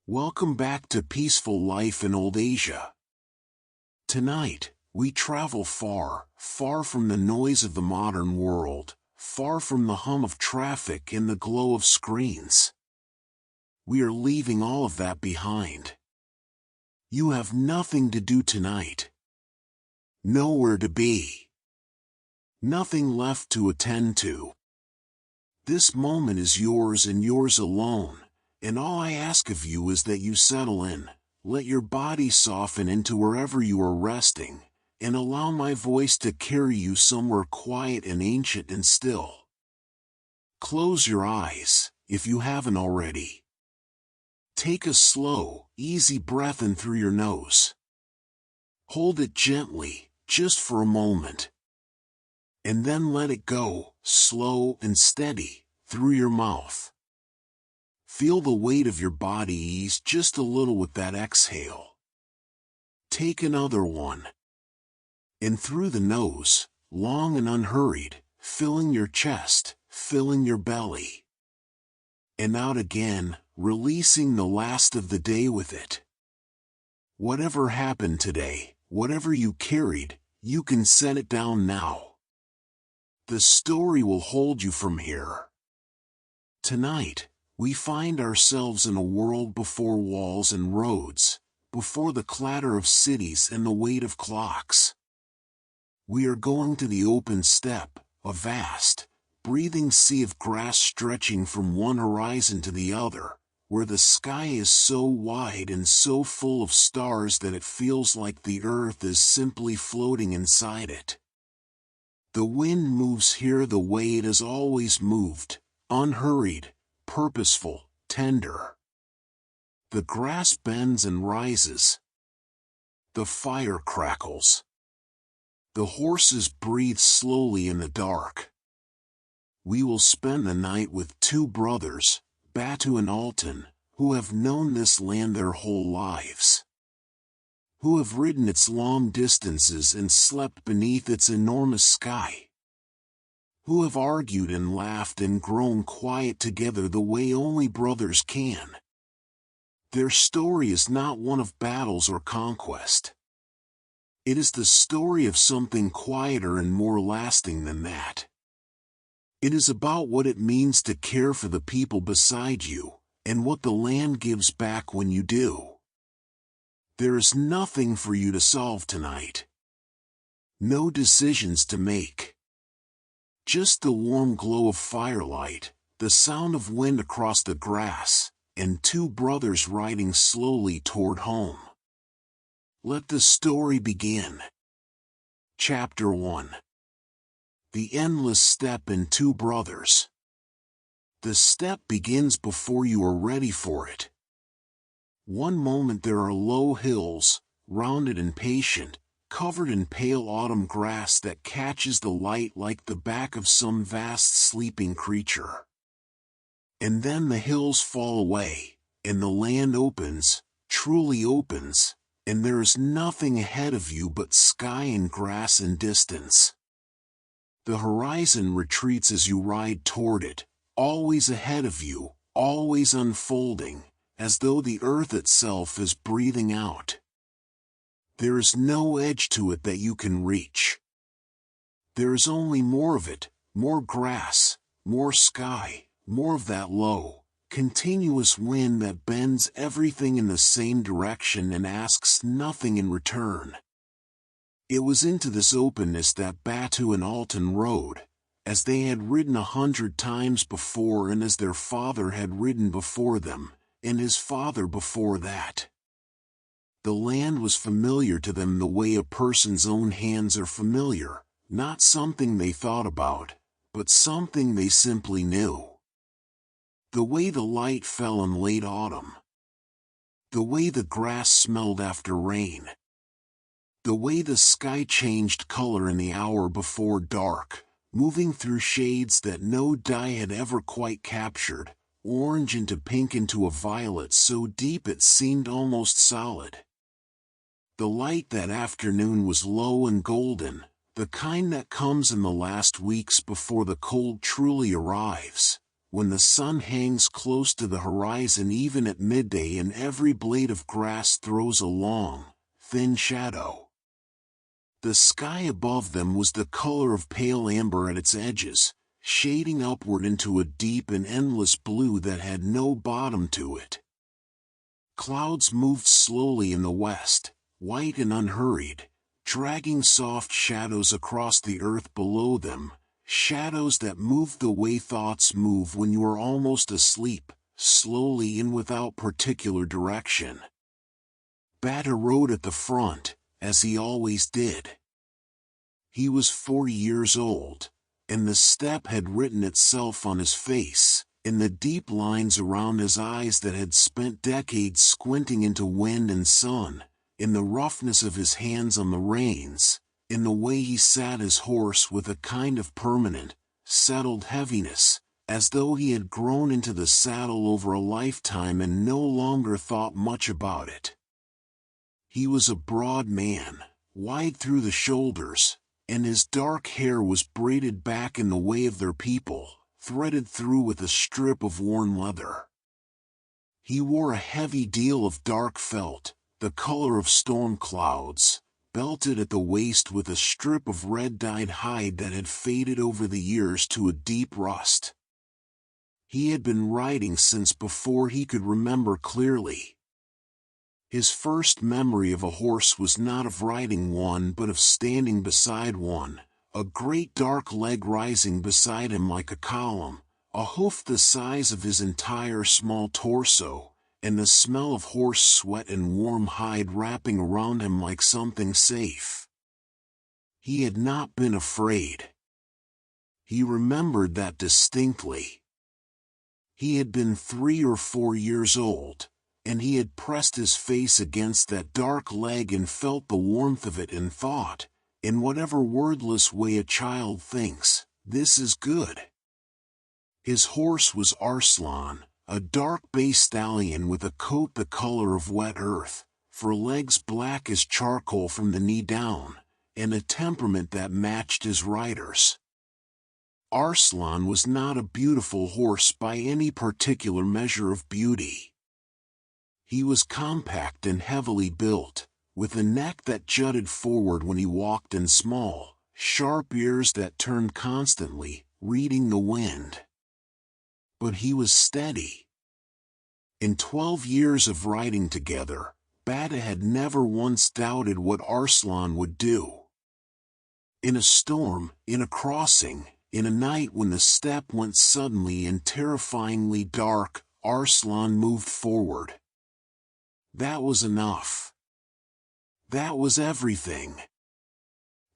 Welcome back to Peaceful Life in Old Asia. Tonight, we travel far, far from the noise of the modern world, far from the hum of traffic and the glow of screens. We are leaving all of that behind. You have nothing to do tonight. Nowhere to be. Nothing left to attend to. This moment is yours and yours alone, and all I ask of you is that you settle in, let your body soften into wherever you are resting, and allow my voice to carry you somewhere quiet and ancient and still. Close your eyes, if you haven't already. Take a slow, easy breath in through your nose. Hold it gently, just for a moment. And then let it go, slow and steady, through your mouth. Feel the weight of your body ease just a little with that exhale. Take another one. In through the nose, long and unhurried, filling your chest, filling your belly. And out again, releasing the last of the day with it. Whatever happened today, whatever you carried, you can set it down now. The story will hold you from here. Tonight, we find ourselves in a world before walls and roads, before the clatter of cities and the weight of clocks. We are going to the open steppe, a vast, breathing sea of grass stretching from one horizon to the other, where the sky is so wide and so full of stars that it feels like the earth is simply floating inside it. The wind moves here the way it has always moved, unhurried, purposeful, tender. The grass bends and rises. The fire crackles. The horses breathe slowly in the dark. We will spend the night with two brothers, Batu and Altan, who have known this land their whole lives. Who have ridden its long distances and slept beneath its enormous sky. Who have argued and laughed and grown quiet together the way only brothers can. Their story is not one of battles or conquest. It is the story of something quieter and more lasting than that. It is about what it means to care for the people beside you, and what the land gives back when you do. There is nothing for you to solve tonight. No decisions to make. Just the warm glow of firelight, the sound of wind across the grass, and two brothers riding slowly toward home. Let the story begin. Chapter 1. The Endless Steppe and Two Brothers. The steppe begins before you are ready for it. One moment there are low hills, rounded and patient, covered in pale autumn grass that catches the light like the back of some vast sleeping creature. And then the hills fall away, and the land opens, truly opens, and there is nothing ahead of you but sky and grass and distance. The horizon retreats as you ride toward it, always ahead of you, always unfolding, as though the earth itself is breathing out. There is no edge to it that you can reach. There is only more of it, more grass, more sky, more of that low, continuous wind that bends everything in the same direction and asks nothing in return. It was into this openness that Batu and Altan rode, as they had ridden 100 times before and as their father had ridden before them, and his father before that. The land was familiar to them the way a person's own hands are familiar, not something they thought about, but something they simply knew. The way the light fell in late autumn. The way the grass smelled after rain. The way the sky changed color in the hour before dark, moving through shades that no dye had ever quite captured, orange into pink into a violet so deep it seemed almost solid. The light that afternoon was low and golden, the kind that comes in the last weeks before the cold truly arrives, when the sun hangs close to the horizon even at midday and every blade of grass throws a long, thin shadow. The sky above them was the color of pale amber at its edges, shading upward into a deep and endless blue that had no bottom to it. Clouds moved slowly in the west, white and unhurried, dragging soft shadows across the earth below them, shadows that moved the way thoughts move when you are almost asleep, slowly and without particular direction. Batu rode at the front, as he always did. He was 4 years old, and the steppe had written itself on his face, in the deep lines around his eyes that had spent decades squinting into wind and sun, in the roughness of his hands on the reins, in the way he sat his horse with a kind of permanent, settled heaviness, as though he had grown into the saddle over a lifetime and no longer thought much about it. He was a broad man, wide through the shoulders, and his dark hair was braided back in the way of their people, threaded through with a strip of worn leather. He wore a heavy deal of dark felt, the color of storm clouds, belted at the waist with a strip of red-dyed hide that had faded over the years to a deep rust. He had been riding since before he could remember clearly. His first memory of a horse was not of riding one but of standing beside one, a great dark leg rising beside him like a column, a hoof the size of his entire small torso, and the smell of horse sweat and warm hide wrapping around him like something safe. He had not been afraid. He remembered that distinctly. He had been 3 or 4 years old, and he had pressed his face against that dark leg and felt the warmth of it and thought, in whatever wordless way a child thinks, "This is good." His horse was Arslan, a dark bay stallion with a coat the color of wet earth, for legs black as charcoal from the knee down, and a temperament that matched his rider's. Arslan was not a beautiful horse by any particular measure of beauty. He was compact and heavily built, with a neck that jutted forward when he walked and small, sharp ears that turned constantly, reading the wind. But he was steady. In 12 years of riding together, Batu had never once doubted what Arslan would do. In a storm, in a crossing, in a night when the steppe went suddenly and terrifyingly dark, Arslan moved forward. That was enough. That was everything.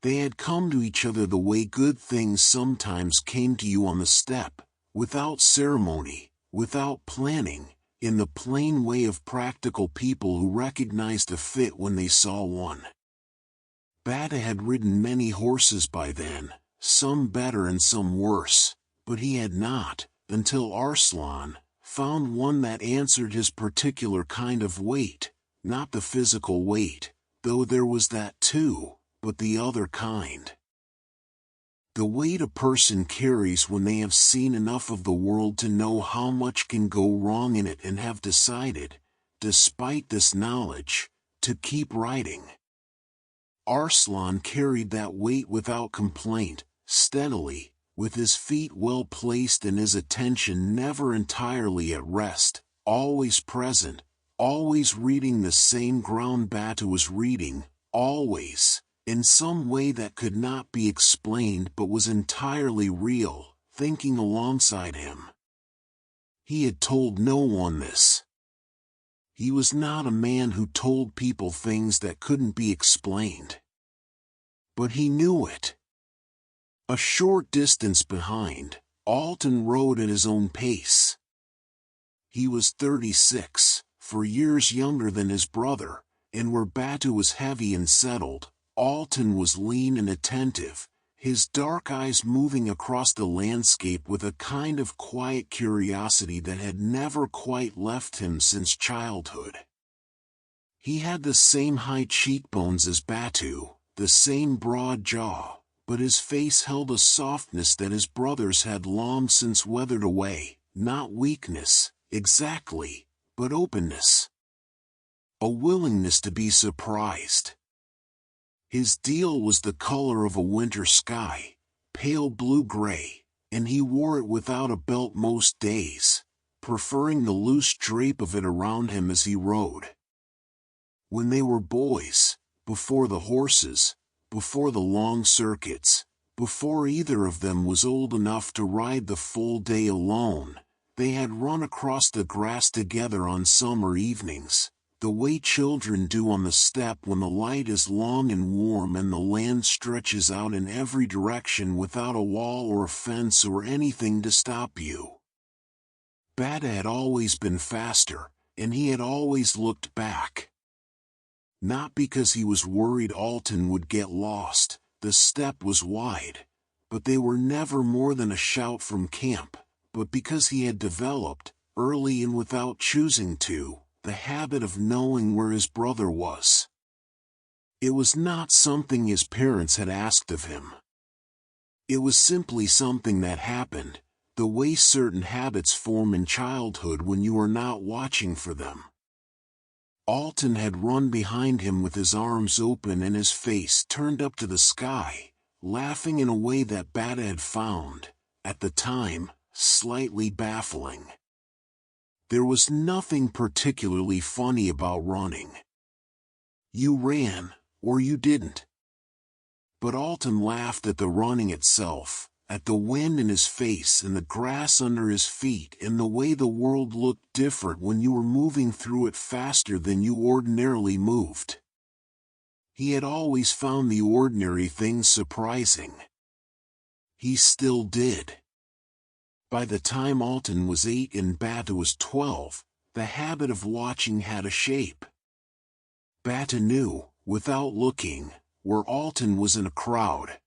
They had come to each other the way good things sometimes came to you on the steppe, without ceremony, without planning, in the plain way of practical people who recognized a fit when they saw one. Batu had ridden many horses by then, some better and some worse, but he had not, until Arslan, found one that answered his particular kind of weight, not the physical weight, though there was that too, but the other kind. The weight a person carries when they have seen enough of the world to know how much can go wrong in it and have decided, despite this knowledge, to keep riding. Arslan carried that weight without complaint, steadily, with his feet well placed and his attention never entirely at rest, always present, always reading the same ground Batu was reading, always, in some way that could not be explained but was entirely real, thinking alongside him. He had told no one this. He was not a man who told people things that couldn't be explained. But he knew it. A short distance behind, Altan rode at his own pace. He was 36, 4 years younger than his brother, and where Batu was heavy and settled, Altan was lean and attentive, his dark eyes moving across the landscape with a kind of quiet curiosity that had never quite left him since childhood. He had the same high cheekbones as Batu, the same broad jaw, but his face held a softness that his brother's had long since weathered away, Not weakness, exactly, but openness. A willingness to be surprised. His deal was the color of a winter sky, pale blue-gray, and he wore it without a belt most days, preferring the loose drape of it around him as he rode. When they were boys, before the horses, before the long circuits, before either of them was old enough to ride the full day alone, they had run across the grass together on summer evenings, the way children do on the steppe when the light is long and warm and the land stretches out in every direction without a wall or a fence or anything to stop you. Bata had always been faster, and he had always looked back. Not because he was worried Altan would get lost, the steppe was wide, but they were never more than a shout from camp, but because he had developed, early and without choosing to, the habit of knowing where his brother was. It was not something his parents had asked of him. It was simply something that happened, the way certain habits form in childhood when you are not watching for them. Altan had run behind him with his arms open and his face turned up to the sky, laughing in a way that Bata had found, at the time, slightly baffling. There was nothing particularly funny about running. You ran, or you didn't. But Altan laughed at the running itself, at the wind in his face and the grass under his feet and the way the world looked different when you were moving through it faster than you ordinarily moved. He had always found the ordinary things surprising. He still did. By the time Altan was 8 and Bata was 12, the habit of watching had a shape. Bata knew, without looking, where Altan was in a crowd.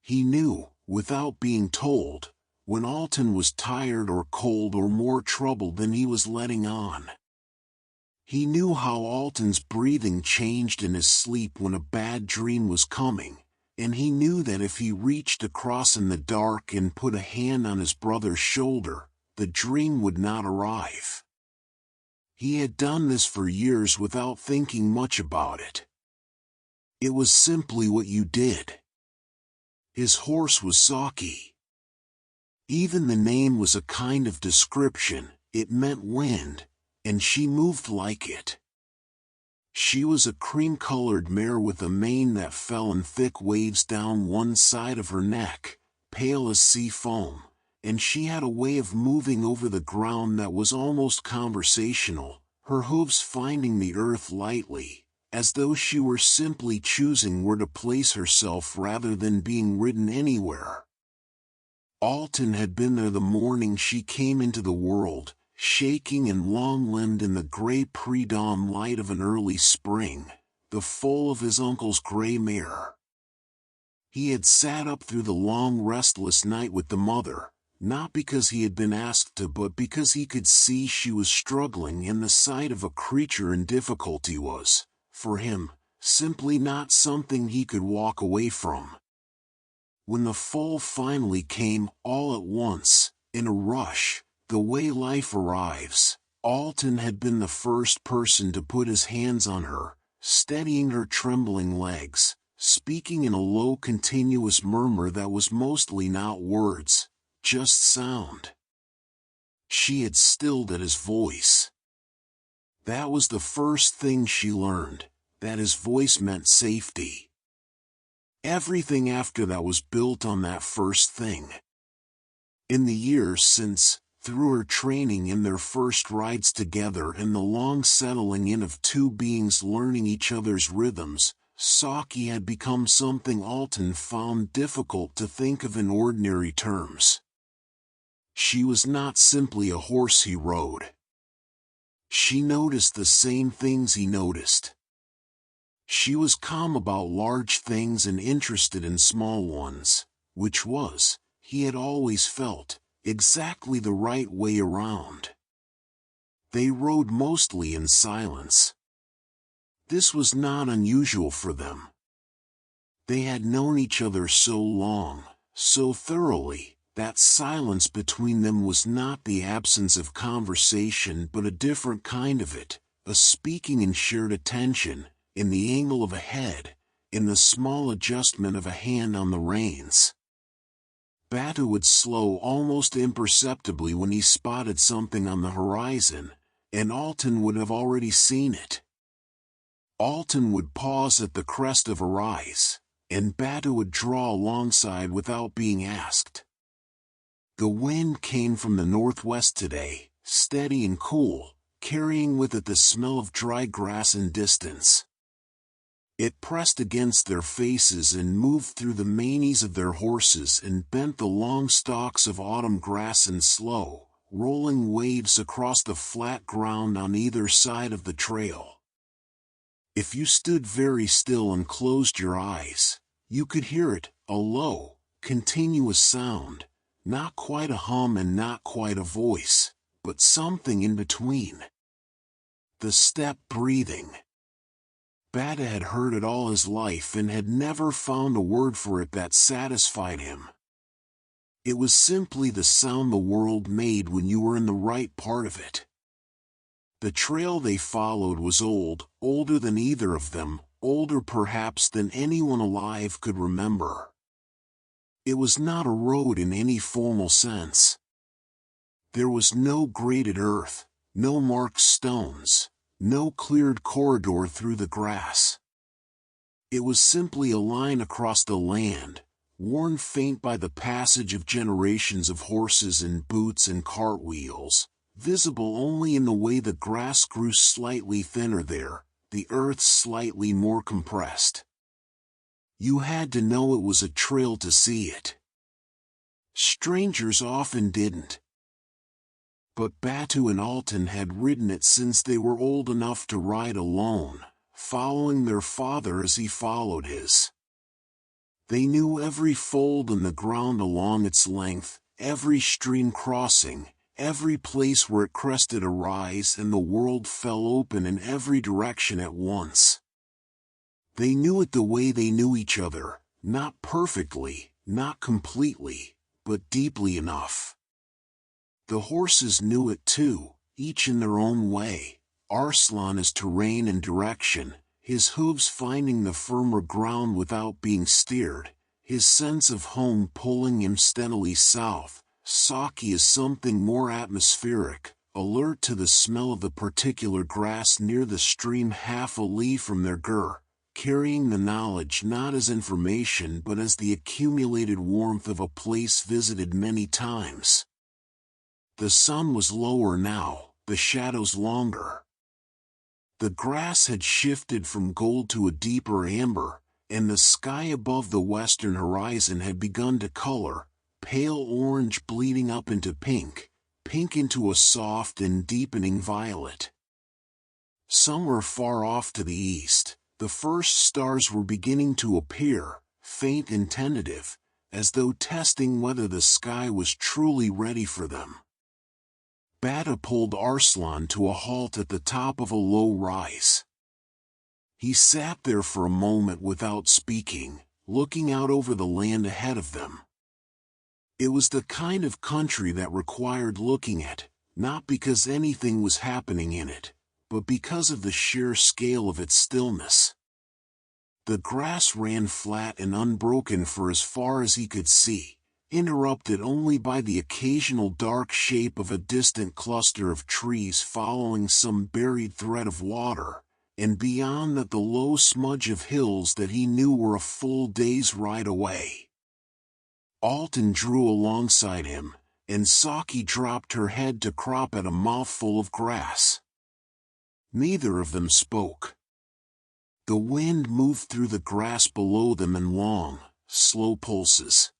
He knew, without being told, when Altan was tired or cold or more troubled than he was letting on. He knew how Altan's breathing changed in his sleep when a bad dream was coming, and he knew that if he reached across in the dark and put a hand on his brother's shoulder, the dream would not arrive. He had done this for years without thinking much about it. It was simply what you did. His horse was Saki. Even the name was a kind of description, it meant wind, and she moved like it. She was a cream-colored mare with a mane that fell in thick waves down one side of her neck, pale as sea foam, and she had a way of moving over the ground that was almost conversational, her hooves finding the earth lightly, as though she were simply choosing where to place herself rather than being ridden anywhere. Altan had been there the morning she came into the world, shaking and long-limbed in the gray pre-dawn light of an early spring, the foal of his uncle's gray mare. He had sat up through the long restless night with the mother, not because he had been asked to but because he could see she was struggling and the sight of a creature in difficulty was, for him, simply not something he could walk away from. When the foal finally came, all at once, in a rush, the way life arrives, Altan had been the first person to put his hands on her, steadying her trembling legs, speaking in a low continuous murmur that was mostly not words, just sound. She had stilled at his voice. That was the first thing she learned, that his voice meant safety. Everything after that was built on that first thing. In the years since, through her training in their first rides together and the long settling in of two beings learning each other's rhythms, Saki had become something Altan found difficult to think of in ordinary terms. She was not simply a horse he rode. She noticed the same things he noticed. She was calm about large things and interested in small ones, which was, he had always felt, exactly the right way around. They rode mostly in silence. This was not unusual for them. They had known each other so long, so thoroughly, That silence between them was not the absence of conversation but a different kind of it, a speaking in shared attention, in the angle of a head, in the small adjustment of a hand on the reins. Batu would slow almost imperceptibly when he spotted something on the horizon, and Altan would have already seen it. Altan would pause at the crest of a rise, and Batu would draw alongside without being asked. The wind came from the northwest today, steady and cool, carrying with it the smell of dry grass and distance. It pressed against their faces and moved through the manes of their horses and bent the long stalks of autumn grass in slow, rolling waves across the flat ground on either side of the trail. If you stood very still and closed your eyes, you could hear it, a low, continuous sound, not quite a hum and not quite a voice, but something in between. The steppe breathing. Batu had heard it all his life and had never found a word for it that satisfied him. It was simply the sound the world made when you were in the right part of it. The trail they followed was old, older than either of them, older perhaps than anyone alive could remember. It was not a road in any formal sense. There was no graded earth, no marked stones, no cleared corridor through the grass. It was simply a line across the land, worn faint by the passage of generations of horses and boots and cartwheels, visible only in the way the grass grew slightly thinner there, the earth slightly more compressed. You had to know it was a trail to see it. Strangers often didn't. But Batu and Altan had ridden it since they were old enough to ride alone, following their father as he followed his. They knew every fold in the ground along its length, every stream crossing, every place where it crested a rise and the world fell open in every direction at once. They knew it the way they knew each other, not perfectly, not completely, but deeply enough. The horses knew it too, each in their own way, Arslan as terrain and direction, his hooves finding the firmer ground without being steered, his sense of home pulling him steadily south, Saki as something more atmospheric, alert to the smell of the particular grass near the stream half a li from their gur, carrying the knowledge not as information but as the accumulated warmth of a place visited many times. The sun was lower now, the shadows longer. The grass had shifted from gold to a deeper amber, and the sky above the western horizon had begun to color, pale orange bleeding up into pink, pink into a soft and deepening violet. Somewhere far off to the east, the first stars were beginning to appear, faint and tentative, as though testing whether the sky was truly ready for them. Batu pulled Arslan to a halt at the top of a low rise. He sat there for a moment without speaking, looking out over the land ahead of them. It was the kind of country that required looking at, not because anything was happening in it, but because of the sheer scale of its stillness. The grass ran flat and unbroken for as far as he could see, interrupted only by the occasional dark shape of a distant cluster of trees following some buried thread of water, and beyond that the low smudge of hills that he knew were a full day's ride away. Altan drew alongside him, and Saki dropped her head to crop at a mouthful of grass. Neither of them spoke. The wind moved through the grass below them in long, slow pulses.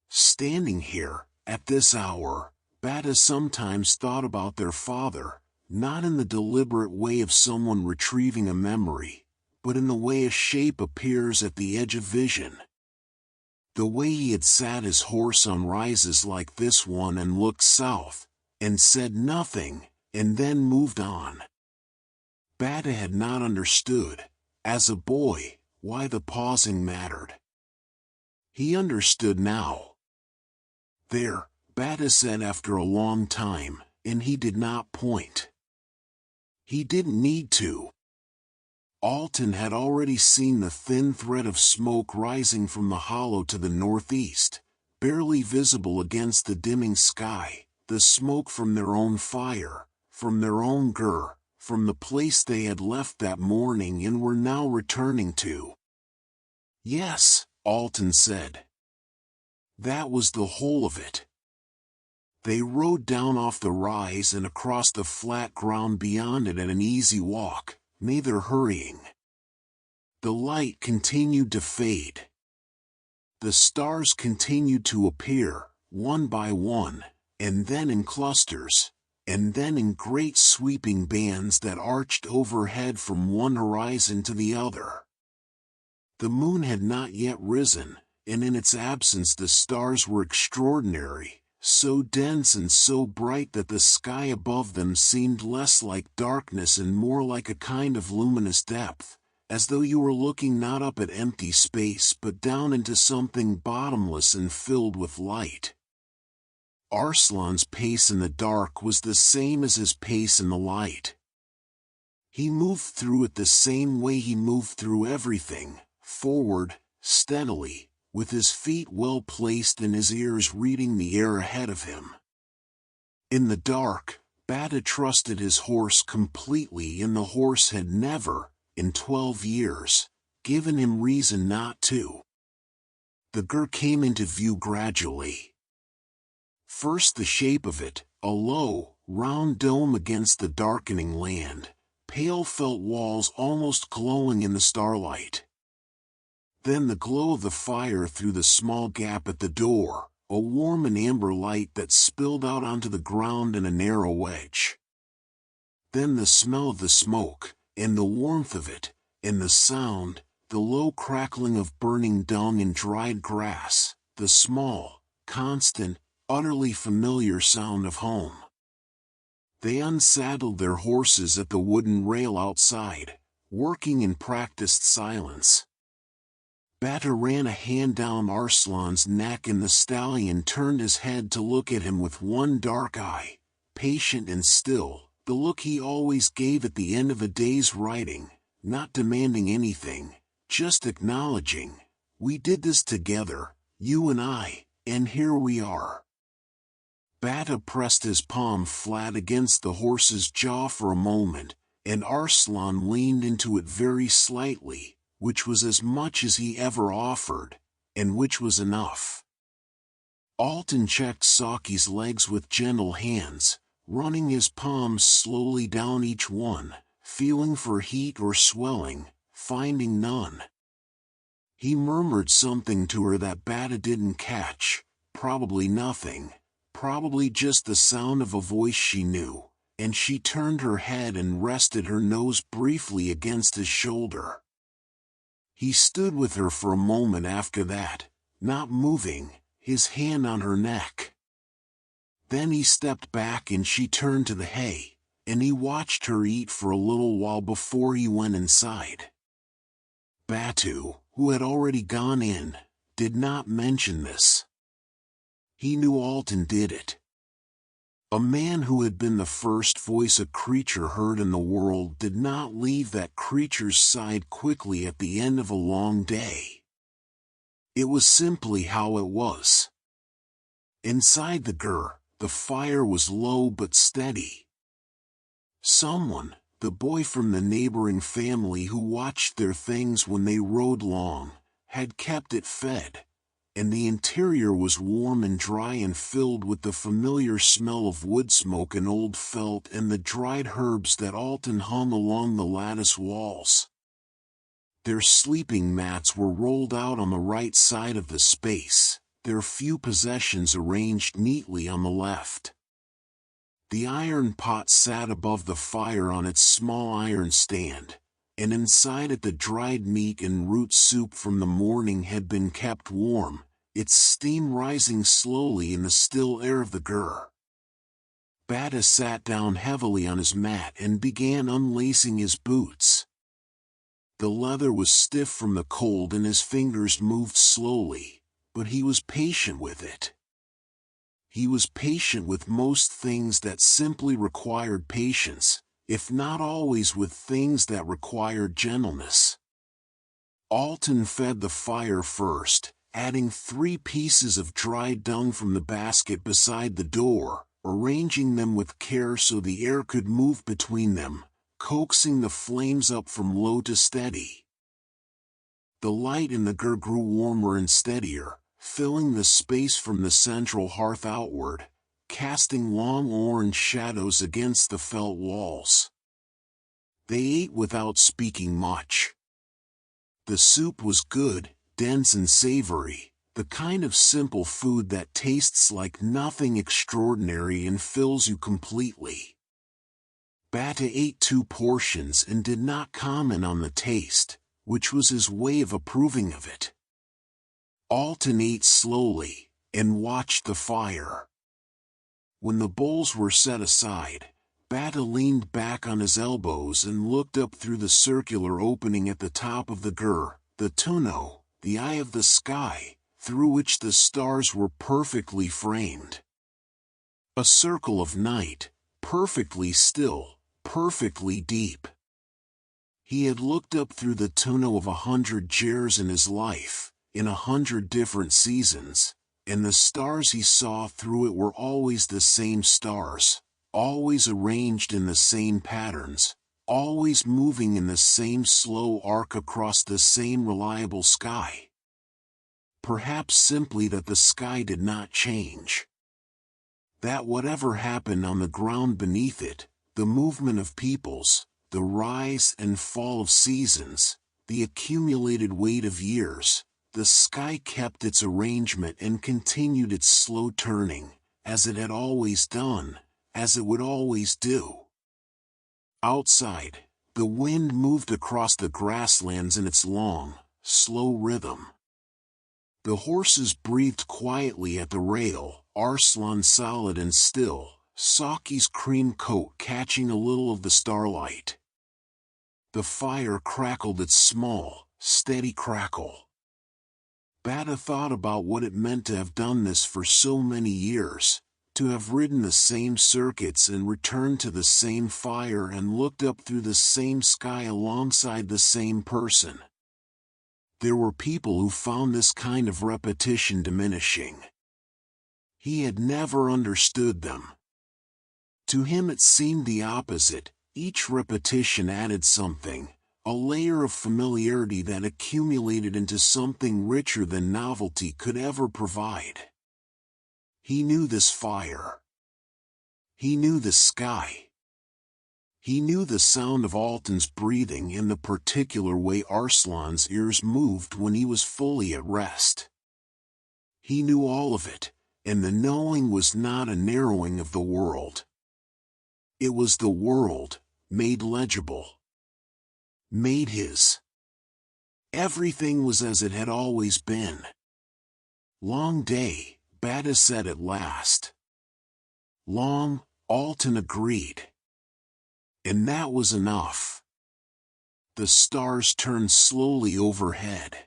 Standing here, at this hour, Batu sometimes thought about their father, not in the deliberate way of someone retrieving a memory, but in the way a shape appears at the edge of vision. The way he had sat his horse on rises like this one and looked south, and said nothing, and then moved on. Batu had not understood, as a boy, why the pausing mattered. He understood now. "There," Bata said after a long time, and he did not point. He didn't need to. Altan had already seen the thin thread of smoke rising from the hollow to the northeast, barely visible against the dimming sky, the smoke from their own fire, from their own gur, from the place they had left that morning and were now returning to. "Yes," Altan said. That was the whole of it. They rode down off the rise and across the flat ground beyond it at an easy walk, neither hurrying. The light continued to fade. The stars continued to appear, one by one, and then in clusters, and then in great sweeping bands that arched overhead from one horizon to the other. The moon had not yet risen, and in its absence the stars were extraordinary, so dense and so bright that the sky above them seemed less like darkness and more like a kind of luminous depth, as though you were looking not up at empty space but down into something bottomless and filled with light. Arslan's pace in the dark was the same as his pace in the light. He moved through it the same way he moved through everything, forward, steadily, with his feet well placed and his ears reading the air ahead of him. In the dark, Bata trusted his horse completely, and the horse had never, in 12 years, given him reason not to. The gur came into view gradually. First the shape of it, a low, round dome against the darkening land, pale felt walls almost glowing in the starlight. Then the glow of the fire through the small gap at the door, a warm and amber light that spilled out onto the ground in a narrow wedge. Then the smell of the smoke, and the warmth of it, and the sound, the low crackling of burning dung and dried grass, the small, constant, utterly familiar sound of home. They unsaddled their horses at the wooden rail outside, working in practiced silence. Bata ran a hand down Arslan's neck and the stallion turned his head to look at him with one dark eye, patient and still, the look he always gave at the end of a day's riding, not demanding anything, just acknowledging, "We did this together, you and I, and here we are." Bata pressed his palm flat against the horse's jaw for a moment, and Arslan leaned into it very slightly, which was as much as he ever offered, and which was enough. Altan checked Saki's legs with gentle hands, running his palms slowly down each one, feeling for heat or swelling, finding none. He murmured something to her that Bata didn't catch, probably nothing, probably just the sound of a voice she knew, and she turned her head and rested her nose briefly against his shoulder. He stood with her for a moment after that, not moving, his hand on her neck. Then he stepped back and she turned to the hay, and he watched her eat for a little while before he went inside. Batu, who had already gone in, did not mention this. He knew Altan did it. A man who had been the first voice a creature heard in the world did not leave that creature's side quickly at the end of a long day. It was simply how it was. Inside the gur, the fire was low but steady. Someone, the boy from the neighboring family who watched their things when they rode long, had kept it fed, and the interior was warm and dry and filled with the familiar smell of wood smoke and old felt and the dried herbs that Altan hung along the lattice walls. Their sleeping mats were rolled out on the right side of the space, their few possessions arranged neatly on the left. The iron pot sat above the fire on its small iron stand, and inside it the dried meat and root soup from the morning had been kept warm, its steam rising slowly in the still air of the gur. Bata sat down heavily on his mat and began unlacing his boots. The leather was stiff from the cold and his fingers moved slowly, but he was patient with it. He was patient with most things that simply required patience, if not always with things that required gentleness. Altan fed the fire first, adding 3 pieces of dry dung from the basket beside the door, arranging them with care so the air could move between them, coaxing the flames up from low to steady. The light in the gur grew warmer and steadier, filling the space from the central hearth outward, casting long orange shadows against the felt walls. They ate without speaking much. The soup was good, dense and savory, the kind of simple food that tastes like nothing extraordinary and fills you completely. Batu ate 2 portions and did not comment on the taste, which was his way of approving of it. Altan ate slowly, and watched the fire. When the bowls were set aside, Batu leaned back on his elbows and looked up through the circular opening at the top of the gur, the tunnel, the eye of the sky, through which the stars were perfectly framed. A circle of night, perfectly still, perfectly deep. He had looked up through the tunnel of 100 years in his life, in 100 different seasons, and the stars he saw through it were always the same stars, always arranged in the same patterns, always moving in the same slow arc across the same reliable sky. Perhaps simply that the sky did not change. That whatever happened on the ground beneath it, the movement of peoples, the rise and fall of seasons, the accumulated weight of years, the sky kept its arrangement and continued its slow turning, as it had always done, as it would always do. Outside, the wind moved across the grasslands in its long, slow rhythm. The horses breathed quietly at the rail, Arslan solid and still, Saki's cream coat catching a little of the starlight. The fire crackled its small, steady crackle. Batu thought about what it meant to have done this for so many years, to have ridden the same circuits and returned to the same fire and looked up through the same sky alongside the same person. There were people who found this kind of repetition diminishing. He had never understood them. To him it seemed the opposite. Each repetition added something, a layer of familiarity that accumulated into something richer than novelty could ever provide. He knew this fire. He knew the sky. He knew the sound of Altan's breathing and the particular way Arslan's ears moved when he was fully at rest. He knew all of it, and the knowing was not a narrowing of the world. It was the world, made legible. Made his. Everything was as it had always been. Long day, Batu said at last. Long, Altan agreed. And that was enough. The stars turned slowly overhead.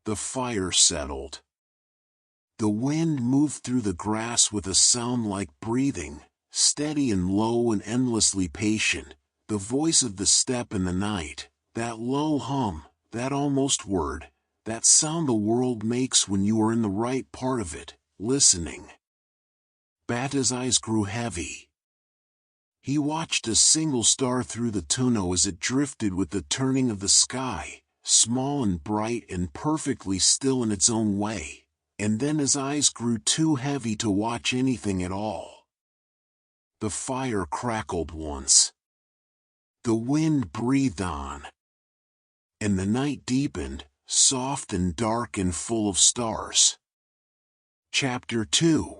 The fire settled. The wind moved through the grass with a sound like breathing, steady and low and endlessly patient, the voice of the steppe in the night, that low hum, that almost word, that sound the world makes when you are in the right part of it, listening. Batu's eyes grew heavy. He watched a single star through the tunnel as it drifted with the turning of the sky, small and bright and perfectly still in its own way, and then his eyes grew too heavy to watch anything at all. The fire crackled once. The wind breathed on. And the night deepened, soft and dark and full of stars. Chapter 2.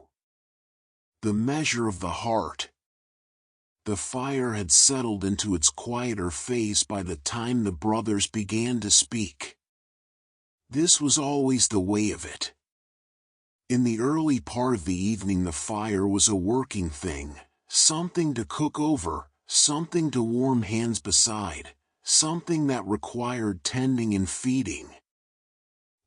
The Measure of the Heart. The fire had settled into its quieter phase by the time the brothers began to speak. This was always the way of it. In the early part of the evening the fire was a working thing, something to cook over, something to warm hands beside, something that required tending and feeding.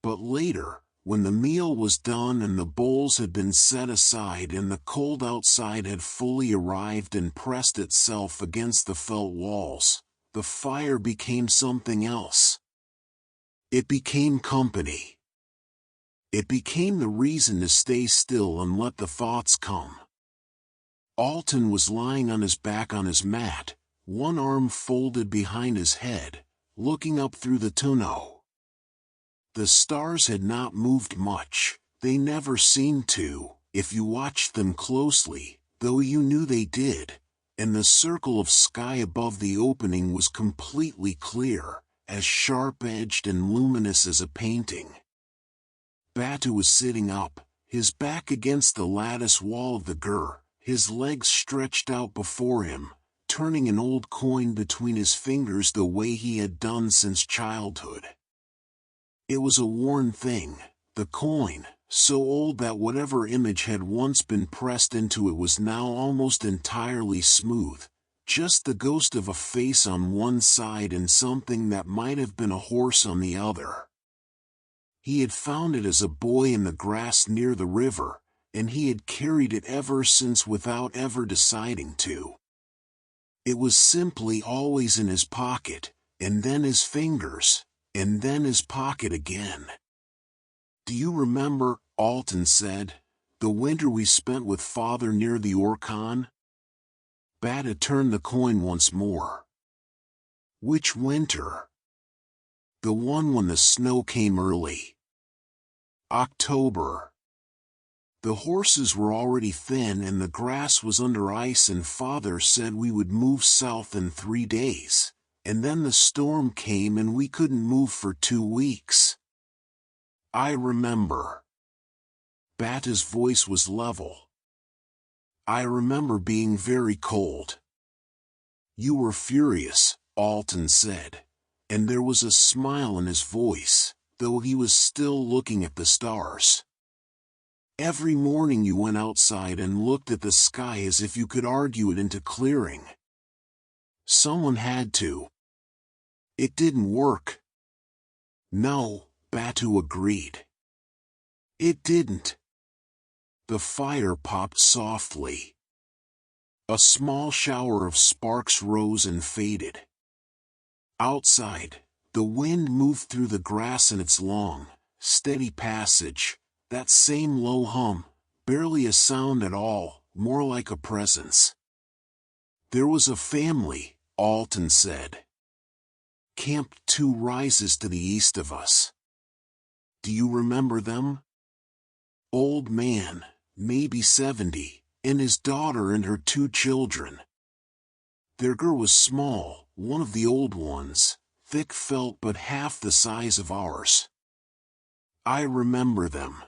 But later, when the meal was done and the bowls had been set aside and the cold outside had fully arrived and pressed itself against the felt walls, the fire became something else. It became company. It became the reason to stay still and let the thoughts come. Altan was lying on his back on his mat, one arm folded behind his head, looking up through the tonneau. The stars had not moved much, they never seemed to, if you watched them closely, though you knew they did, and the circle of sky above the opening was completely clear, as sharp-edged and luminous as a painting. Batu was sitting up, his back against the lattice wall of the gur, his legs stretched out before him, turning an old coin between his fingers the way he had done since childhood. It was a worn thing, the coin, so old that whatever image had once been pressed into it was now almost entirely smooth, just the ghost of a face on one side and something that might have been a horse on the other. He had found it as a boy in the grass near the river, and he had carried it ever since without ever deciding to. It was simply always in his pocket, and then his fingers, and then his pocket again. "Do you remember," Altan said, "the winter we spent with Father near the Orkhan?" Batu turned the coin once more. "Which winter?" "The one when the snow came early." "October." The horses were already thin and the grass was under ice, and Father said we would move south in 3 days, and then the storm came and we couldn't move for 2 weeks. "I remember." Batu's voice was level. "I remember being very cold." "You were furious," Altan said, and there was a smile in his voice, though he was still looking at the stars. "Every morning you went outside and looked at the sky as if you could argue it into clearing. Someone had to. It didn't work." "No," Batu agreed. "It didn't." The fire popped softly. A small shower of sparks rose and faded. Outside, the wind moved through the grass in its long, steady passage, that same low hum, barely a sound at all, more like a presence. "There was a family," Altan said. "Camped 2 rises to the east of us. Do you remember them? Old man, maybe 70, and his daughter and her 2 children. Their gur was small, one of the old ones, thick felt but half the size of ours. I remember them.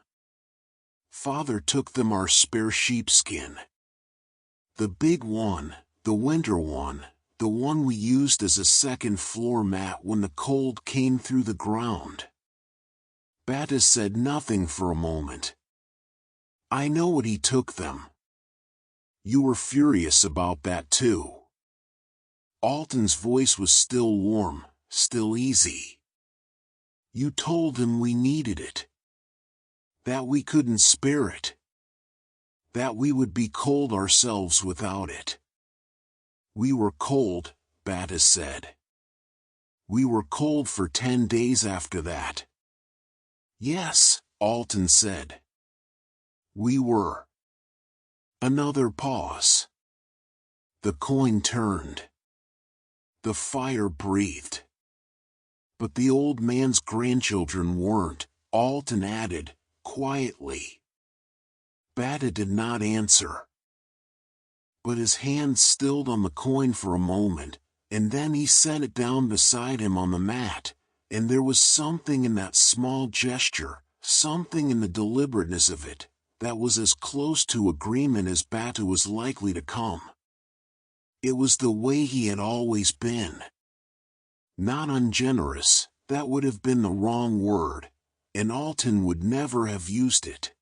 Father took them our spare sheepskin. The big one, the winter one, the one we used as a second floor mat when the cold came through the ground." Batu said nothing for a moment. "I know what he took them." "You were furious about that too." Altan's voice was still warm, still easy. "You told him we needed it. That we couldn't spare it. That we would be cold ourselves without it." "We were cold," Batu said. "We were cold for 10 days after that." "Yes," Altan said. "We were." Another pause. The coin turned. The fire breathed. "But the old man's grandchildren weren't," Altan added, quietly. Batu did not answer. But his hand stilled on the coin for a moment, and then he set it down beside him on the mat, and there was something in that small gesture, something in the deliberateness of it, that was as close to agreement as Batu was likely to come. It was the way he had always been. Not ungenerous, that would have been the wrong word, and Altan would never have used it.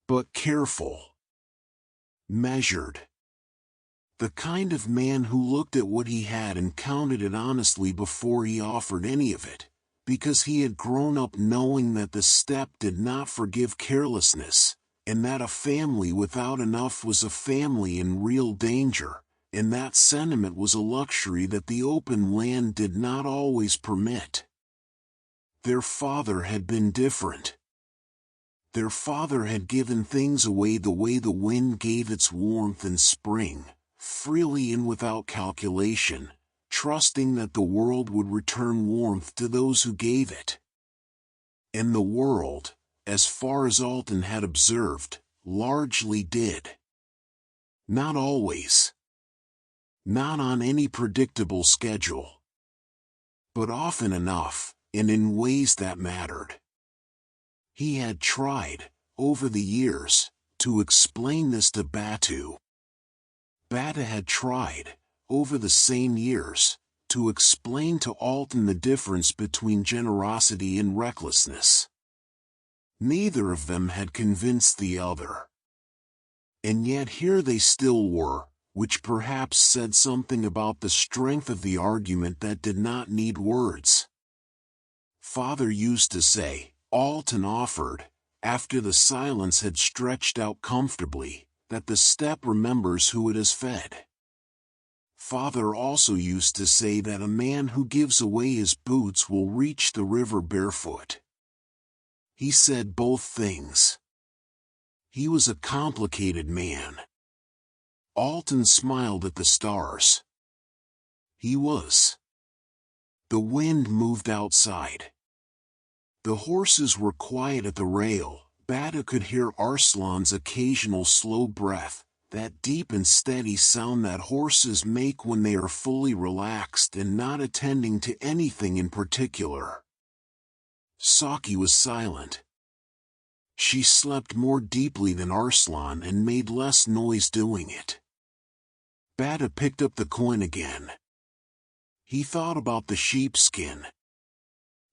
But careful. Measured. The kind of man who looked at what he had and counted it honestly before he offered any of it, because he had grown up knowing that the steppe did not forgive carelessness, and that a family without enough was a family in real danger, and that sentiment was a luxury that the open land did not always permit. Their father had been different. Their father had given things away the way the wind gave its warmth in spring, freely and without calculation, trusting that the world would return warmth to those who gave it. And the world, as far as Altan had observed, largely did. Not always. Not on any predictable schedule. But often enough, and in ways that mattered. He had tried, over the years, to explain this to Batu. Batu had tried, over the same years, to explain to Altan the difference between generosity and recklessness. Neither of them had convinced the other. And yet here they still were, which perhaps said something about the strength of the argument that did not need words. Father used to say, Altan offered, after the silence had stretched out comfortably, that the steppe remembers who it has fed. Father also used to say that a man who gives away his boots will reach the river barefoot. He said both things. He was a complicated man. Altan smiled at the stars. He was. The wind moved outside. The horses were quiet at the rail. Batu could hear Arslan's occasional slow breath, that deep and steady sound that horses make when they are fully relaxed and not attending to anything in particular. Saki was silent. She slept more deeply than Arslan and made less noise doing it. Batu picked up the coin again. He thought about the sheepskin.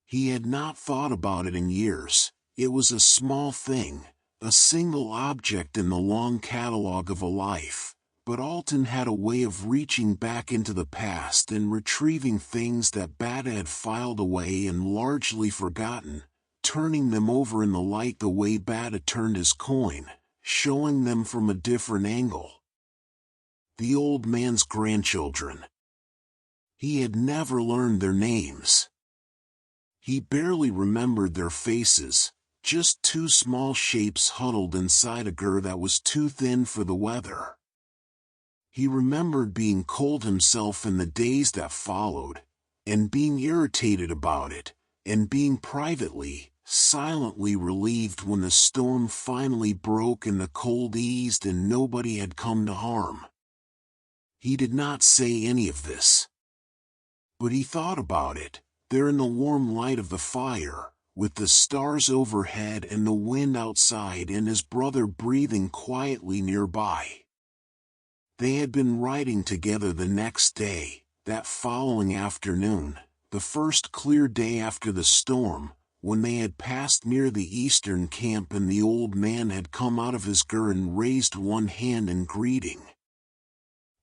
He had not thought about it in years. It was a small thing, a single object in the long catalogue of a life, but Altan had a way of reaching back into the past and retrieving things that Batu had filed away and largely forgotten, turning them over in the light the way Batu turned his coin, showing them from a different angle. The old man's grandchildren. He had never learned their names. He barely remembered their faces, just two small shapes huddled inside a gur that was too thin for the weather. He remembered being cold himself in the days that followed, and being irritated about it, and being privately, silently relieved when the storm finally broke and the cold eased and nobody had come to harm. He did not say any of this. But he thought about it, there in the warm light of the fire, with the stars overhead and the wind outside and his brother breathing quietly nearby. They had been riding together the next day, that following afternoon, the first clear day after the storm, when they had passed near the eastern camp and the old man had come out of his gur and raised one hand in greeting.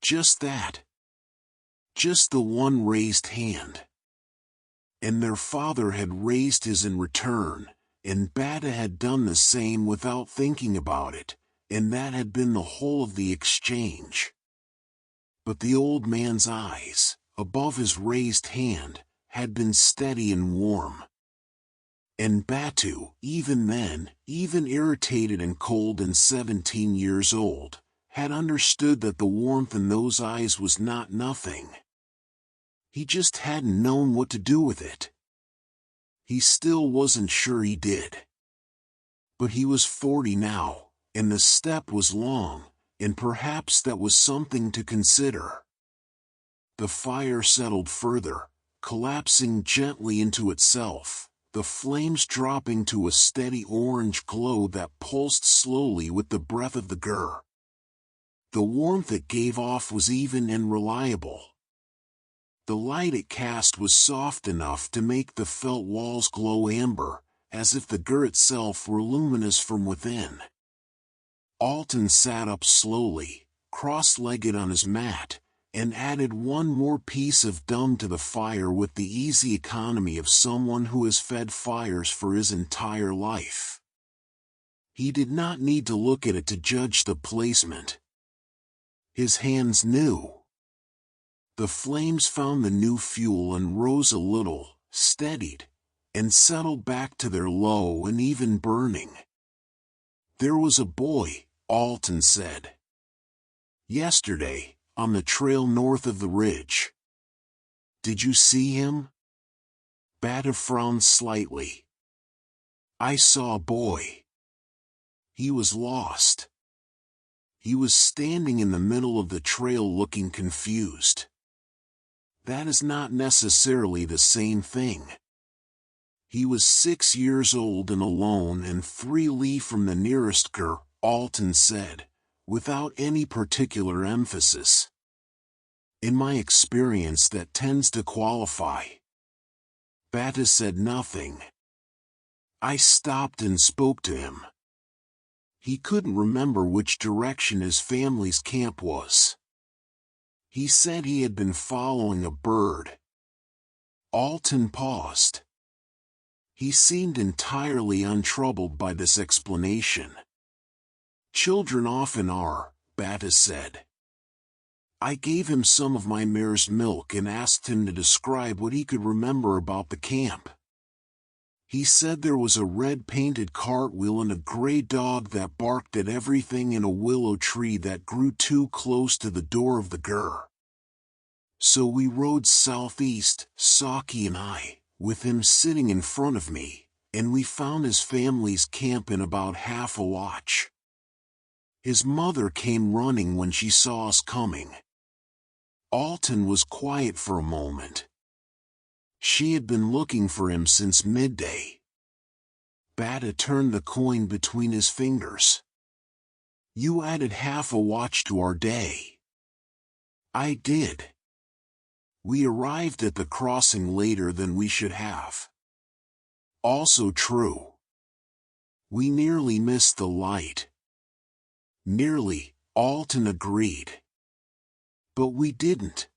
Just that. Just the one raised hand. And their father had raised his in return, and Batu had done the same without thinking about it, and that had been the whole of the exchange. But the old man's eyes, above his raised hand, had been steady and warm. And Batu, even then, even irritated and cold and 17 years old, had understood that the warmth in those eyes was not nothing. He just hadn't known what to do with it. He still wasn't sure he did. But he was 40 now, and the steppe was long, and perhaps that was something to consider. The fire settled further, collapsing gently into itself, the flames dropping to a steady orange glow that pulsed slowly with the breath of the gur. The warmth it gave off was even and reliable. The light it cast was soft enough to make the felt walls glow amber, as if the gur itself were luminous from within. Altan sat up slowly, cross-legged on his mat, and added one more piece of dung to the fire with the easy economy of someone who has fed fires for his entire life. He did not need to look at it to judge the placement. His hands knew. The flames found the new fuel and rose a little, steadied, and settled back to their low and even burning. "There was a boy," Altan said. "Yesterday, on the trail north of the ridge. Did you see him?" Batu frowned slightly. "I saw a boy. He was lost. He was standing in the middle of the trail looking confused." "That is not necessarily the same thing. He was 6 years old and alone and 3 li from the nearest gur," Altan said, without any particular emphasis. "In my experience that tends to qualify." Batu said nothing. I stopped and spoke to him. He couldn't remember which direction his family's camp was. He said he had been following a bird. Altan paused. He seemed entirely untroubled by this explanation. "Children often are," Batu said. I gave him some of my mare's milk and asked him to describe what he could remember about the camp. He said there was a red-painted cartwheel and a gray dog that barked at everything in a willow tree that grew too close to the door of the gur. So we rode southeast, Saki and I, with him sitting in front of me, and we found his family's camp in about half a watch. His mother came running when she saw us coming." Altan was quiet for a moment. She had been looking for him since midday. Batu turned the coin between his fingers. "You added half a watch to our day." "I did. We arrived at the crossing later than we should have." "Also true. We nearly missed the light." "Nearly," Altan agreed. "But we didn't."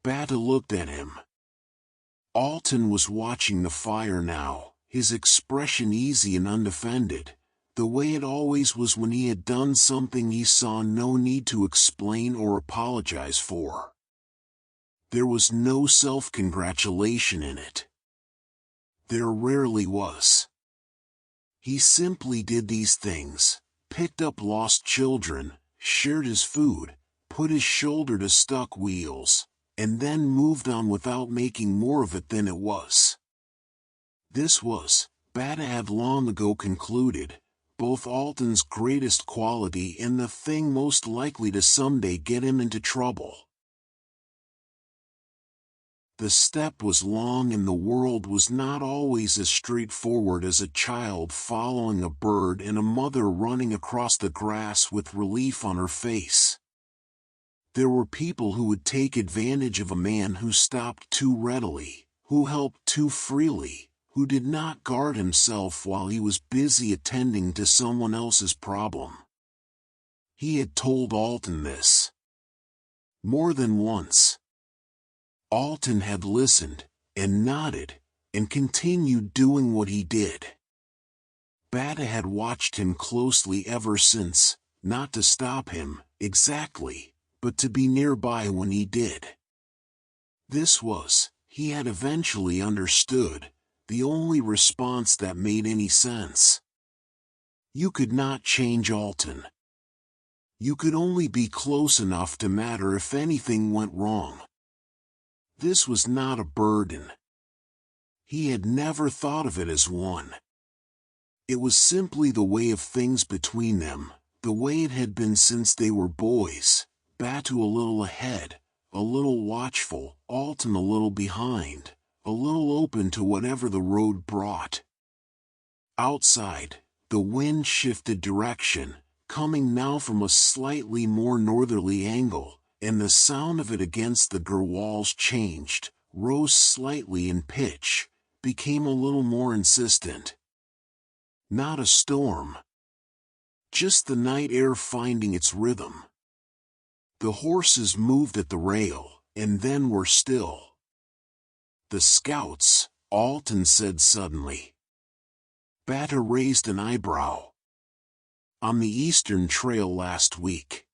Batu looked at him. Altan was watching the fire now, his expression easy and undefended, the way it always was when he had done something he saw no need to explain or apologize for. There was no self-congratulation in it. There rarely was. He simply did these things, picked up lost children, shared his food, put his shoulder to stuck wheels, and then moved on without making more of it than it was. This was, Batu had long ago concluded, both Altan's greatest quality and the thing most likely to someday get him into trouble. The steppe was long and the world was not always as straightforward as a child following a bird and a mother running across the grass with relief on her face. There were people who would take advantage of a man who stopped too readily, who helped too freely, who did not guard himself while he was busy attending to someone else's problem. He had told Altan this. More than once. Altan had listened, and nodded, and continued doing what he did. Batu had watched him closely ever since, not to stop him, exactly, but to be nearby when he did. This was, he had eventually understood, the only response that made any sense. You could not change Altan. You could only be close enough to matter if anything went wrong. This was not a burden. He had never thought of it as one. It was simply the way of things between them, the way it had been since they were boys, Batu a little ahead, a little watchful, Altan a little behind, a little open to whatever the road brought. Outside, the wind shifted direction, coming now from a slightly more northerly angle, and the sound of it against the gur walls changed, rose slightly in pitch, became a little more insistent. Not a storm. Just the night air finding its rhythm. The horses moved at the rail, and then were still. "The scouts," Altan said suddenly. Batu raised an eyebrow. "On the eastern trail last week.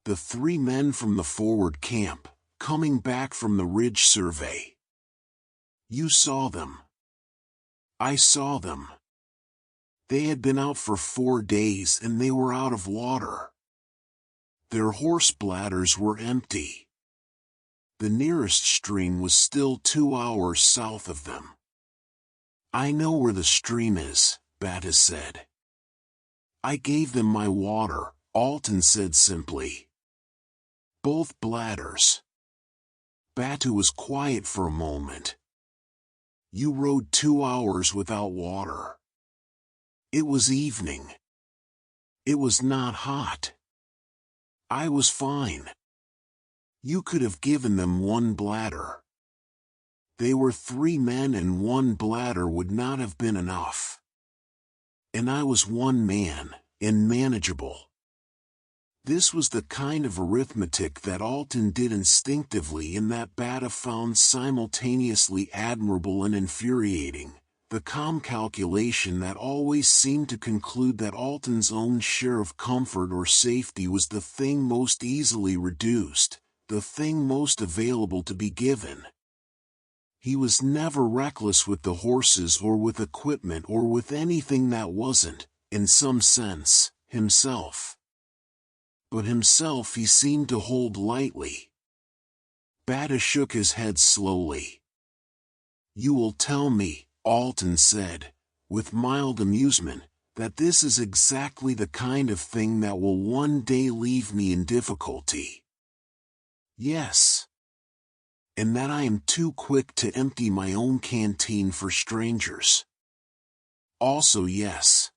The 3 men from the forward camp, coming back from the ridge survey. You saw them." "I saw them. They had been out for 4 days and they were out of water. Their horse bladders were empty. The nearest stream was still 2 hours south of them." "I know where the stream is," Batu said. "I gave them my water," Altan said simply. "Both bladders." Batu was quiet for a moment. "You rode 2 hours without water. It was evening. It was not hot. I was fine. You could have given them 1 bladder. They were 3 men and 1 bladder would not have been enough. And I was 1 man, and manageable." This was the kind of arithmetic that Altan did instinctively and that Batu found simultaneously admirable and infuriating, the calm calculation that always seemed to conclude that Altan's own share of comfort or safety was the thing most easily reduced, the thing most available to be given. He was never reckless with the horses or with equipment or with anything that wasn't, in some sense, himself. But himself he seemed to hold lightly. Batu shook his head slowly. "You will tell me," Altan said, with mild amusement, "that this is exactly the kind of thing that will one day leave me in difficulty." "Yes. And that I am too quick to empty my own canteen for strangers." "Also yes.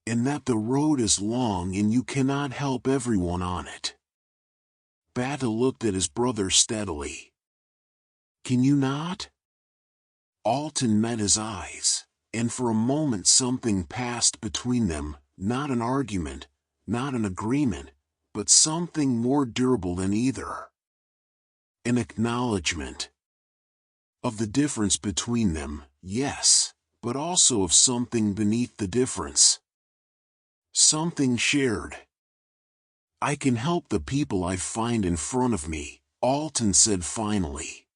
And that the road is long and you cannot help everyone on it." Batu looked at his brother steadily. "Can you not?" Altan met his eyes, and for a moment something passed between them, not an argument, not an agreement, but something more durable than either. An acknowledgement. Of the difference between them, yes, but also of something beneath the difference. Something shared. "I can help the people I find in front of me," Altan said finally.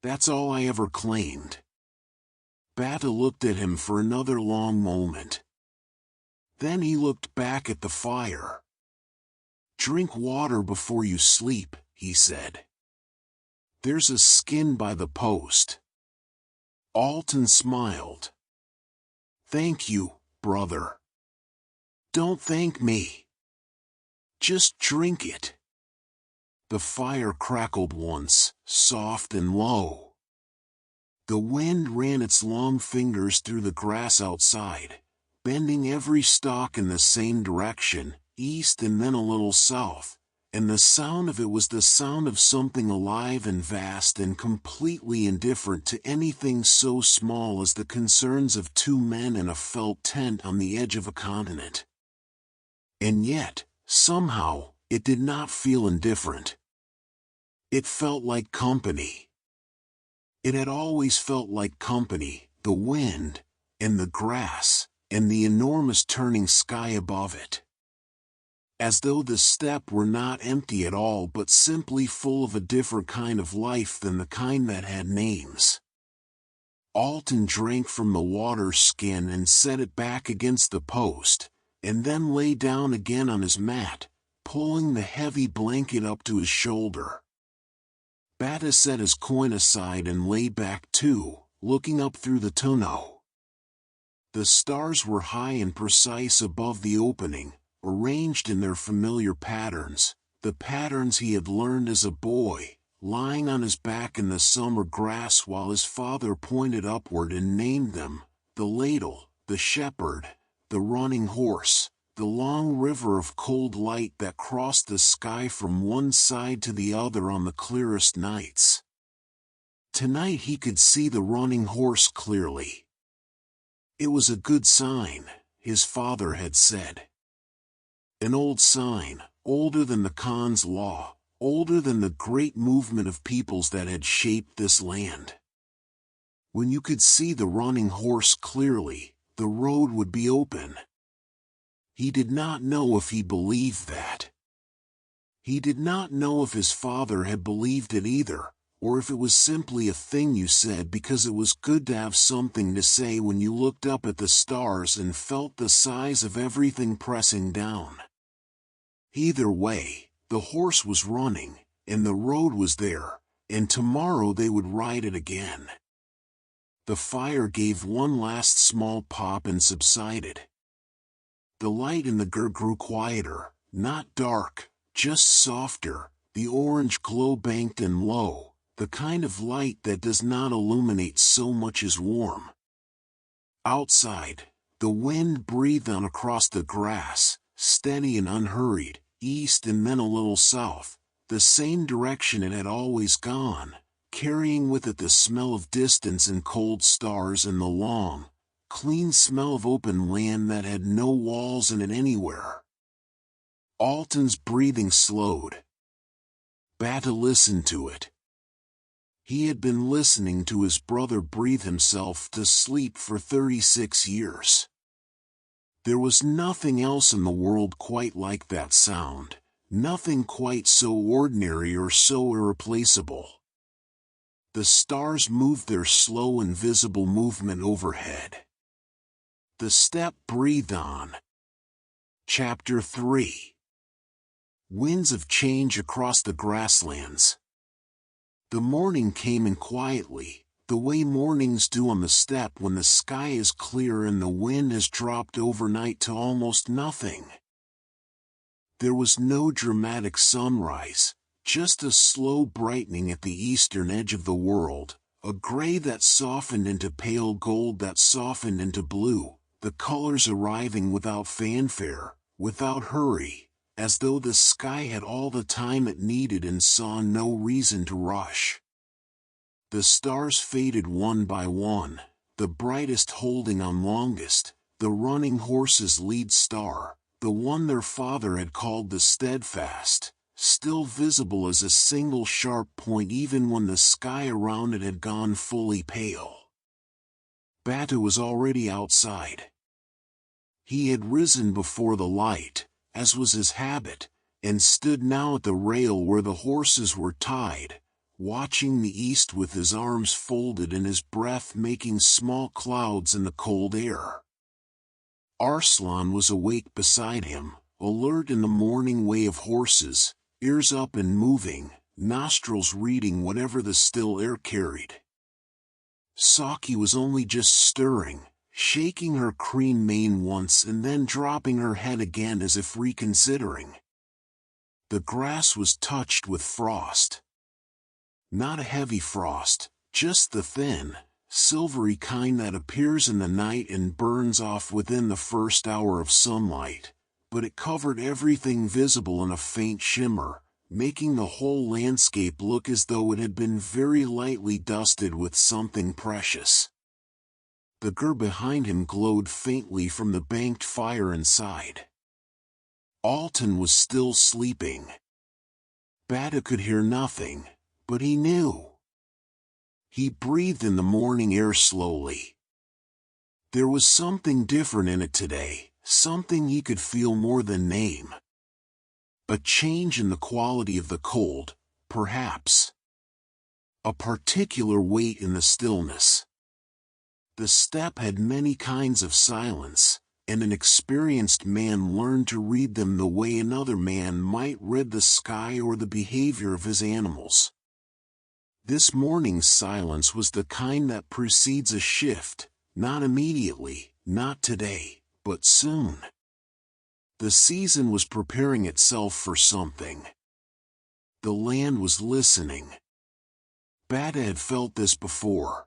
"That's all I ever claimed." Batu looked at him for another long moment. Then he looked back at the fire. "Drink water before you sleep," he said. "There's a skin by the post." Altan smiled. "Thank you, brother." "Don't thank me. Just drink it." The fire crackled once, soft and low. The wind ran its long fingers through the grass outside, bending every stalk in the same direction, east and then a little south, and the sound of it was the sound of something alive and vast and completely indifferent to anything so small as the concerns of 2 men in a felt tent on the edge of a continent. And yet, somehow, it did not feel indifferent. It felt like company. It had always felt like company, the wind, and the grass, and the enormous turning sky above it. As though the steppe were not empty at all but simply full of a different kind of life than the kind that had names. Altan drank from the water skin and set it back against the post, and then lay down again on his mat, pulling the heavy blanket up to his shoulder. Batu set his coin aside and lay back too, looking up through the tonneau. The stars were high and precise above the opening, arranged in their familiar patterns, the patterns he had learned as a boy, lying on his back in the summer grass while his father pointed upward and named them, the ladle, the shepherd, the running horse, the long river of cold light that crossed the sky from one side to the other on the clearest nights. Tonight he could see the running horse clearly. It was a good sign, his father had said. An old sign, older than the Khan's law, older than the great movement of peoples that had shaped this land. When you could see the running horse clearly, the road would be open. He did not know if he believed that. He did not know if his father had believed it either, or if it was simply a thing you said because it was good to have something to say when you looked up at the stars and felt the size of everything pressing down. Either way, the horse was running, and the road was there, and tomorrow they would ride it again. The fire gave one last small pop and subsided. The light in the gur grew quieter, not dark, just softer, the orange glow banked and low, the kind of light that does not illuminate so much as warm. Outside, the wind breathed on across the grass, steady and unhurried, east and then a little south, the same direction it had always gone, carrying with it the smell of distance and cold stars and the long, clean smell of open land that had no walls in it anywhere. Altan's breathing slowed. Batu listened to it. He had been listening to his brother breathe himself to sleep for 36 years. There was nothing else in the world quite like that sound, nothing quite so ordinary or so irreplaceable. The stars moved their slow invisible movement overhead. The steppe breathed on. Chapter 3. Winds of change across the grasslands. The morning came in quietly, the way mornings do on the steppe when the sky is clear and the wind has dropped overnight to almost nothing. There was no dramatic sunrise, just a slow brightening at the eastern edge of the world, a gray that softened into pale gold that softened into blue, the colors arriving without fanfare, without hurry, as though the sky had all the time it needed and saw no reason to rush. The stars faded one by one, the brightest holding on longest, the running horse's lead star, the one their father had called the steadfast, still visible as a single sharp point even when the sky around it had gone fully pale. Batu was already outside. He had risen before the light, as was his habit, and stood now at the rail where the horses were tied, watching the east with his arms folded and his breath making small clouds in the cold air. Arslan was awake beside him, alert in the morning way of horses, ears up and moving, nostrils reading whatever the still air carried. Saki was only just stirring, shaking her cream mane once and then dropping her head again as if reconsidering. The grass was touched with frost. Not a heavy frost, just the thin, silvery kind that appears in the night and burns off within the first hour of sunlight, but it covered everything visible in a faint shimmer, making the whole landscape look as though it had been very lightly dusted with something precious. The gur behind him glowed faintly from the banked fire inside. Altan was still sleeping. Batu could hear nothing, but he knew. He breathed in the morning air slowly. There was something different in it today, something he could feel more than name. A change in the quality of the cold, perhaps. A particular weight in the stillness. The steppe had many kinds of silence, and an experienced man learned to read them the way another man might read the sky or the behavior of his animals. This morning's silence was the kind that precedes a shift, not immediately, not today, but soon. The season was preparing itself for something. The land was listening. Batu had felt this before.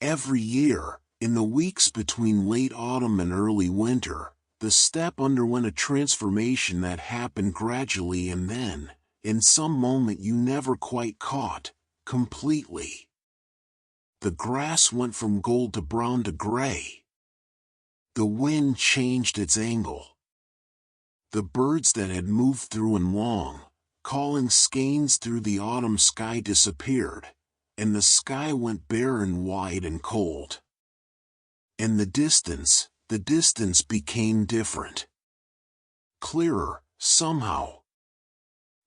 Every year, in the weeks between late autumn and early winter, the steppe underwent a transformation that happened gradually and then, in some moment you never quite caught, completely. The grass went from gold to brown to gray. The wind changed its angle. The birds that had moved through and long, calling skeins through the autumn sky disappeared, and the sky went bare and wide and cold. And the distance became different. Clearer, somehow.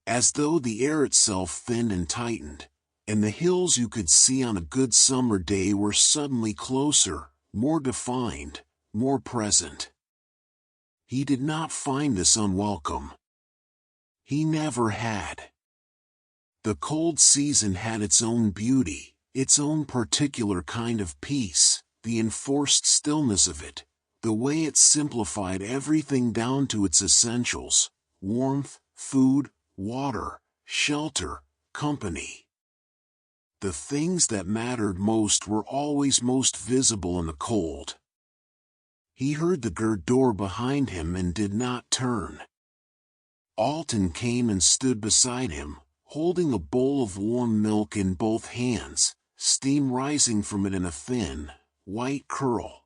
As though the air itself thinned and tightened, and the hills you could see on a good summer day were suddenly closer, more defined, more present. He did not find this unwelcome. He never had. The cold season had its own beauty, its own particular kind of peace, the enforced stillness of it, the way it simplified everything down to its essentials: warmth, food, water, shelter, company. The things that mattered most were always most visible in the cold. He heard the gird door behind him and did not turn. Altan came and stood beside him, holding a bowl of warm milk in both hands, steam rising from it in a thin, white curl.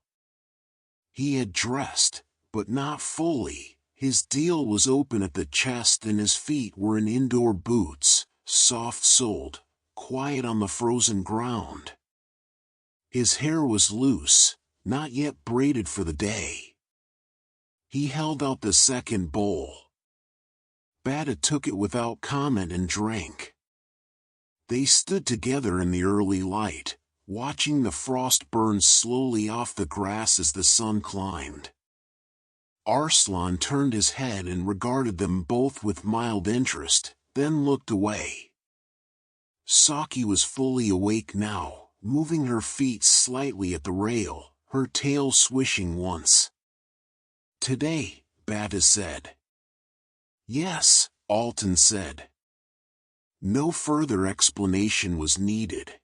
He had dressed, but not fully. His deal was open at the chest and his feet were in indoor boots, soft-soled, quiet on the frozen ground. His hair was loose, not yet braided for the day. He held out the second bowl. Batu took it without comment and drank. They stood together in the early light, watching the frost burn slowly off the grass as the sun climbed. Arslan turned his head and regarded them both with mild interest, then looked away. Saki was fully awake now, moving her feet slightly at the rail, her tail swishing once. "Today," Batu said. "Yes," Altan said. No further explanation was needed.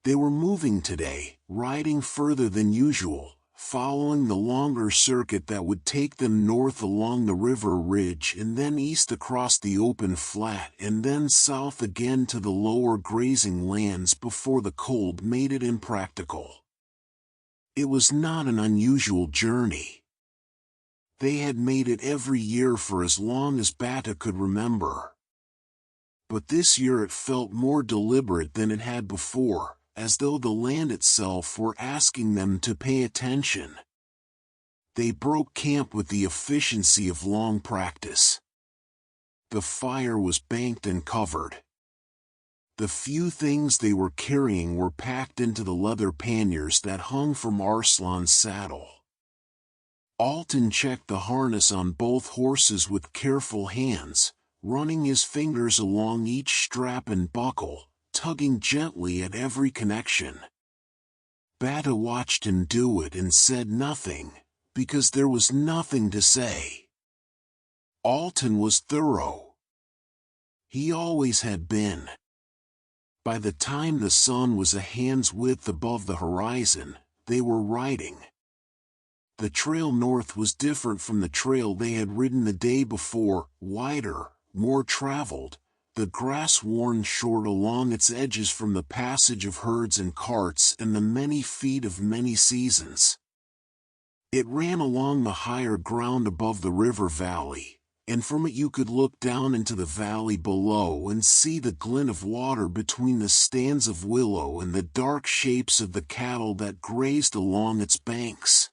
They were moving today, riding further than usual, following the longer circuit that would take them north along the river ridge and then east across the open flat and then south again to the lower grazing lands before the cold made it impractical. It was not an unusual journey. They had made it every year for as long as Batu could remember. But this year it felt more deliberate than it had before, as though the land itself were asking them to pay attention. They broke camp with the efficiency of long practice. The fire was banked and covered. The few things they were carrying were packed into the leather panniers that hung from Arslan's saddle. Altan checked the harness on both horses with careful hands, running his fingers along each strap and buckle, tugging gently at every connection. Batu watched him do it and said nothing, because there was nothing to say. Altan was thorough. He always had been. By the time the sun was a hand's width above the horizon, they were riding. The trail north was different from the trail they had ridden the day before, wider, more traveled, the grass worn short along its edges from the passage of herds and carts and the many feet of many seasons. It ran along the higher ground above the river valley, and from it you could look down into the valley below and see the glint of water between the stands of willow and the dark shapes of the cattle that grazed along its banks.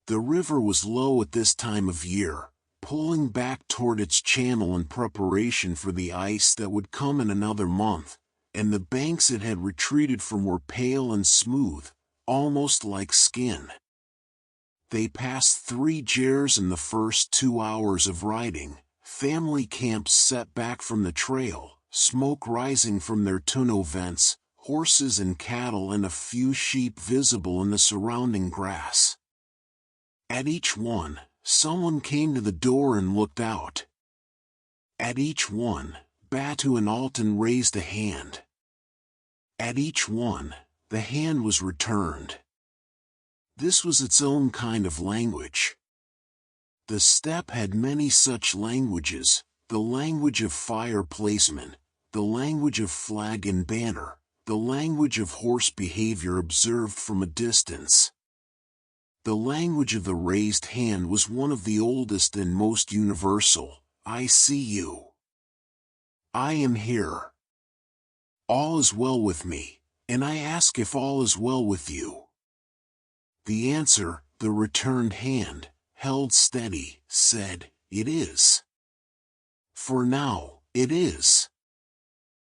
The river was low at this time of year, pulling back toward its channel in preparation for the ice that would come in another month, and the banks it had retreated from were pale and smooth, almost like skin. They passed 3 gers in the first 2 hours of riding, family camps set back from the trail, smoke rising from their tonneau vents, horses and cattle and a few sheep visible in the surrounding grass. At each one, someone came to the door and looked out. At each one, Batu and Altan raised a hand. At each one, the hand was returned. This was its own kind of language. The steppe had many such languages, the language of fire placemen, the language of flag and banner, the language of horse behavior observed from a distance. The language of the raised hand was one of the oldest and most universal. I see you. I am here. All is well with me, and I ask if all is well with you. The answer, the returned hand, held steady, said, it is. For now, it is.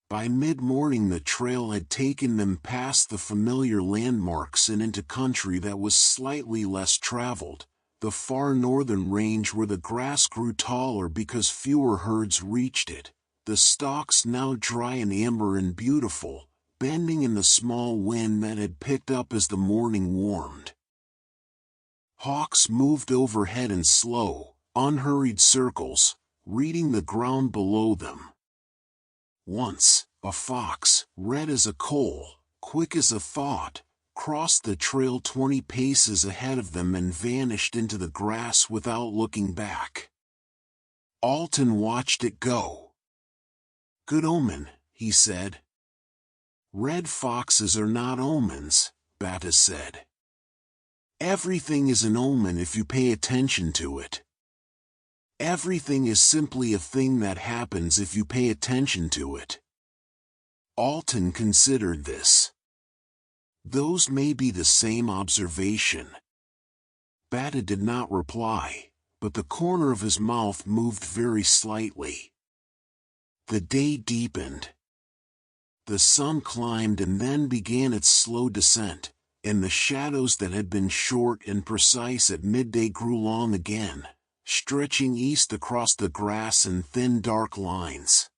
By mid-morning the trail had taken them past the familiar landmarks and into country that was slightly less traveled, the far northern range where the grass grew taller because fewer herds reached it, the stalks now dry and amber and beautiful, bending in the small wind that had picked up as the morning warmed. Hawks moved overhead in slow, unhurried circles, reading the ground below them. Once, a fox, red as a coal, quick as a thought, crossed the trail 20 paces ahead of them and vanished into the grass without looking back. Altan watched it go. Good omen, he said. Red foxes are not omens, Batu said. Everything is an omen if you pay attention to it. Everything is simply a thing that happens if you pay attention to it. Altan considered this. Those may be the same observation. Batu did not reply, but the corner of his mouth moved very slightly. The day deepened. The sun climbed and then began its slow descent, and the shadows that had been short and precise at midday grew long again, stretching east across the grass in thin dark lines.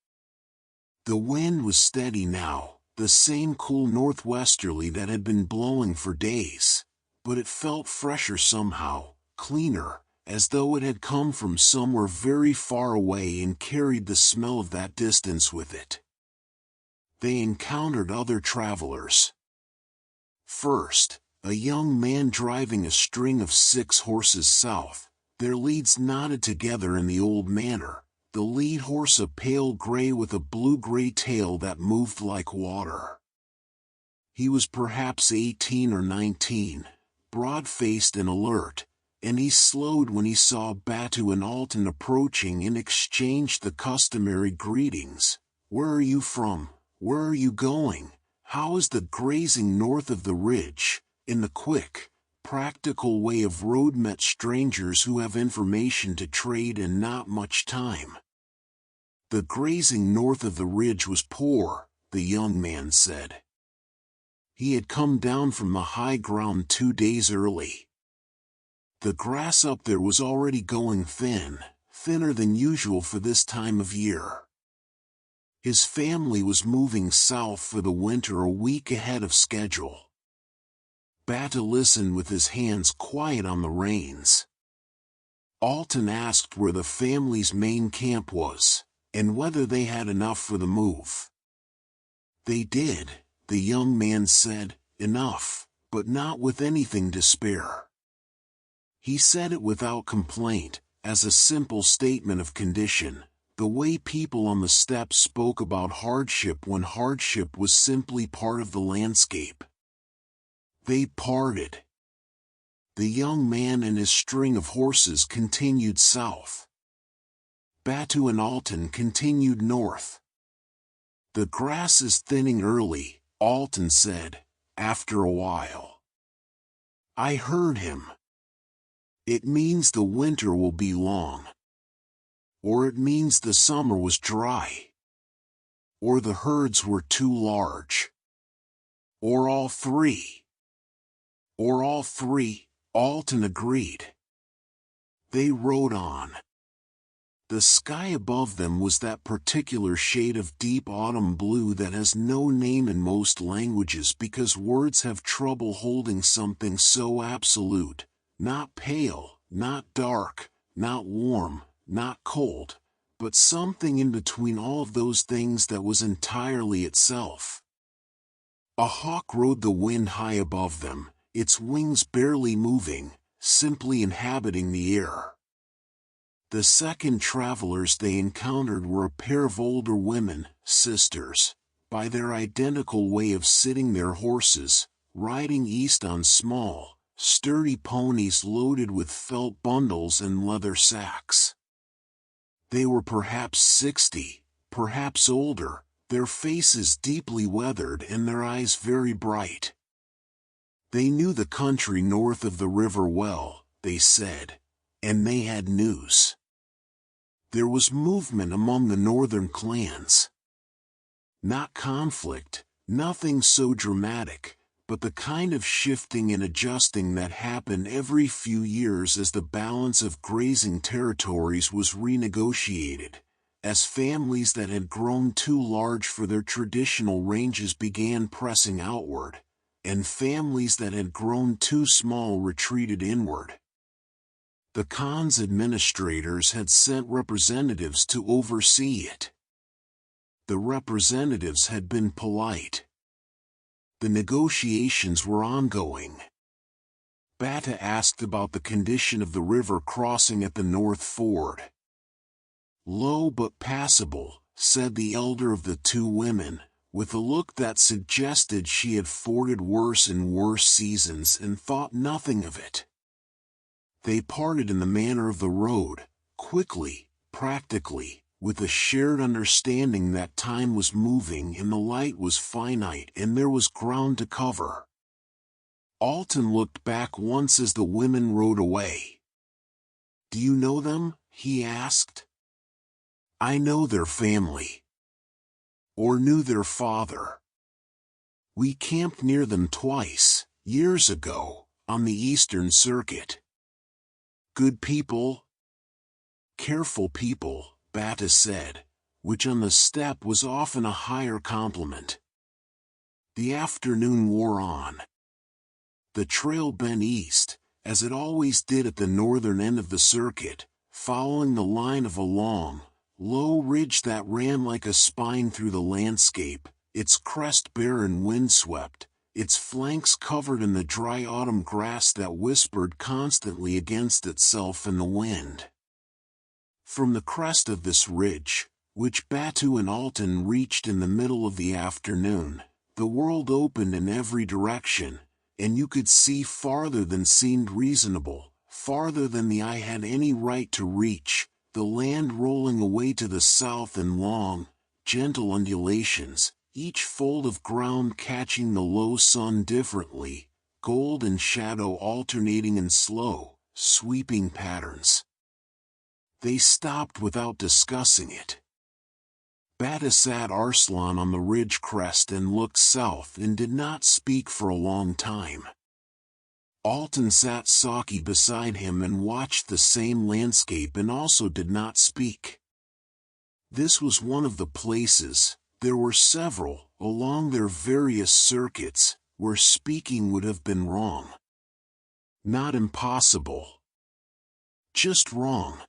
The wind was steady now, the same cool northwesterly that had been blowing for days, but it felt fresher somehow, cleaner, as though it had come from somewhere very far away and carried the smell of that distance with it. They encountered other travelers. First, a young man driving a string of 6 horses south. Their leads knotted together in the old manner, the lead horse a pale gray with a blue-gray tail that moved like water. He was perhaps 18 or 19, broad-faced and alert, and he slowed when he saw Batu and Altan approaching and exchanged the customary greetings. Where are you from? Where are you going? How is the grazing north of the ridge? In the quick, practical way of road-met strangers who have information to trade and not much time. The grazing north of the ridge was poor, the young man said. He had come down from the high ground 2 days early. The grass up there was already going thin, thinner than usual for this time of year. His family was moving south for the winter a week ahead of schedule. Batu listened with his hands quiet on the reins. Altan asked where the family's main camp was, and whether they had enough for the move. They did, the young man said, enough, but not with anything to spare. He said it without complaint, as a simple statement of condition, the way people on the steppe spoke about hardship when hardship was simply part of the landscape. They parted. The young man and his string of horses continued south. Batu and Altan continued north. The grass is thinning early, Altan said, after a while. I heard him. It means the winter will be long. Or it means the summer was dry. Or the herds were too large. Or all three. Or all three, Altan agreed. They rode on. The sky above them was that particular shade of deep autumn blue that has no name in most languages because words have trouble holding something so absolute, not pale, not dark, not warm, not cold, but something in between all of those things that was entirely itself. A hawk rode the wind high above them, its wings barely moving, simply inhabiting the air. The second travelers they encountered were a pair of older women, sisters, by their identical way of sitting their horses, riding east on small, sturdy ponies loaded with felt bundles and leather sacks. They were perhaps 60, perhaps older, their faces deeply weathered and their eyes very bright. They knew the country north of the river well, they said, and they had news. There was movement among the northern clans. Not conflict, nothing so dramatic, but the kind of shifting and adjusting that happened every few years as the balance of grazing territories was renegotiated, as families that had grown too large for their traditional ranges began pressing outward, and families that had grown too small retreated inward. The Khan's administrators had sent representatives to oversee it. The representatives had been polite. The negotiations were ongoing. Batu asked about the condition of the river crossing at the North Ford. "Low but passable," said the elder of the two women, with a look that suggested she had forded worse and worse seasons and thought nothing of it. They parted in the manner of the road, quickly, practically, with a shared understanding that time was moving and the light was finite and there was ground to cover. Altan looked back once as the women rode away. "Do you know them?" he asked. "I know their family. Or knew their father. We camped near them twice, years ago, on the Eastern Circuit." "Good people?" "Careful people," Batu said, which on the steppe was often a higher compliment. The afternoon wore on. The trail bent east, as it always did at the northern end of the circuit, following the line of a long, low ridge that ran like a spine through the landscape, its crest bare and windswept, its flanks covered in the dry autumn grass that whispered constantly against itself in the wind. From the crest of this ridge, which Batu and Altan reached in the middle of the afternoon, the world opened in every direction, and you could see farther than seemed reasonable, farther than the eye had any right to reach, the land rolling away to the south in long, gentle undulations, each fold of ground catching the low sun differently, gold and shadow alternating in slow, sweeping patterns. They stopped without discussing it. Batu sat Arslan on the ridge crest and looked south and did not speak for a long time. Altan sat Saki beside him and watched the same landscape and also did not speak. This was one of the places, there were several, along their various circuits, where speaking would have been wrong. Not impossible. Just wrong.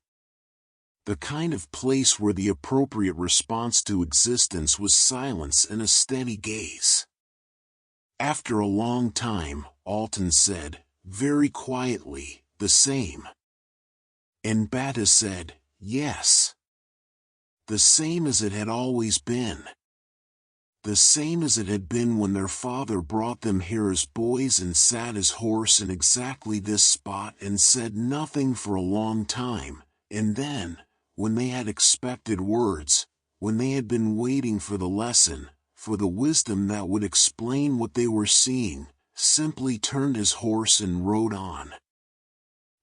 The kind of place where the appropriate response to existence was silence and a steady gaze. After a long time, Altan said, very quietly, "The same." And Batu said, "Yes. The same as it had always been. The same as it had been when their father brought them here as boys and sat his horse in exactly this spot and said nothing for a long time, and then, when they had expected words, when they had been waiting for the lesson, for the wisdom that would explain what they were seeing, simply turned his horse and rode on.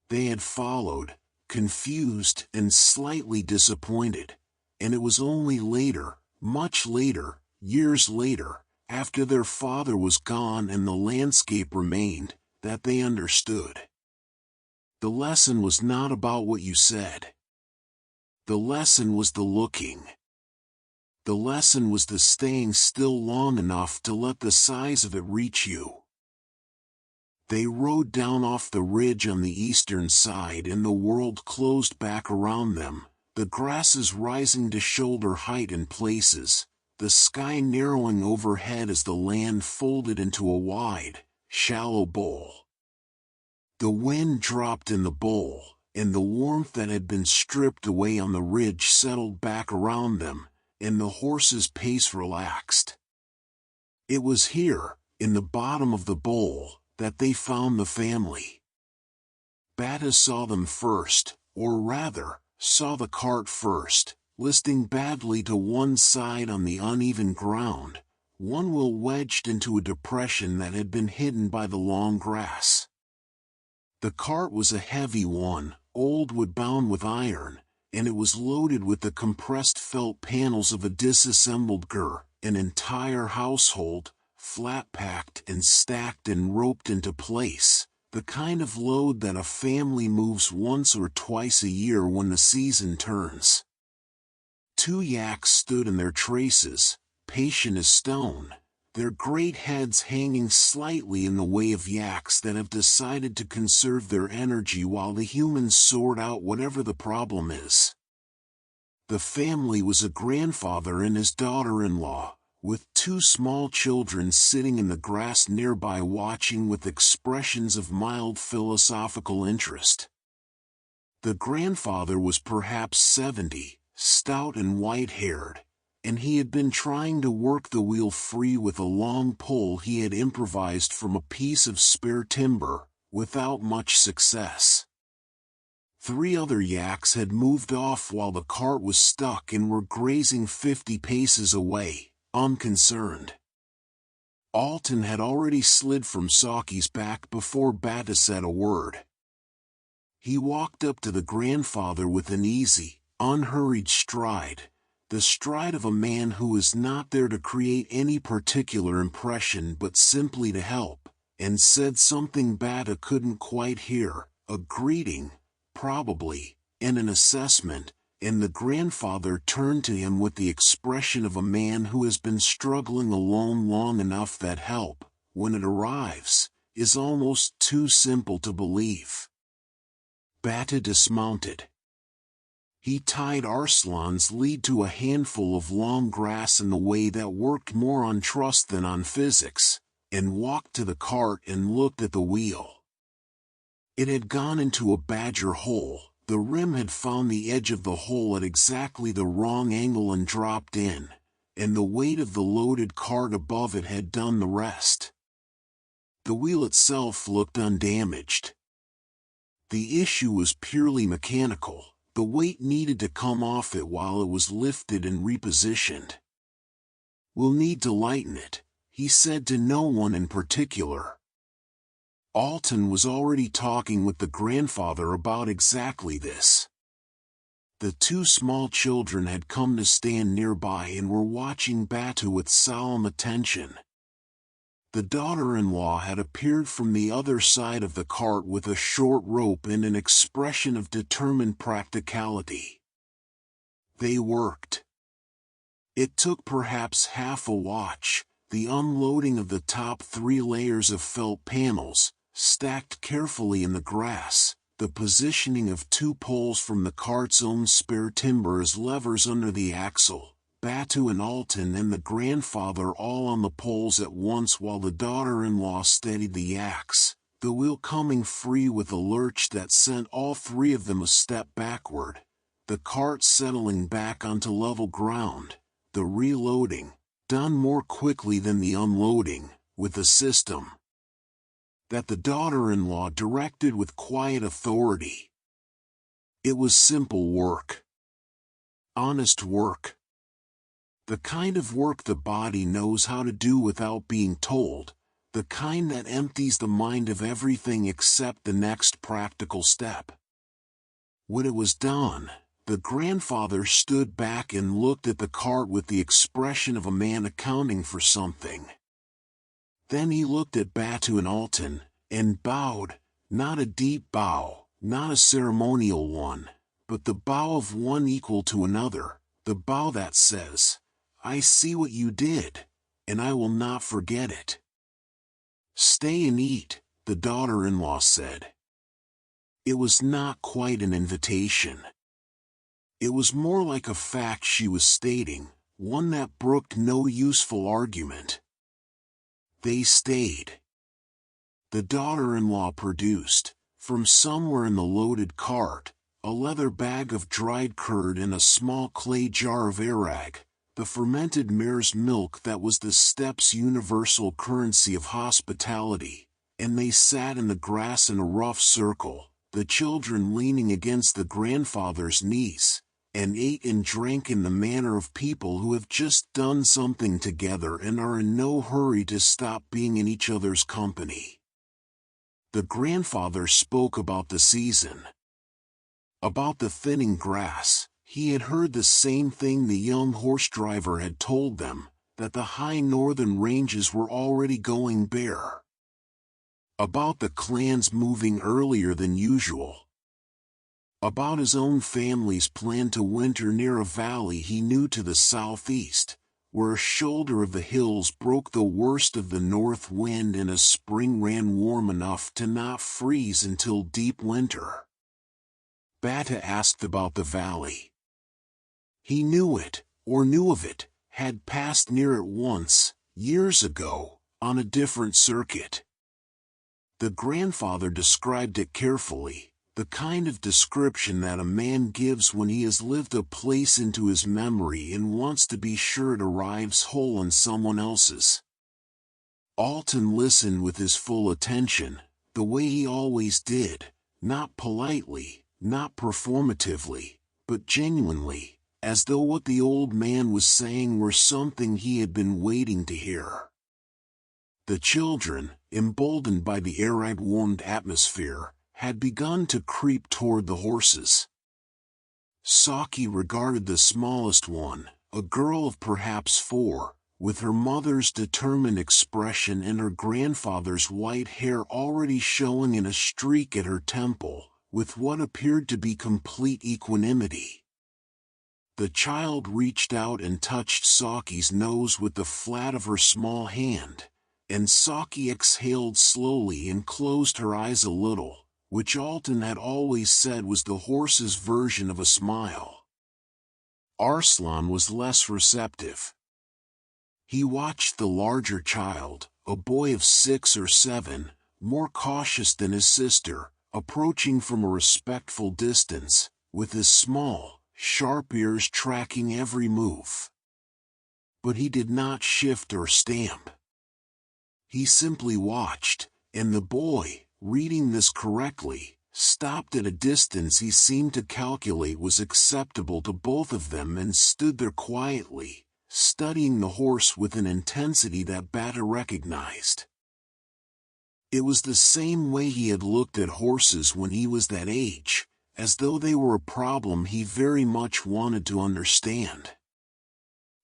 They had followed, confused and slightly disappointed, and it was only later, much later, years later, after their father was gone and the landscape remained, that they understood. The lesson was not about what you said. The lesson was the looking. The lesson was the staying still long enough to let the size of it reach you. They rode down off the ridge on the eastern side and the world closed back around them, the grasses rising to shoulder height in places, the sky narrowing overhead as the land folded into a wide, shallow bowl. The wind dropped in the bowl, and the warmth that had been stripped away on the ridge settled back around them, and the horse's pace relaxed. It was here, in the bottom of the bowl, that they found the family. Batu saw them first, or rather, saw the cart first, listing badly to one side on the uneven ground, one wheel wedged into a depression that had been hidden by the long grass. The cart was a heavy one, old wood bound with iron, and it was loaded with the compressed felt panels of a disassembled an entire household, flat-packed and stacked and roped into place, the kind of load that a family moves once or twice a year when the season turns. 2 yaks stood in their traces, patient as stone, their great heads hanging slightly in the way of yaks that have decided to conserve their energy while the humans sort out whatever the problem is. The family was a grandfather and his daughter-in-law, with 2 small children sitting in the grass nearby watching with expressions of mild philosophical interest. The grandfather was perhaps 70, stout and white-haired, and he had been trying to work the wheel free with a long pole he had improvised from a piece of spare timber, without much success. 3 other yaks had moved off while the cart was stuck and were grazing 50 paces away, unconcerned. Altan had already slid from Saki's back before Batu said a word. He walked up to the grandfather with an easy, unhurried stride, the stride of a man who is not there to create any particular impression but simply to help, and said something Batu couldn't quite hear, a greeting, probably, and an assessment, and the grandfather turned to him with the expression of a man who has been struggling alone long enough that help, when it arrives, is almost too simple to believe. Batu dismounted. He tied Arslan's lead to a handful of long grass in the way that worked more on trust than on physics, and walked to the cart and looked at the wheel. It had gone into a badger hole, the rim had found the edge of the hole at exactly the wrong angle and dropped in, and the weight of the loaded cart above it had done the rest. The wheel itself looked undamaged. The issue was purely mechanical. The weight needed to come off it while it was lifted and repositioned. "We'll need to lighten it," he said to no one in particular. Altan was already talking with the grandfather about exactly this. The 2 small children had come to stand nearby and were watching Batu with solemn attention. The daughter-in-law had appeared from the other side of the cart with a short rope and an expression of determined practicality. They worked. It took perhaps half a watch, the unloading of the top 3 layers of felt panels, stacked carefully in the grass, the positioning of 2 poles from the cart's own spare timber as levers under the axle, Batu and Altan and the grandfather all on the poles at once while the daughter-in-law steadied the yaks, the wheel coming free with a lurch that sent all 3 of them a step backward, the cart settling back onto level ground, the reloading, done more quickly than the unloading, with a system that the daughter-in-law directed with quiet authority. It was simple work. Honest work. The kind of work the body knows how to do without being told, the kind that empties the mind of everything except the next practical step. When it was done, the grandfather stood back and looked at the cart with the expression of a man accounting for something. Then he looked at Batu and Altan, and bowed, not a deep bow, not a ceremonial one, but the bow of one equal to another, the bow that says, "I see what you did, and I will not forget it." "Stay and eat," the daughter-in-law said. It was not quite an invitation. It was more like a fact she was stating, one that brooked no useful argument. They stayed. The daughter-in-law produced, from somewhere in the loaded cart, a leather bag of dried curd and a small clay jar of arag, the fermented mare's milk that was the steppe's universal currency of hospitality, and they sat in the grass in a rough circle, the children leaning against the grandfather's knees, and ate and drank in the manner of people who have just done something together and are in no hurry to stop being in each other's company. The grandfather spoke about the season. About the thinning grass. He had heard the same thing the young horse driver had told them, that the high northern ranges were already going bare. About the clans moving earlier than usual. About his own family's plan to winter near a valley he knew to the southeast, where a shoulder of the hills broke the worst of the north wind and a spring ran warm enough to not freeze until deep winter. Batu asked about the valley. He knew it, or knew of it, had passed near it once, years ago, on a different circuit. The grandfather described it carefully, the kind of description that a man gives when he has lived a place into his memory and wants to be sure it arrives whole in someone else's. Altan listened with his full attention, the way he always did, not politely, not performatively, but genuinely, as though what the old man was saying were something he had been waiting to hear. The children, emboldened by the air-warmed atmosphere, had begun to creep toward the horses. Saki regarded the smallest one, a girl of perhaps 4, with her mother's determined expression and her grandfather's white hair already showing in a streak at her temple, with what appeared to be complete equanimity. The child reached out and touched Saki's nose with the flat of her small hand, and Saki exhaled slowly and closed her eyes a little, which Altan had always said was the horse's version of a smile. Arslan was less receptive. He watched the larger child, a boy of 6 or 7, more cautious than his sister, approaching from a respectful distance, with his small, sharp ears tracking every move. But he did not shift or stamp. He simply watched, and the boy, reading this correctly, stopped at a distance he seemed to calculate was acceptable to both of them and stood there quietly, studying the horse with an intensity that Batu recognized. It was the same way he had looked at horses when he was that age, as though they were a problem he very much wanted to understand.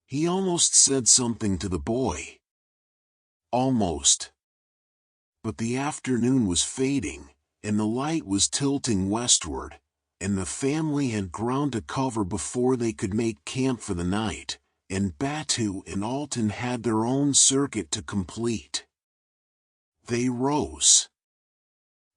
He almost said something to the boy. Almost. But the afternoon was fading, and the light was tilting westward, and the family had ground to cover before they could make camp for the night, and Batu and Altan had their own circuit to complete. They rose.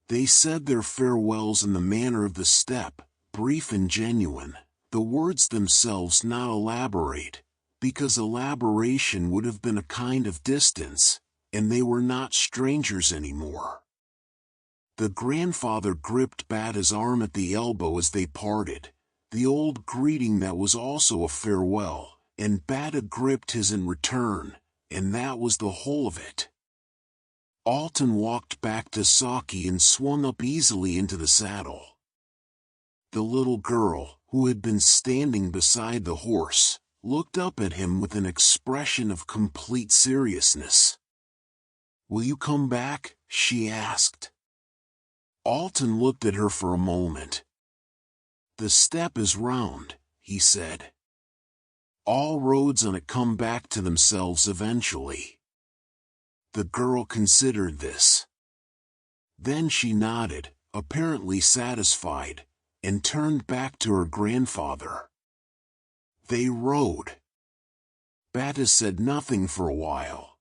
They said their farewells in the manner of the steppe, brief and genuine, the words themselves not elaborate, because elaboration would have been a kind of distance, and they were not strangers anymore. The grandfather gripped Batu's arm at the elbow as they parted, the old greeting that was also a farewell, and Batu gripped his in return, and that was the whole of it. Altan walked back to Saki and swung up easily into the saddle. The little girl, who had been standing beside the horse, looked up at him with an expression of complete seriousness. "Will you come back?" she asked. Altan looked at her for a moment. "The steppe is round," he said. "All roads on it come back to themselves eventually." The girl considered this. Then she nodded, apparently satisfied, and turned back to her grandfather. They rode. Batu said nothing for a while.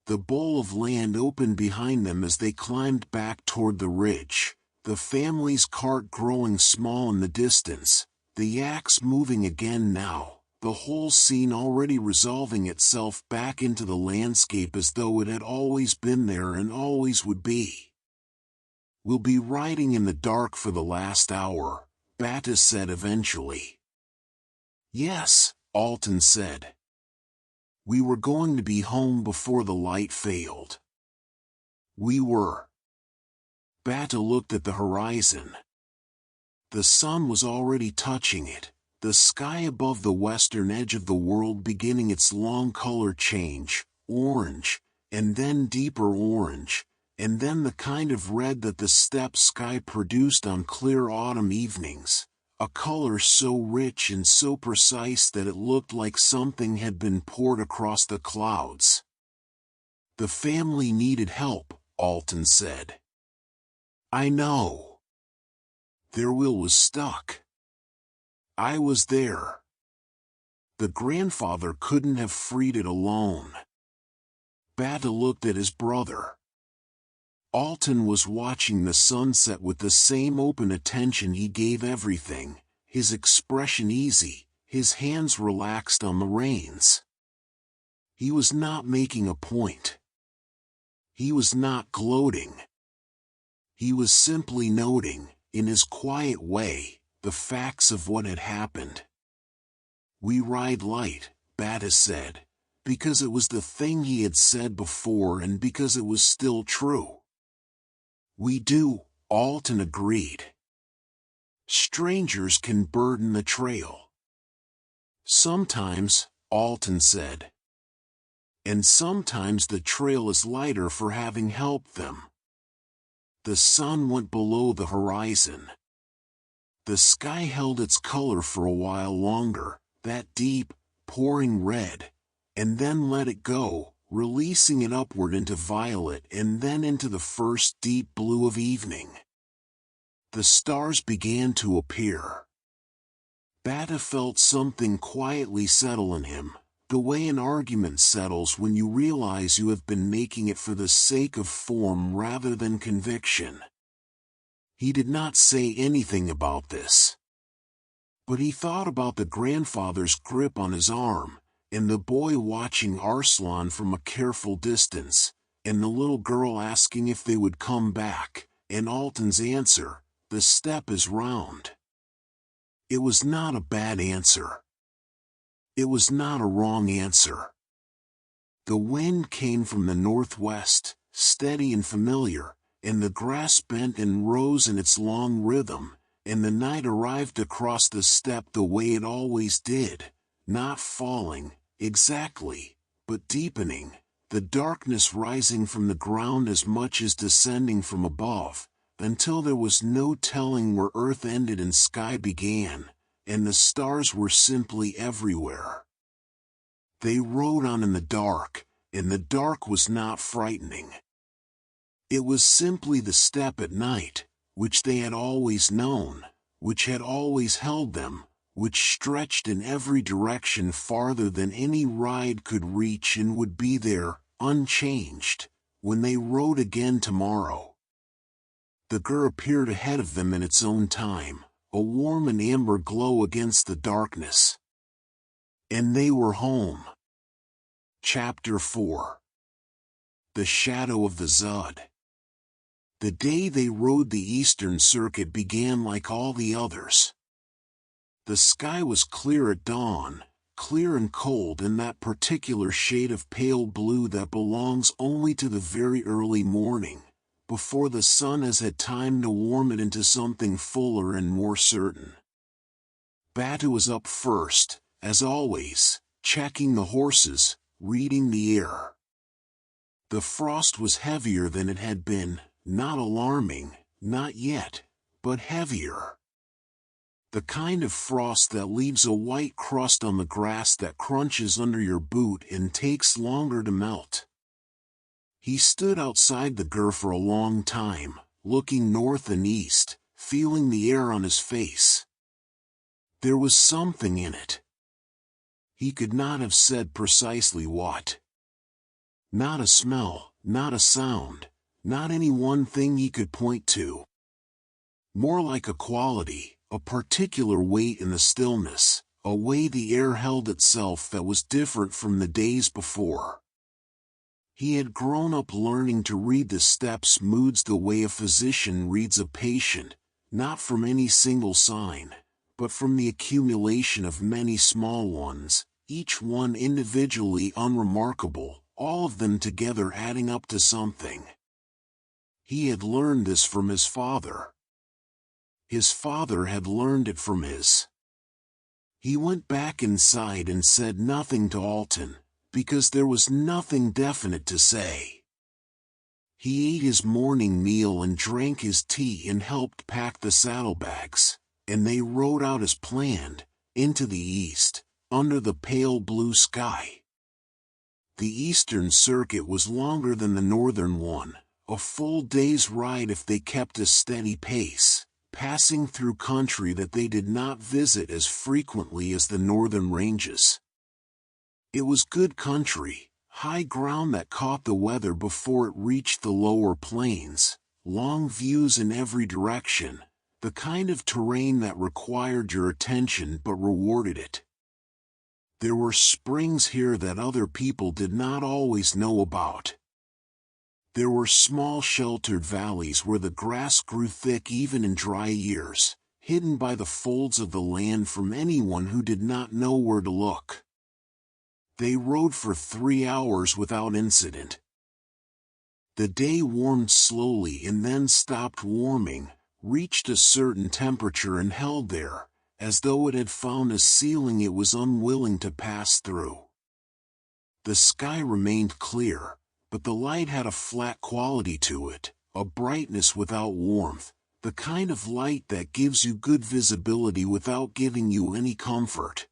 The bowl of land opened behind them as they climbed back toward the ridge, the family's cart growing small in the distance, the yaks moving again now, the whole scene already resolving itself back into the landscape as though it had always been there and always would be. "We'll be riding in the dark for the last hour," Batu said eventually. "Yes," Altan said. "We were going to be home before the light failed." We were. Batu looked at the horizon. The sun was already touching it, the sky above the western edge of the world beginning its long color change, orange, and then deeper orange, and then the kind of red that the steppe sky produced on clear autumn evenings, a color so rich and so precise that it looked like something had been poured across the clouds. The family needed help, Altan said. I know. Their wheel was stuck. I was there. The grandfather couldn't have freed it alone. Batu looked at his brother. Altan was watching the sunset with the same open attention he gave everything, his expression easy, his hands relaxed on the reins. He was not making a point. He was not gloating. He was simply noting, in his quiet way, the facts of what had happened. We ride light, Batu said, because it was the thing he had said before and because it was still true. We do, Altan agreed. Strangers can burden the trail. Sometimes, Altan said. And sometimes the trail is lighter for having helped them. The sun went below the horizon. The sky held its color for a while longer, that deep, pouring red, and then let it go, releasing it upward into violet and then into the first deep blue of evening. The stars began to appear. Batu felt something quietly settle in him, the way an argument settles when you realize you have been making it for the sake of form rather than conviction. He did not say anything about this. But he thought about the grandfather's grip on his arm, and the boy watching Arslan from a careful distance, and the little girl asking if they would come back, and Altan's answer, the steppe is round. It was not a bad answer. It was not a wrong answer. The wind came from the northwest, steady and familiar, and the grass bent and rose in its long rhythm, and the night arrived across the steppe the way it always did, not falling, exactly, but deepening, the darkness rising from the ground as much as descending from above, until there was no telling where earth ended and sky began, and the stars were simply everywhere. They rode on in the dark, and the dark was not frightening. It was simply the steppe at night, which they had always known, which had always held them, which stretched in every direction farther than any ride could reach and would be there, unchanged, when they rode again tomorrow. The gur appeared ahead of them in its own time, a warm and amber glow against the darkness. And they were home. Chapter 4. The Shadow of the Zud. The day they rode the Eastern Circuit began like all the others. The sky was clear at dawn, clear and cold in that particular shade of pale blue that belongs only to the very early morning, before the sun has had time to warm it into something fuller and more certain. Batu was up first, as always, checking the horses, reading the air. The frost was heavier than it had been, not alarming, not yet, but heavier. The kind of frost that leaves a white crust on the grass that crunches under your boot and takes longer to melt. He stood outside the gur for a long time, looking north and east, feeling the air on his face. There was something in it. He could not have said precisely what. Not a smell, not a sound, not any one thing he could point to. More like a quality, a particular weight in the stillness, a way the air held itself that was different from the days before. He had grown up learning to read the steppe's moods the way a physician reads a patient, not from any single sign, but from the accumulation of many small ones, each one individually unremarkable, all of them together adding up to something. He had learned this from his father. His father had learned it from his. He went back inside and said nothing to Altan, because there was nothing definite to say. He ate his morning meal and drank his tea and helped pack the saddlebags, and they rode out as planned, into the east, under the pale blue sky. The eastern circuit was longer than the northern one, a full day's ride if they kept a steady pace, passing through country that they did not visit as frequently as the northern ranges. It was good country, high ground that caught the weather before it reached the lower plains, long views in every direction, the kind of terrain that required your attention but rewarded it. There were springs here that other people did not always know about. There were small sheltered valleys where the grass grew thick even in dry years, hidden by the folds of the land from anyone who did not know where to look. They rode for 3 hours without incident. The day warmed slowly and then stopped warming, reached a certain temperature and held there, as though it had found a ceiling it was unwilling to pass through. The sky remained clear, but the light had a flat quality to it, a brightness without warmth, the kind of light that gives you good visibility without giving you any comfort.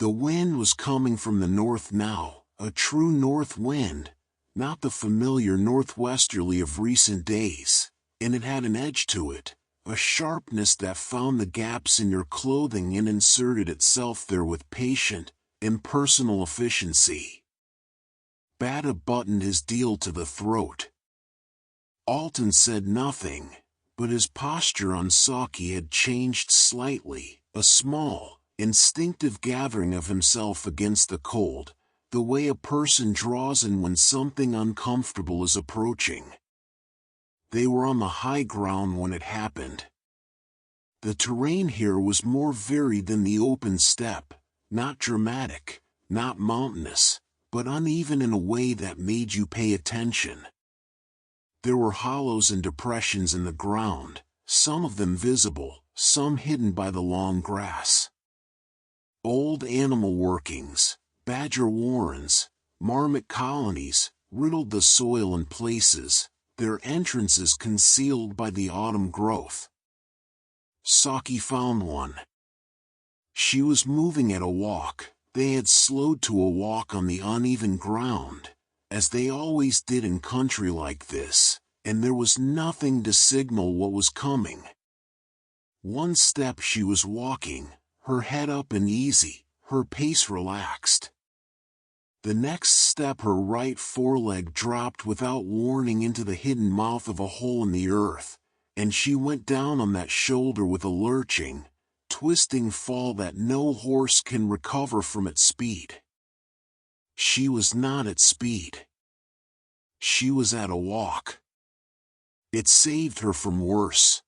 The wind was coming from the north now, a true north wind, not the familiar northwesterly of recent days, and it had an edge to it, a sharpness that found the gaps in your clothing and inserted itself there with patient, impersonal efficiency. Bata buttoned his deal to the throat. Altan said nothing, but his posture on Saki had changed slightly, a small, instinctive gathering of himself against the cold, the way a person draws in when something uncomfortable is approaching. They were on the high ground when it happened. The terrain here was more varied than the open steppe, not dramatic, not mountainous, but uneven in a way that made you pay attention. There were hollows and depressions in the ground, some of them visible, some hidden by the long grass. Old animal workings, badger warrens, marmot colonies, riddled the soil in places, their entrances concealed by the autumn growth. Saki found one. She was moving at a walk. They had slowed to a walk on the uneven ground, as they always did in country like this, and there was nothing to signal what was coming. One step she was walking, her head up and easy, her pace relaxed. The next step her right foreleg dropped without warning into the hidden mouth of a hole in the earth, and she went down on that shoulder with a lurching, twisting fall that no horse can recover from at speed. She was not at speed. She was at a walk. It saved her from worse.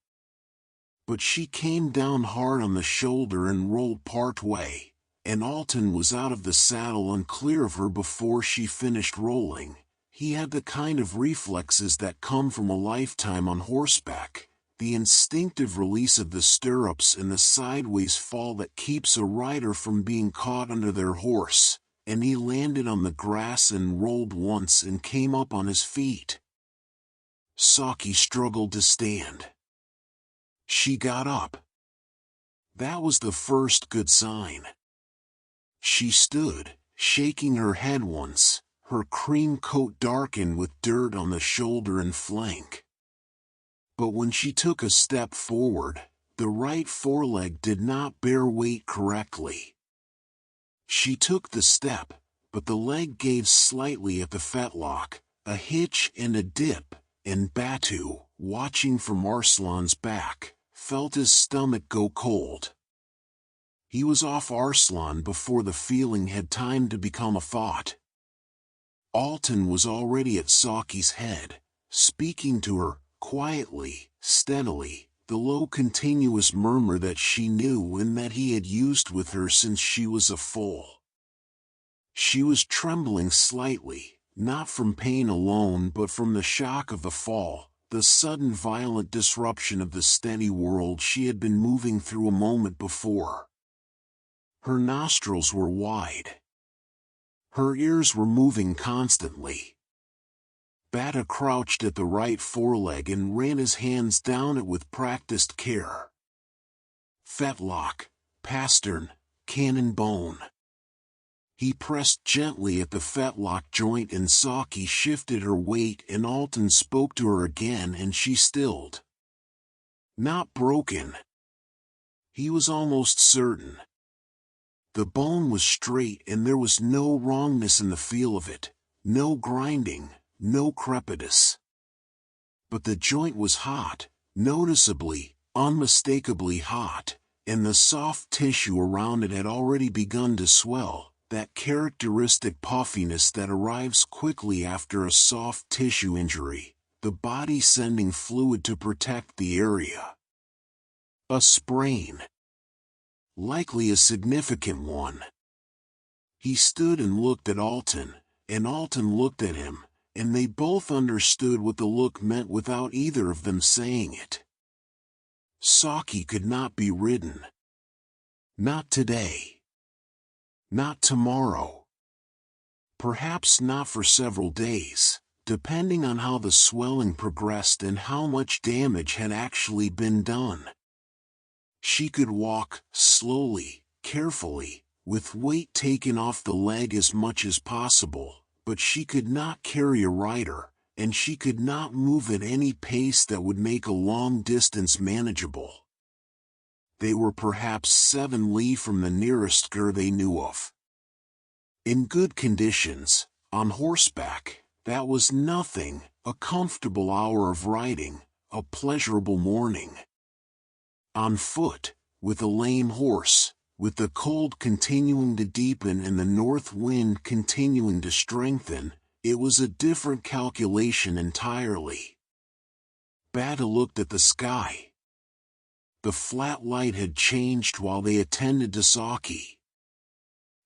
But she came down hard on the shoulder and rolled part way, and Altan was out of the saddle and clear of her before she finished rolling. He had the kind of reflexes that come from a lifetime on horseback, the instinctive release of the stirrups and the sideways fall that keeps a rider from being caught under their horse, and he landed on the grass and rolled once and came up on his feet. Saki struggled to stand. She got up. That was the first good sign. She stood, shaking her head once, her cream coat darkened with dirt on the shoulder and flank. But when she took a step forward, the right foreleg did not bear weight correctly. She took the step, but the leg gave slightly at the fetlock, a hitch and a dip, and Batu, watching from Arslan's back, felt his stomach go cold. He was off Arslan before the feeling had time to become a thought. Altan was already at Saki's head, speaking to her, quietly, steadily, the low continuous murmur that she knew and that he had used with her since she was a foal. She was trembling slightly, not from pain alone but from the shock of the fall, the sudden violent disruption of the steady world she had been moving through a moment before. Her nostrils were wide. Her ears were moving constantly. Batu crouched at the right foreleg and ran his hands down it with practiced care. Fetlock, pastern, cannon bone. He pressed gently at the fetlock joint and Saki shifted her weight and Altan spoke to her again and she stilled. Not broken. He was almost certain. The bone was straight and there was no wrongness in the feel of it, no grinding, no crepitus. But the joint was hot, noticeably, unmistakably hot, and the soft tissue around it had already begun to swell, that characteristic puffiness that arrives quickly after a soft tissue injury, the body sending fluid to protect the area. A sprain. Likely a significant one. He stood and looked at Altan, and Altan looked at him, and they both understood what the look meant without either of them saying it. Saki could not be ridden. Not today. Not tomorrow. Perhaps not for several days, depending on how the swelling progressed and how much damage had actually been done. She could walk, slowly, carefully, with weight taken off the leg as much as possible, but she could not carry a rider, and she could not move at any pace that would make a long distance manageable. They were perhaps 7 li from the nearest gur they knew of. In good conditions, on horseback, that was nothing, a comfortable hour of riding, a pleasurable morning. On foot, with a lame horse, with the cold continuing to deepen and the north wind continuing to strengthen, it was a different calculation entirely. Batu looked at the sky. The flat light had changed while they attended to Saki.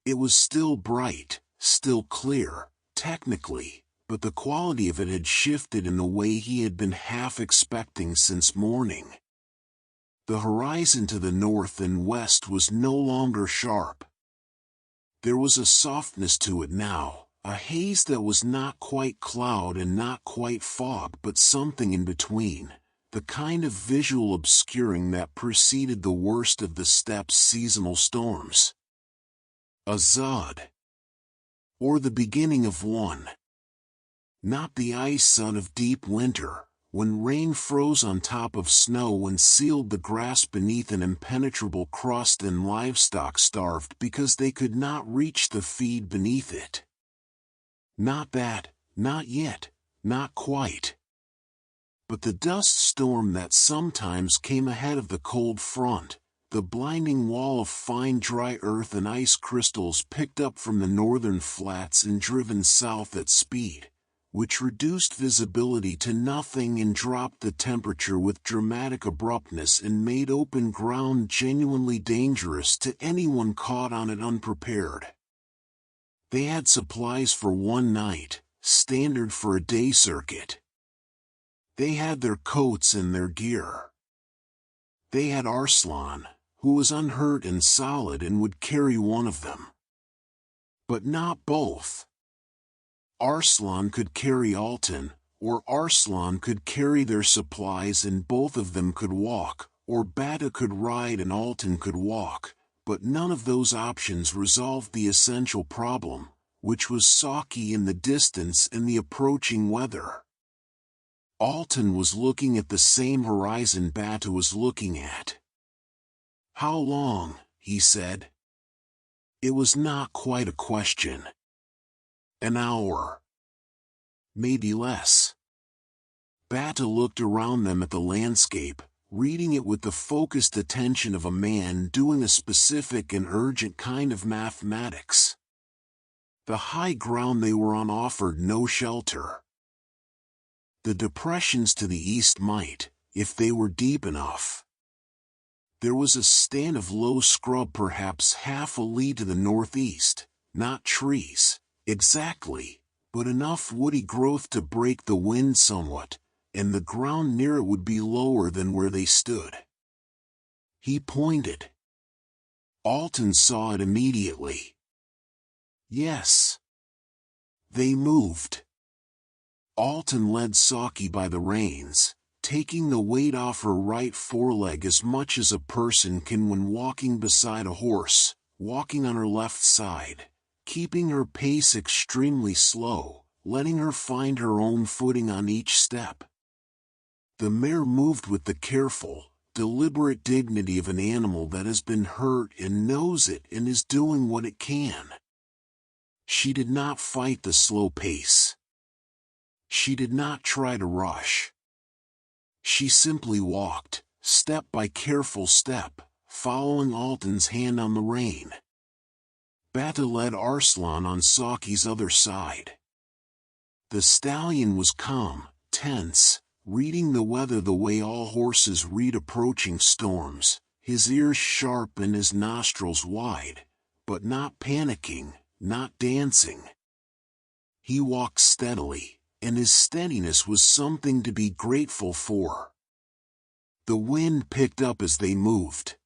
It was still bright, still clear, technically, but the quality of it had shifted in the way he had been half expecting since morning. The horizon to the north and west was no longer sharp. There was a softness to it now, a haze that was not quite cloud and not quite fog but something in between, the kind of visual obscuring that preceded the worst of the steppe's seasonal storms. A zud. Or the beginning of one. Not the ice sun of deep winter, when rain froze on top of snow and sealed the grass beneath an impenetrable crust and livestock starved because they could not reach the feed beneath it. Not that, not yet, not quite. But the dust storm that sometimes came ahead of the cold front, the blinding wall of fine dry earth and ice crystals picked up from the northern flats and driven south at speed, which reduced visibility to nothing and dropped the temperature with dramatic abruptness and made open ground genuinely dangerous to anyone caught on it unprepared. They had supplies for one night, standard for a day circuit. They had their coats and their gear. They had Arslan, who was unhurt and solid and would carry one of them. But not both. Arslan could carry Altan, or Arslan could carry their supplies and both of them could walk, or Batu could ride and Altan could walk, but none of those options resolved the essential problem, which was Saki in the distance and the approaching weather. Altan was looking at the same horizon Batu was looking at. "How long?" he said. It was not quite a question. "An hour. Maybe less." Batu looked around them at the landscape, reading it with the focused attention of a man doing a specific and urgent kind of mathematics. The high ground they were on offered no shelter. The depressions to the east might, if they were deep enough. There was a stand of low scrub perhaps half a li to the northeast, not trees, exactly, but enough woody growth to break the wind somewhat, and the ground near it would be lower than where they stood. He pointed. Altan saw it immediately. Yes. They moved. Altan led Saki by the reins, taking the weight off her right foreleg as much as a person can when walking beside a horse, walking on her left side, keeping her pace extremely slow, letting her find her own footing on each step. The mare moved with the careful, deliberate dignity of an animal that has been hurt and knows it and is doing what it can. She did not fight the slow pace. She did not try to rush. She simply walked, step by careful step, following Altan's hand on the rein. Batu led Arslan on Saki's other side. The stallion was calm, tense, reading the weather the way all horses read approaching storms, his ears sharp and his nostrils wide, but not panicking, not dancing. He walked steadily, and his steadiness was something to be grateful for. The wind picked up as they moved.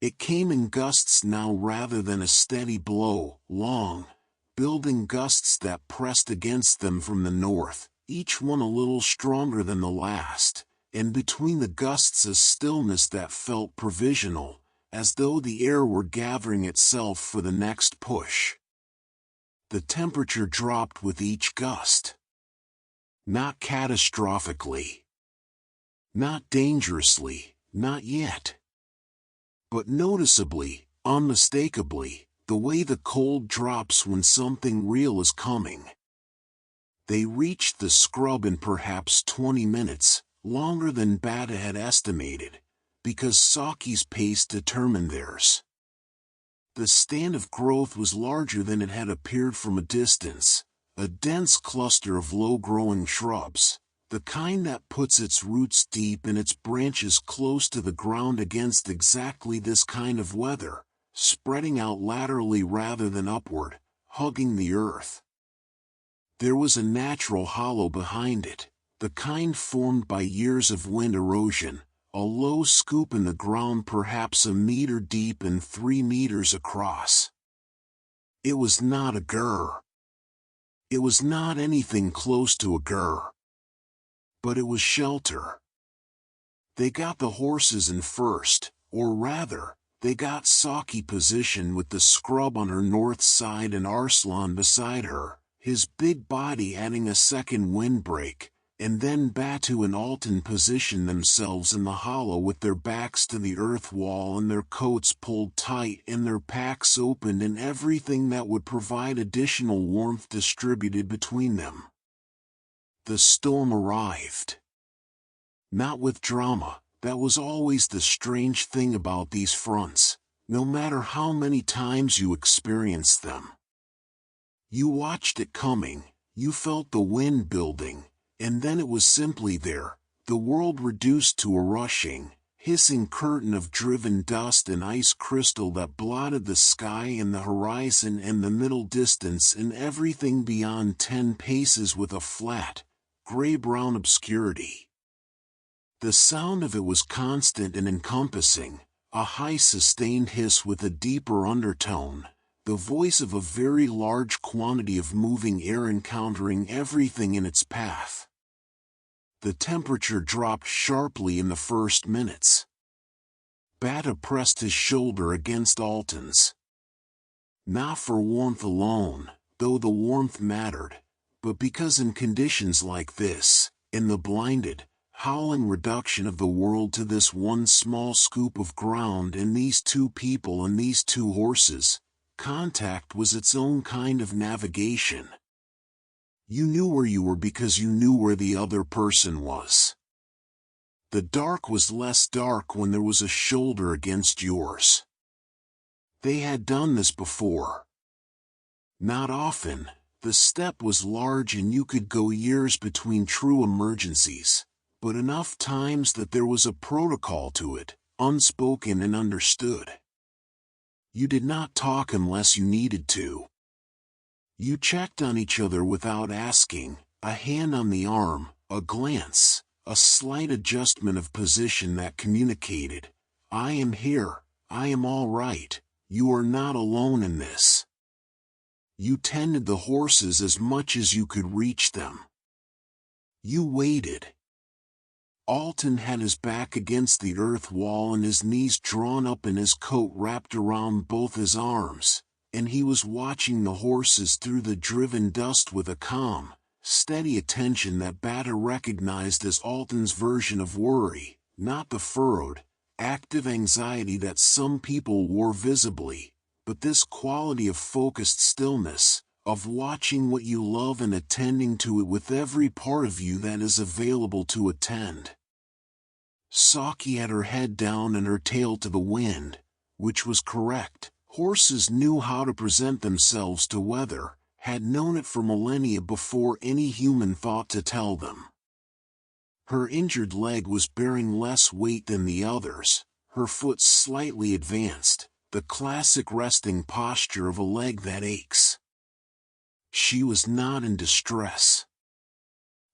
It came in gusts now rather than a steady blow, long, building gusts that pressed against them from the north, each one a little stronger than the last, and between the gusts a stillness that felt provisional, as though the air were gathering itself for the next push. The temperature dropped with each gust. Not catastrophically. Not dangerously, not yet. But noticeably, unmistakably, the way the cold drops when something real is coming. They reached the scrub in perhaps 20 minutes, longer than Batu had estimated, because Saki's pace determined theirs. The stand of growth was larger than it had appeared from a distance, a dense cluster of low-growing shrubs, the kind that puts its roots deep and its branches close to the ground against exactly this kind of weather, spreading out laterally rather than upward, hugging the earth. There was a natural hollow behind it, the kind formed by years of wind erosion, a low scoop in the ground perhaps a meter deep and 3 meters across. It was not a gur. It was not anything close to a gur. But it was shelter. They got the horses in first, or rather, they got Saki positioned with the scrub on her north side and Arslan beside her, his big body adding a second windbreak, and then Batu and Altan positioned themselves in the hollow with their backs to the earth wall and their coats pulled tight and their packs opened and everything that would provide additional warmth distributed between them. The storm arrived. Not with drama, that was always the strange thing about these fronts, no matter how many times you experienced them. You watched it coming, you felt the wind building, and then it was simply there, the world reduced to a rushing, hissing curtain of driven dust and ice crystal that blotted the sky and the horizon and the middle distance and everything beyond 10 paces with a flat, gray-brown obscurity. The sound of it was constant and encompassing, a high sustained hiss with a deeper undertone, the voice of a very large quantity of moving air encountering everything in its path. The temperature dropped sharply in the first minutes. Batu pressed his shoulder against Altan's. Not for warmth alone, though the warmth mattered, but because in conditions like this, in the blinded, howling reduction of the world to this one small scoop of ground and these two people and these two horses, contact was its own kind of navigation. You knew where you were because you knew where the other person was. The dark was less dark when there was a shoulder against yours. They had done this before. Not often, the steppe was large and you could go years between true emergencies, but enough times that there was a protocol to it, unspoken and understood. You did not talk unless you needed to. You checked on each other without asking, a hand on the arm, a glance, a slight adjustment of position that communicated, I am here, I am all right, you are not alone in this. You tended the horses as much as you could reach them. You waited. Altan had his back against the earth wall and his knees drawn up and his coat wrapped around both his arms, and he was watching the horses through the driven dust with a calm, steady attention that Batu recognized as Altan's version of worry, not the furrowed, active anxiety that some people wore visibly, but this quality of focused stillness, of watching what you love and attending to it with every part of you that is available to attend. Saki had her head down and her tail to the wind, which was correct. Horses knew how to present themselves to weather, had known it for millennia before any human thought to tell them. Her injured leg was bearing less weight than the others, her foot slightly advanced, the classic resting posture of a leg that aches. She was not in distress.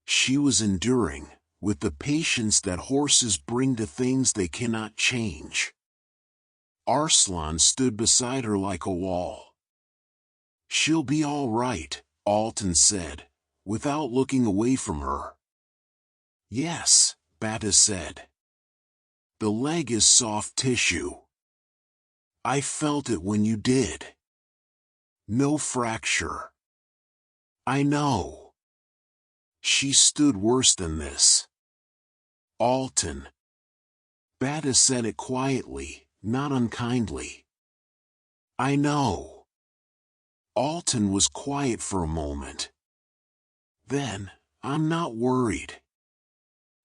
She was enduring, with the patience that horses bring to things they cannot change. Arslan stood beside her like a wall. She'll be all right, Altan said, without looking away from her. Yes, Batu said. The leg is soft tissue. I felt it when you did. No fracture. I know. She stood worse than this. Altan. Batu said it quietly, not unkindly. I know. Altan was quiet for a moment. Then, I'm not worried.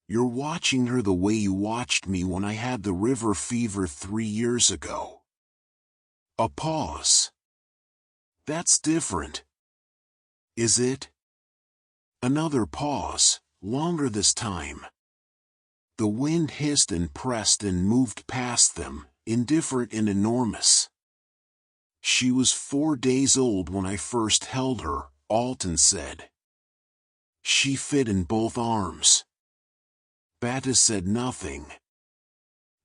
You're watching her the way you watched me when I had the river fever 3 years ago. A pause. That's different. Is it? Another pause, longer this time. The wind hissed and pressed and moved past them, indifferent and enormous. She was 4 days old when I first held her, Altan said. She fit in both arms. Batu said nothing.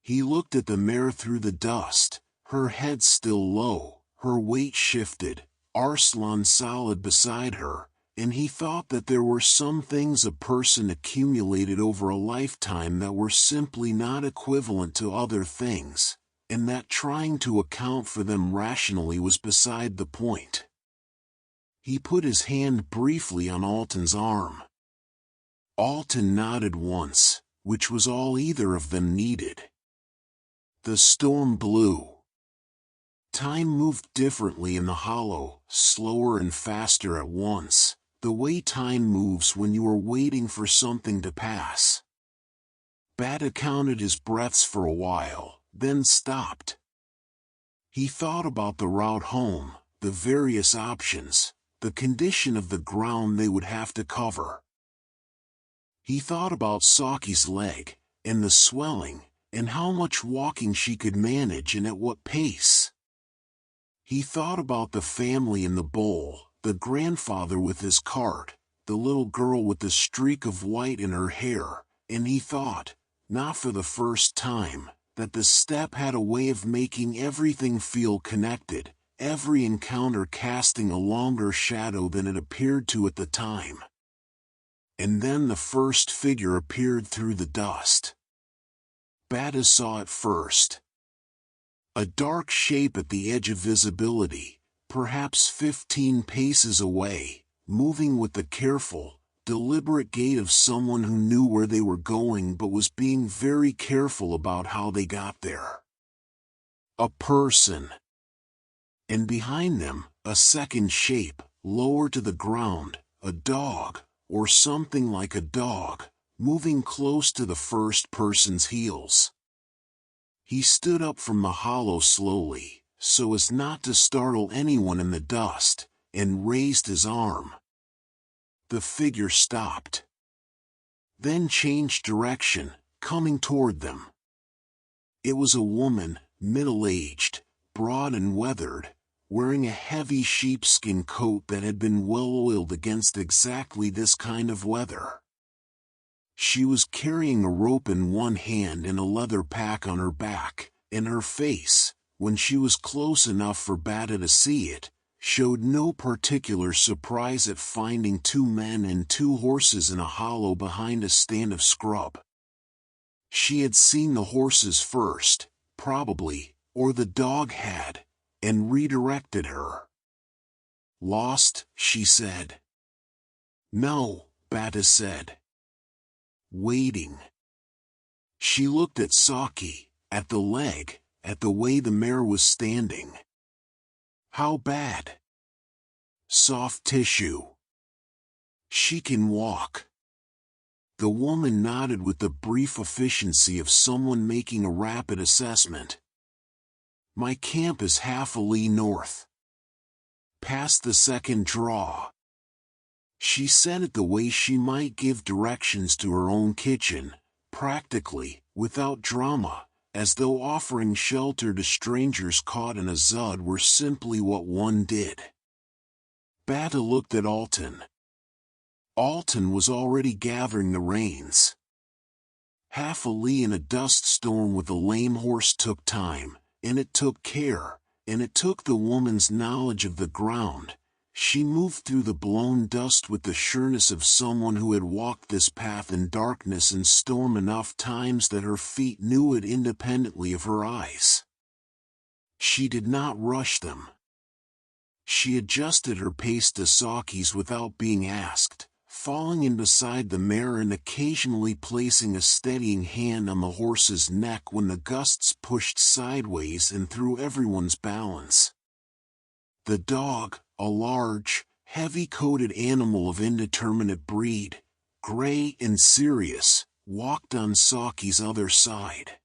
He looked at the mare through the dust, her head still low, her weight shifted, Arslan solid beside her, and he thought that there were some things a person accumulated over a lifetime that were simply not equivalent to other things, and that trying to account for them rationally was beside the point. He put his hand briefly on Altan's arm. Altan nodded once, which was all either of them needed. The storm blew. Time moved differently in the hollow, slower and faster at once, the way time moves when you are waiting for something to pass. Batu counted his breaths for a while, then stopped. He thought about the route home, the various options, the condition of the ground they would have to cover. He thought about Saki's leg, and the swelling, and how much walking she could manage and at what pace. He thought about the family in the bowl, the grandfather with his cart, the little girl with the streak of white in her hair, and he thought, not for the first time, that the steppe had a way of making everything feel connected, every encounter casting a longer shadow than it appeared to at the time. And then the first figure appeared through the dust. Batu saw it first. A dark shape at the edge of visibility, perhaps 15 paces away, moving with the careful, deliberate gait of someone who knew where they were going but was being very careful about how they got there. A person. And behind them, a second shape, lower to the ground, a dog, or something like a dog, moving close to the first person's heels. He stood up from the hollow slowly, so as not to startle anyone in the dust, and raised his arm. The figure stopped. Then changed direction, coming toward them. It was a woman, middle-aged, broad and weathered, wearing a heavy sheepskin coat that had been well oiled against exactly this kind of weather. She was carrying a rope in one hand and a leather pack on her back, and her face, when she was close enough for Batu to see it, showed no particular surprise at finding two men and two horses in a hollow behind a stand of scrub. She had seen the horses first, probably, or the dog had, and redirected her. "Lost?" she said. "No," Batu said. "Waiting." She looked at Saki, at the leg, at the way the mare was standing. "How bad?" "Soft tissue. She can walk." The woman nodded with the brief efficiency of someone making a rapid assessment. "My camp is half a li north. Past the second draw." She said it the way she might give directions to her own kitchen, practically, without drama, as though offering shelter to strangers caught in a zud were simply what one did. Batu looked at Altan. Altan was already gathering the reins. Half a li in a dust storm with a lame horse took time, and it took care, and it took the woman's knowledge of the ground. She moved through the blown dust with the sureness of someone who had walked this path in darkness and storm enough times that her feet knew it independently of her eyes. She did not rush them. She adjusted her pace to Saki's without being asked, falling in beside the mare and occasionally placing a steadying hand on the horse's neck when the gusts pushed sideways and threw everyone's balance. The dog, a large, heavy-coated animal of indeterminate breed, gray and serious, walked on Saki's other side.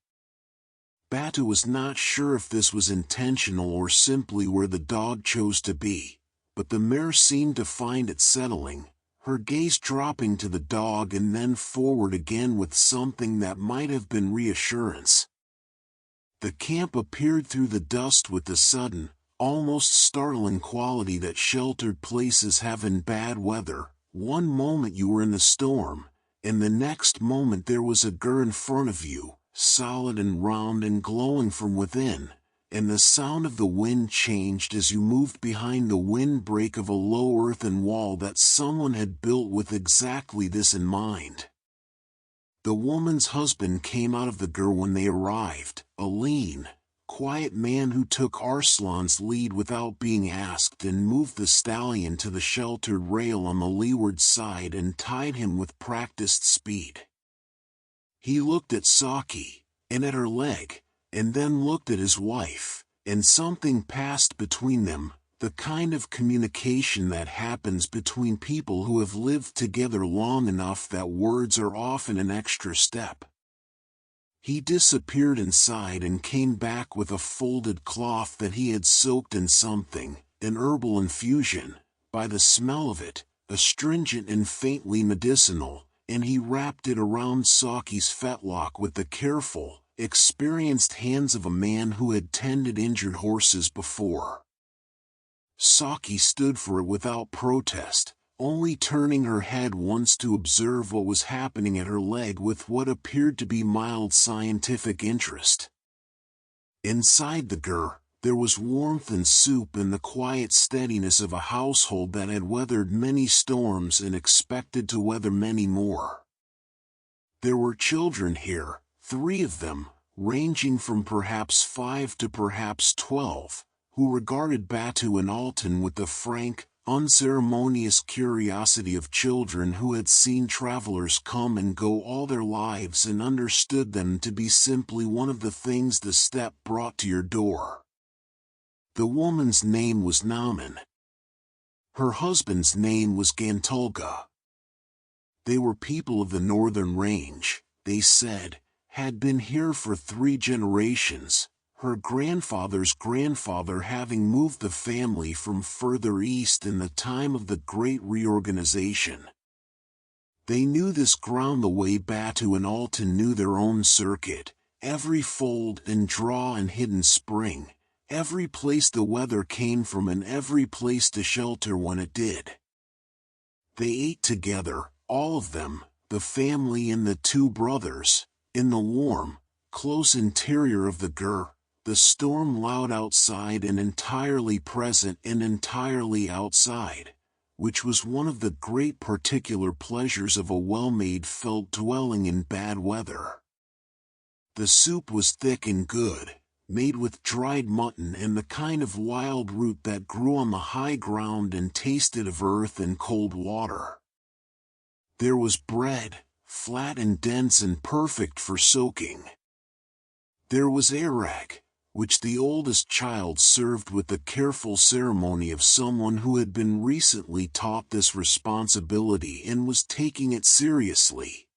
Batu was not sure if this was intentional or simply where the dog chose to be, but the mare seemed to find it settling, her gaze dropping to the dog and then forward again with something that might have been reassurance. The camp appeared through the dust with the sudden, almost startling quality that sheltered places have in bad weather. One moment you were in the storm, and the next moment there was a gur in front of you, solid and round and glowing from within, and the sound of the wind changed as you moved behind the windbreak of a low earthen wall that someone had built with exactly this in mind. The woman's husband came out of the gur when they arrived, a lean, quiet man who took Arslan's lead without being asked and moved the stallion to the sheltered rail on the leeward side and tied him with practiced speed. He looked at Saki, and at her leg, and then looked at his wife, and something passed between them, the kind of communication that happens between people who have lived together long enough that words are often an extra step. He disappeared inside and came back with a folded cloth that he had soaked in something, an herbal infusion, by the smell of it, astringent and faintly medicinal, and he wrapped it around Saki's fetlock with the careful, experienced hands of a man who had tended injured horses before. Saki stood for it without protest, only turning her head once to observe what was happening at her leg with what appeared to be mild scientific interest. Inside the gur, there was warmth and soup and the quiet steadiness of a household that had weathered many storms and expected to weather many more. There were children here, 3 of them, ranging from perhaps 5 to perhaps 12, who regarded Batu and Altan with the frank, unceremonious curiosity of children who had seen travelers come and go all their lives and understood them to be simply one of the things the steppe brought to your door. The woman's name was Naman. Her husband's name was Gantulga. They were people of the northern range, they said, had been here for 3 generations, her grandfather's grandfather having moved the family from further east in the time of the Great Reorganization. They knew this ground the way Batu and Altan knew their own circuit, every fold and draw and hidden spring, every place the weather came from and every place to shelter when it did. They ate together, all of them, the family and the two brothers, in the warm, close interior of the gur, the storm loud outside and entirely present and entirely outside, which was one of the great particular pleasures of a well-made felt dwelling in bad weather. The soup was thick and good, made with dried mutton and the kind of wild root that grew on the high ground and tasted of earth and cold water. There was bread, flat and dense and perfect for soaking. There was arag, which the oldest child served with the careful ceremony of someone who had been recently taught this responsibility and was taking it seriously.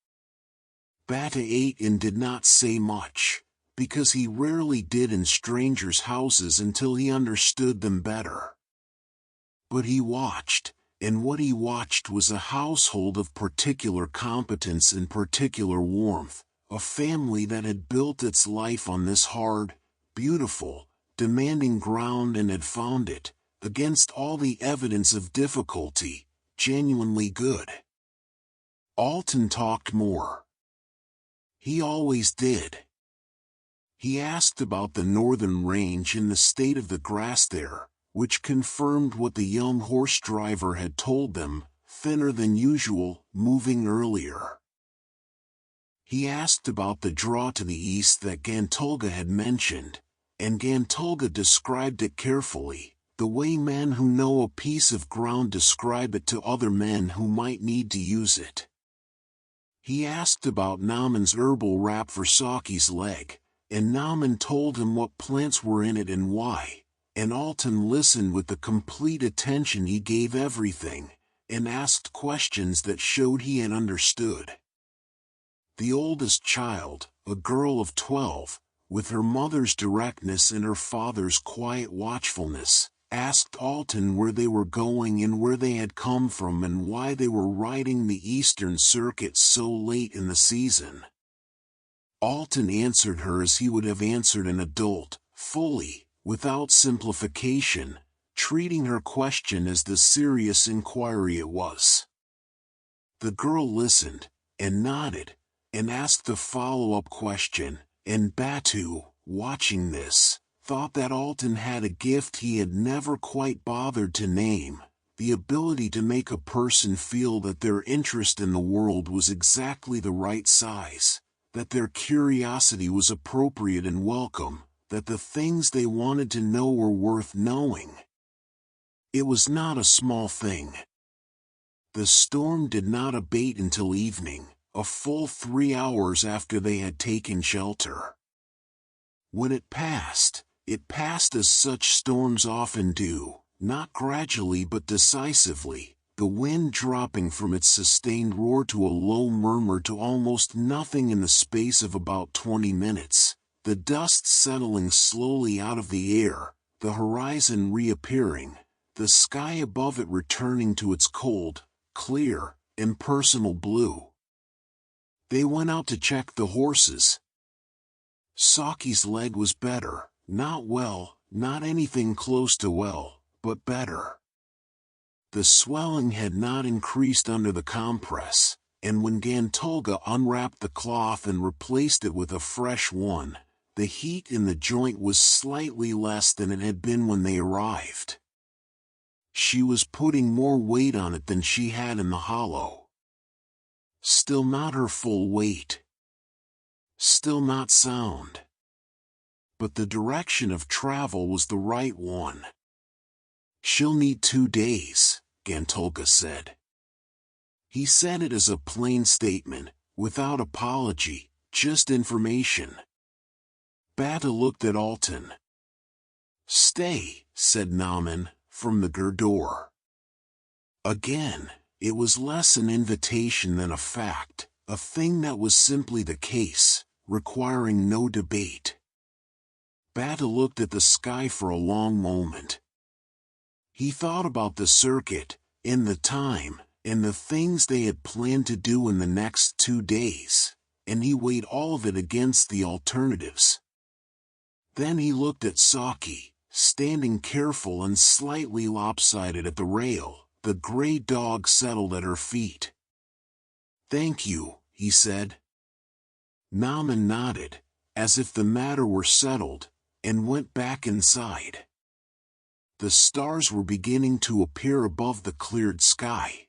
Batu ate and did not say much, because he rarely did in strangers' houses until he understood them better. But he watched, and what he watched was a household of particular competence and particular warmth, a family that had built its life on this hard, beautiful, demanding ground and had found it, against all the evidence of difficulty, genuinely good. Altan talked more. He always did. He asked about the northern range and the state of the grass there, which confirmed what the young horse driver had told them, thinner than usual, moving earlier. He asked about the draw to the east that Gantolga had mentioned, and Gantolga described it carefully, the way men who know a piece of ground describe it to other men who might need to use it. He asked about Naman's herbal wrap for Saki's leg, and Naman told him what plants were in it and why, and Altan listened with the complete attention he gave everything, and asked questions that showed he had understood. The oldest child, a girl of 12, with her mother's directness and her father's quiet watchfulness, asked Altan where they were going and where they had come from and why they were riding the eastern circuit so late in the season. Altan answered her as he would have answered an adult, fully, without simplification, treating her question as the serious inquiry it was. The girl listened, and nodded, and asked the follow-up question, and Batu, watching this, thought that Altan had a gift he had never quite bothered to name, the ability to make a person feel that their interest in the world was exactly the right size, that their curiosity was appropriate and welcome, that the things they wanted to know were worth knowing. It was not a small thing. The storm did not abate until evening, a full 3 hours after they had taken shelter. When it passed as such storms often do, not gradually but decisively, the wind dropping from its sustained roar to a low murmur to almost nothing in the space of about 20 minutes, the dust settling slowly out of the air, the horizon reappearing, the sky above it returning to its cold, clear, impersonal blue. They went out to check the horses. Saki's leg was better, not well, not anything close to well, but better. The swelling had not increased under the compress, and when Gantolga unwrapped the cloth and replaced it with a fresh one, the heat in the joint was slightly less than it had been when they arrived. She was putting more weight on it than she had in the hollow. Still not her full weight. Still not sound. But the direction of travel was the right one. "She'll need 2 days," Gantolga said. He said it as a plain statement, without apology, just information. Batu looked at Altan. "Stay," said Naman, from the door. Again, it was less an invitation than a fact, a thing that was simply the case, requiring no debate. Batu looked at the sky for a long moment. He thought about the circuit, and the time, and the things they had planned to do in the next 2 days, and he weighed all of it against the alternatives. Then he looked at Saki, standing careful and slightly lopsided at the rail. The gray dog settled at her feet. "Thank you," he said. Naman nodded, as if the matter were settled, and went back inside. The stars were beginning to appear above the cleared sky.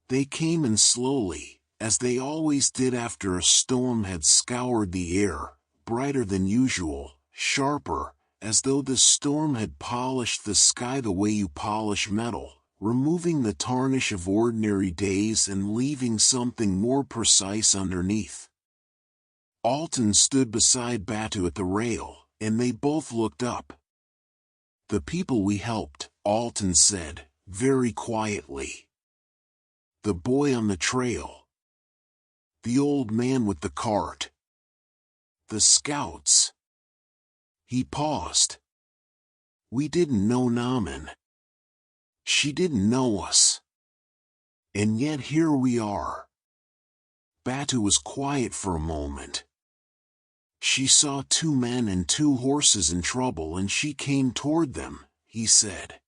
They came in slowly, as they always did after a storm had scoured the air, brighter than usual, sharper, as though the storm had polished the sky the way you polish metal, removing the tarnish of ordinary days and leaving something more precise underneath. Altan stood beside Batu at the rail, and they both looked up. "The people we helped," Altan said, very quietly. "The boy on the trail. The old man with the cart. The scouts." He paused. "We didn't know Naman. She didn't know us. And yet here we are." Batu was quiet for a moment. "She saw 2 men and 2 horses in trouble and she came toward them," he said.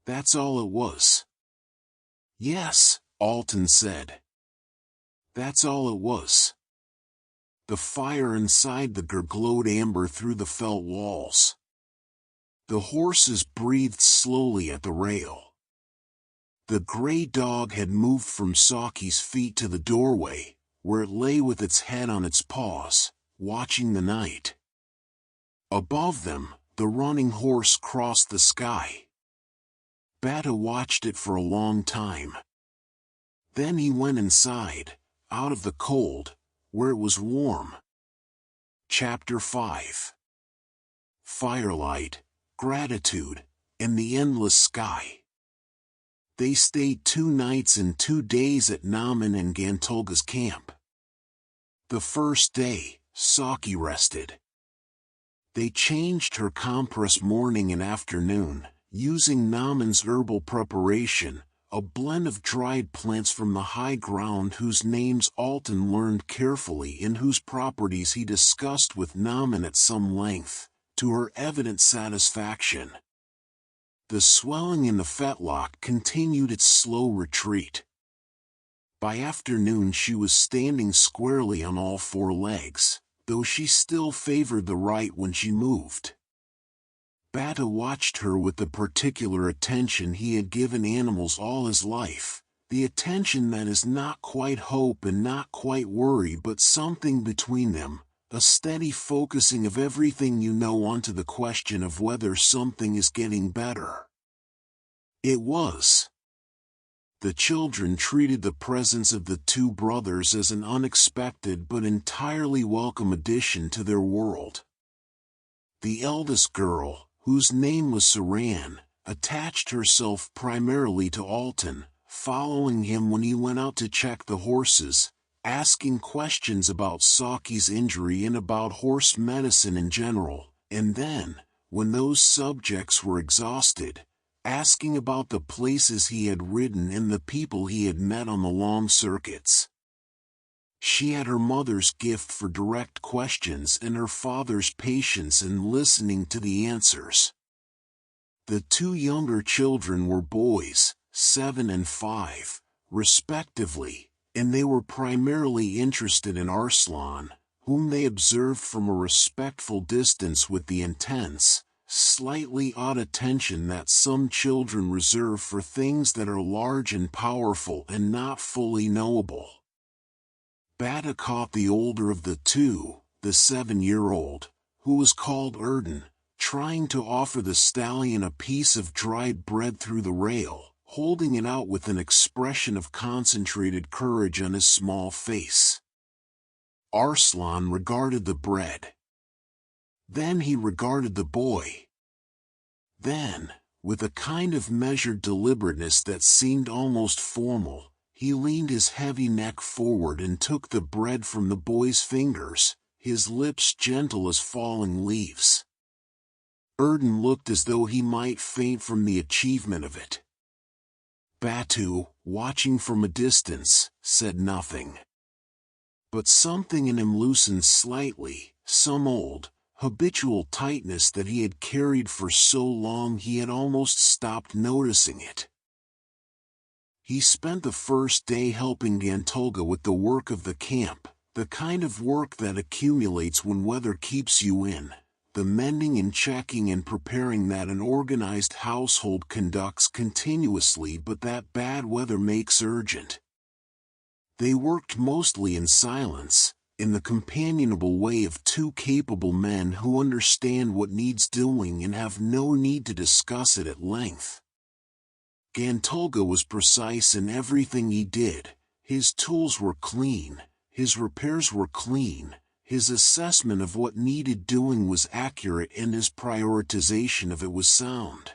"That's all it was." "Yes," Altan said. "That's all it was." The fire inside the gur glowed amber through the felt walls. The horses breathed slowly at the rail. The gray dog had moved from Saki's feet to the doorway, where it lay with its head on its paws, watching the night. Above them, the running horse crossed the sky. Batu watched it for a long time. Then he went inside, out of the cold, where it was warm. Chapter 5. Firelight, Gratitude, and the Endless Sky. They stayed 2 nights and 2 days at Naman and Gantolga's camp. The first day, Saki rested. They changed her compress morning and afternoon, using Naman's herbal preparation, a blend of dried plants from the high ground whose names Altan learned carefully and whose properties he discussed with Naman at some length, to her evident satisfaction. The swelling in the fetlock continued its slow retreat. By afternoon she was standing squarely on all 4 legs, though she still favored the right when she moved. Batu watched her with the particular attention he had given animals all his life, the attention that is not quite hope and not quite worry but something between them, a steady focusing of everything you know onto the question of whether something is getting better. It was. The children treated the presence of the 2 brothers as an unexpected but entirely welcome addition to their world. The eldest girl, whose name was Saran, attached herself primarily to Altan, following him when he went out to check the horses, asking questions about Saki's injury and about horse medicine in general, and then, when those subjects were exhausted, asking about the places he had ridden and the people he had met on the long circuits. She had her mother's gift for direct questions and her father's patience in listening to the answers. The 2 younger children were boys, 7 and 5, respectively, and they were primarily interested in Arslan, whom they observed from a respectful distance with the intense, slightly odd attention that some children reserve for things that are large and powerful and not fully knowable. Batu caught the older of the 2, the 7-year-old, who was called Erden, trying to offer the stallion a piece of dried bread through the rail, holding it out with an expression of concentrated courage on his small face. Arslan regarded the bread. Then he regarded the boy. Then, with a kind of measured deliberateness that seemed almost formal, he leaned his heavy neck forward and took the bread from the boy's fingers, his lips gentle as falling leaves. Erden looked as though he might faint from the achievement of it. Batu, watching from a distance, said nothing. But something in him loosened slightly, some old, habitual tightness that he had carried for so long he had almost stopped noticing it. He spent the first day helping Gantolga with the work of the camp, the kind of work that accumulates when weather keeps you in, the mending and checking and preparing that an organized household conducts continuously but that bad weather makes urgent. They worked mostly in silence, in the companionable way of two capable men who understand what needs doing and have no need to discuss it at length. Gantolga was precise in everything he did. His tools were clean, his repairs were clean, his assessment of what needed doing was accurate and his prioritization of it was sound.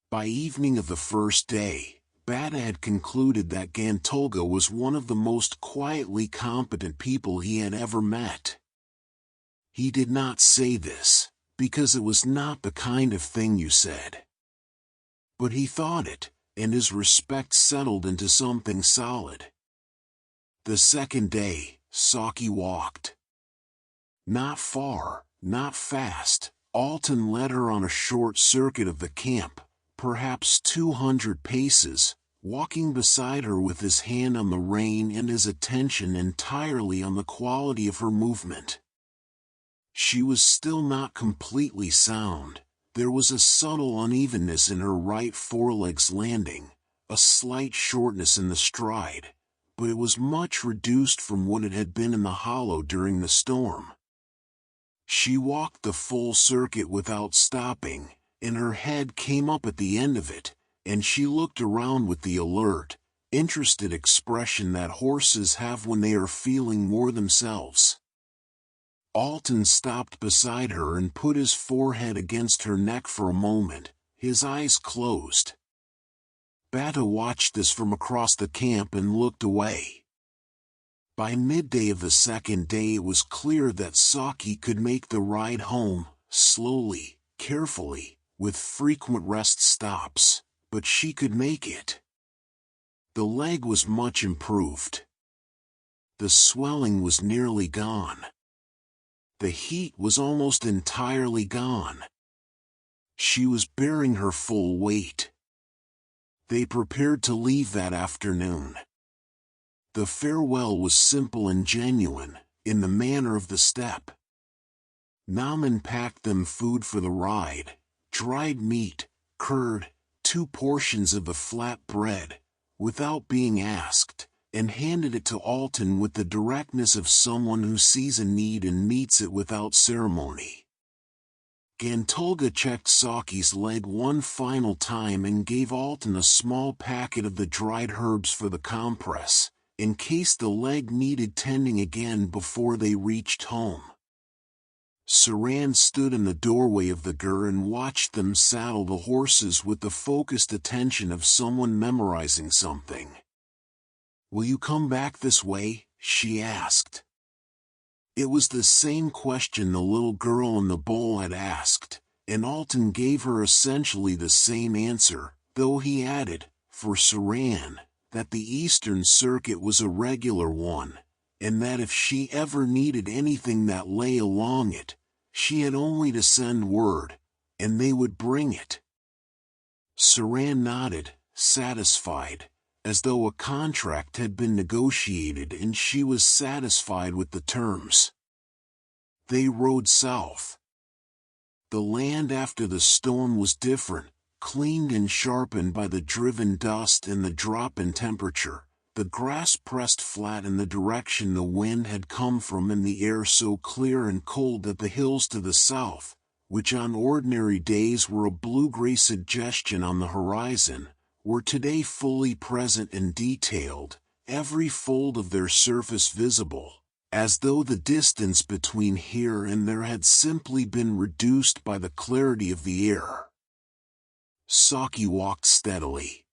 By evening of the first day, Bata had concluded that Gantolga was one of the most quietly competent people he had ever met. He did not say this, because it was not the kind of thing you said. But he thought it, and his respect settled into something solid. The second day, Saki walked. Not far, not fast. Altan led her on a short circuit of the camp, perhaps 200 paces, walking beside her with his hand on the rein and his attention entirely on the quality of her movement. She was still not completely sound. There was a subtle unevenness in her right foreleg's landing, a slight shortness in the stride, but it was much reduced from what it had been in the hollow during the storm. She walked the full circuit without stopping, and her head came up at the end of it, and she looked around with the alert, interested expression that horses have when they are feeling more themselves. Altan stopped beside her and put his forehead against her neck for a moment, his eyes closed. Bata watched this from across the camp and looked away. By midday of the second day it was clear that Saki could make the ride home, slowly, carefully, with frequent rest stops, but she could make it. The leg was much improved. The swelling was nearly gone. The heat was almost entirely gone. She was bearing her full weight. They prepared to leave that afternoon. The farewell was simple and genuine, in the manner of the steppe. Naman packed them food for the ride, dried meat, curd, 2 portions of the flat bread, without being asked, and handed it to Altan with the directness of someone who sees a need and meets it without ceremony. Gantolga checked Saki's leg one final time and gave Altan a small packet of the dried herbs for the compress, in case the leg needed tending again before they reached home. Saran stood in the doorway of the gur and watched them saddle the horses with the focused attention of someone memorizing something. "Will you come back this way?" she asked. It was the same question the little girl in the bowl had asked, and Altan gave her essentially the same answer, though he added, for Saran, that the Eastern Circuit was a regular one, and that if she ever needed anything that lay along it, she had only to send word, and they would bring it. Saran nodded, satisfied, as though a contract had been negotiated and she was satisfied with the terms. They rode south. The land after the storm was different, cleaned and sharpened by the driven dust and the drop in temperature, the grass pressed flat in the direction the wind had come from and the air so clear and cold that the hills to the south, which on ordinary days were a blue-gray suggestion on the horizon, were today fully present and detailed, every fold of their surface visible, as though the distance between here and there had simply been reduced by the clarity of the air. Saki walked steadily.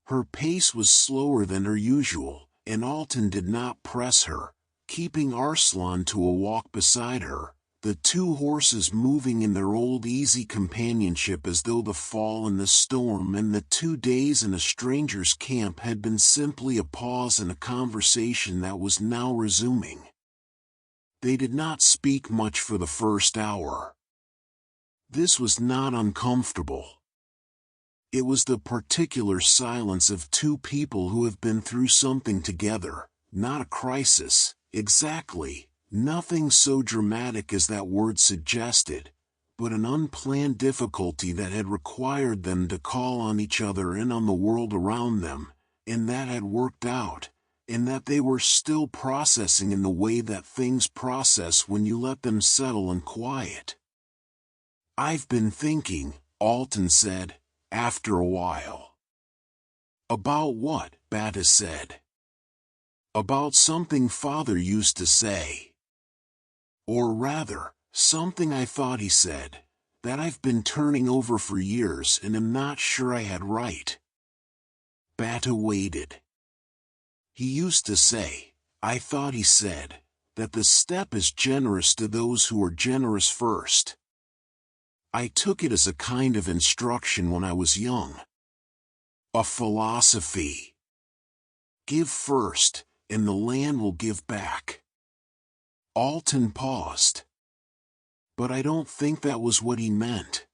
Her pace was slower than her usual, and Altan did not press her, keeping Arslan to a walk beside her, the 2 horses moving in their old easy companionship as though the fall and the storm and the 2 days in a stranger's camp had been simply a pause in a conversation that was now resuming. They did not speak much for the first hour. This was not uncomfortable. It was the particular silence of two people who have been through something together, not a crisis, exactly, nothing so dramatic as that word suggested, but an unplanned difficulty that had required them to call on each other and on the world around them, and that had worked out, and that they were still processing in the way that things process when you let them settle and quiet. "I've been thinking," Altan said, after a while. "About what?" Batu said. "About something Father used to say. Or rather, something I thought he said, that I've been turning over for years and am not sure I had right." Batu waited. "He used to say, I thought he said, that the steppe is generous to those who are generous first. I took it as a kind of instruction when I was young. A philosophy. Give first, and the land will give back." Altan paused. "But I don't think that was what he meant."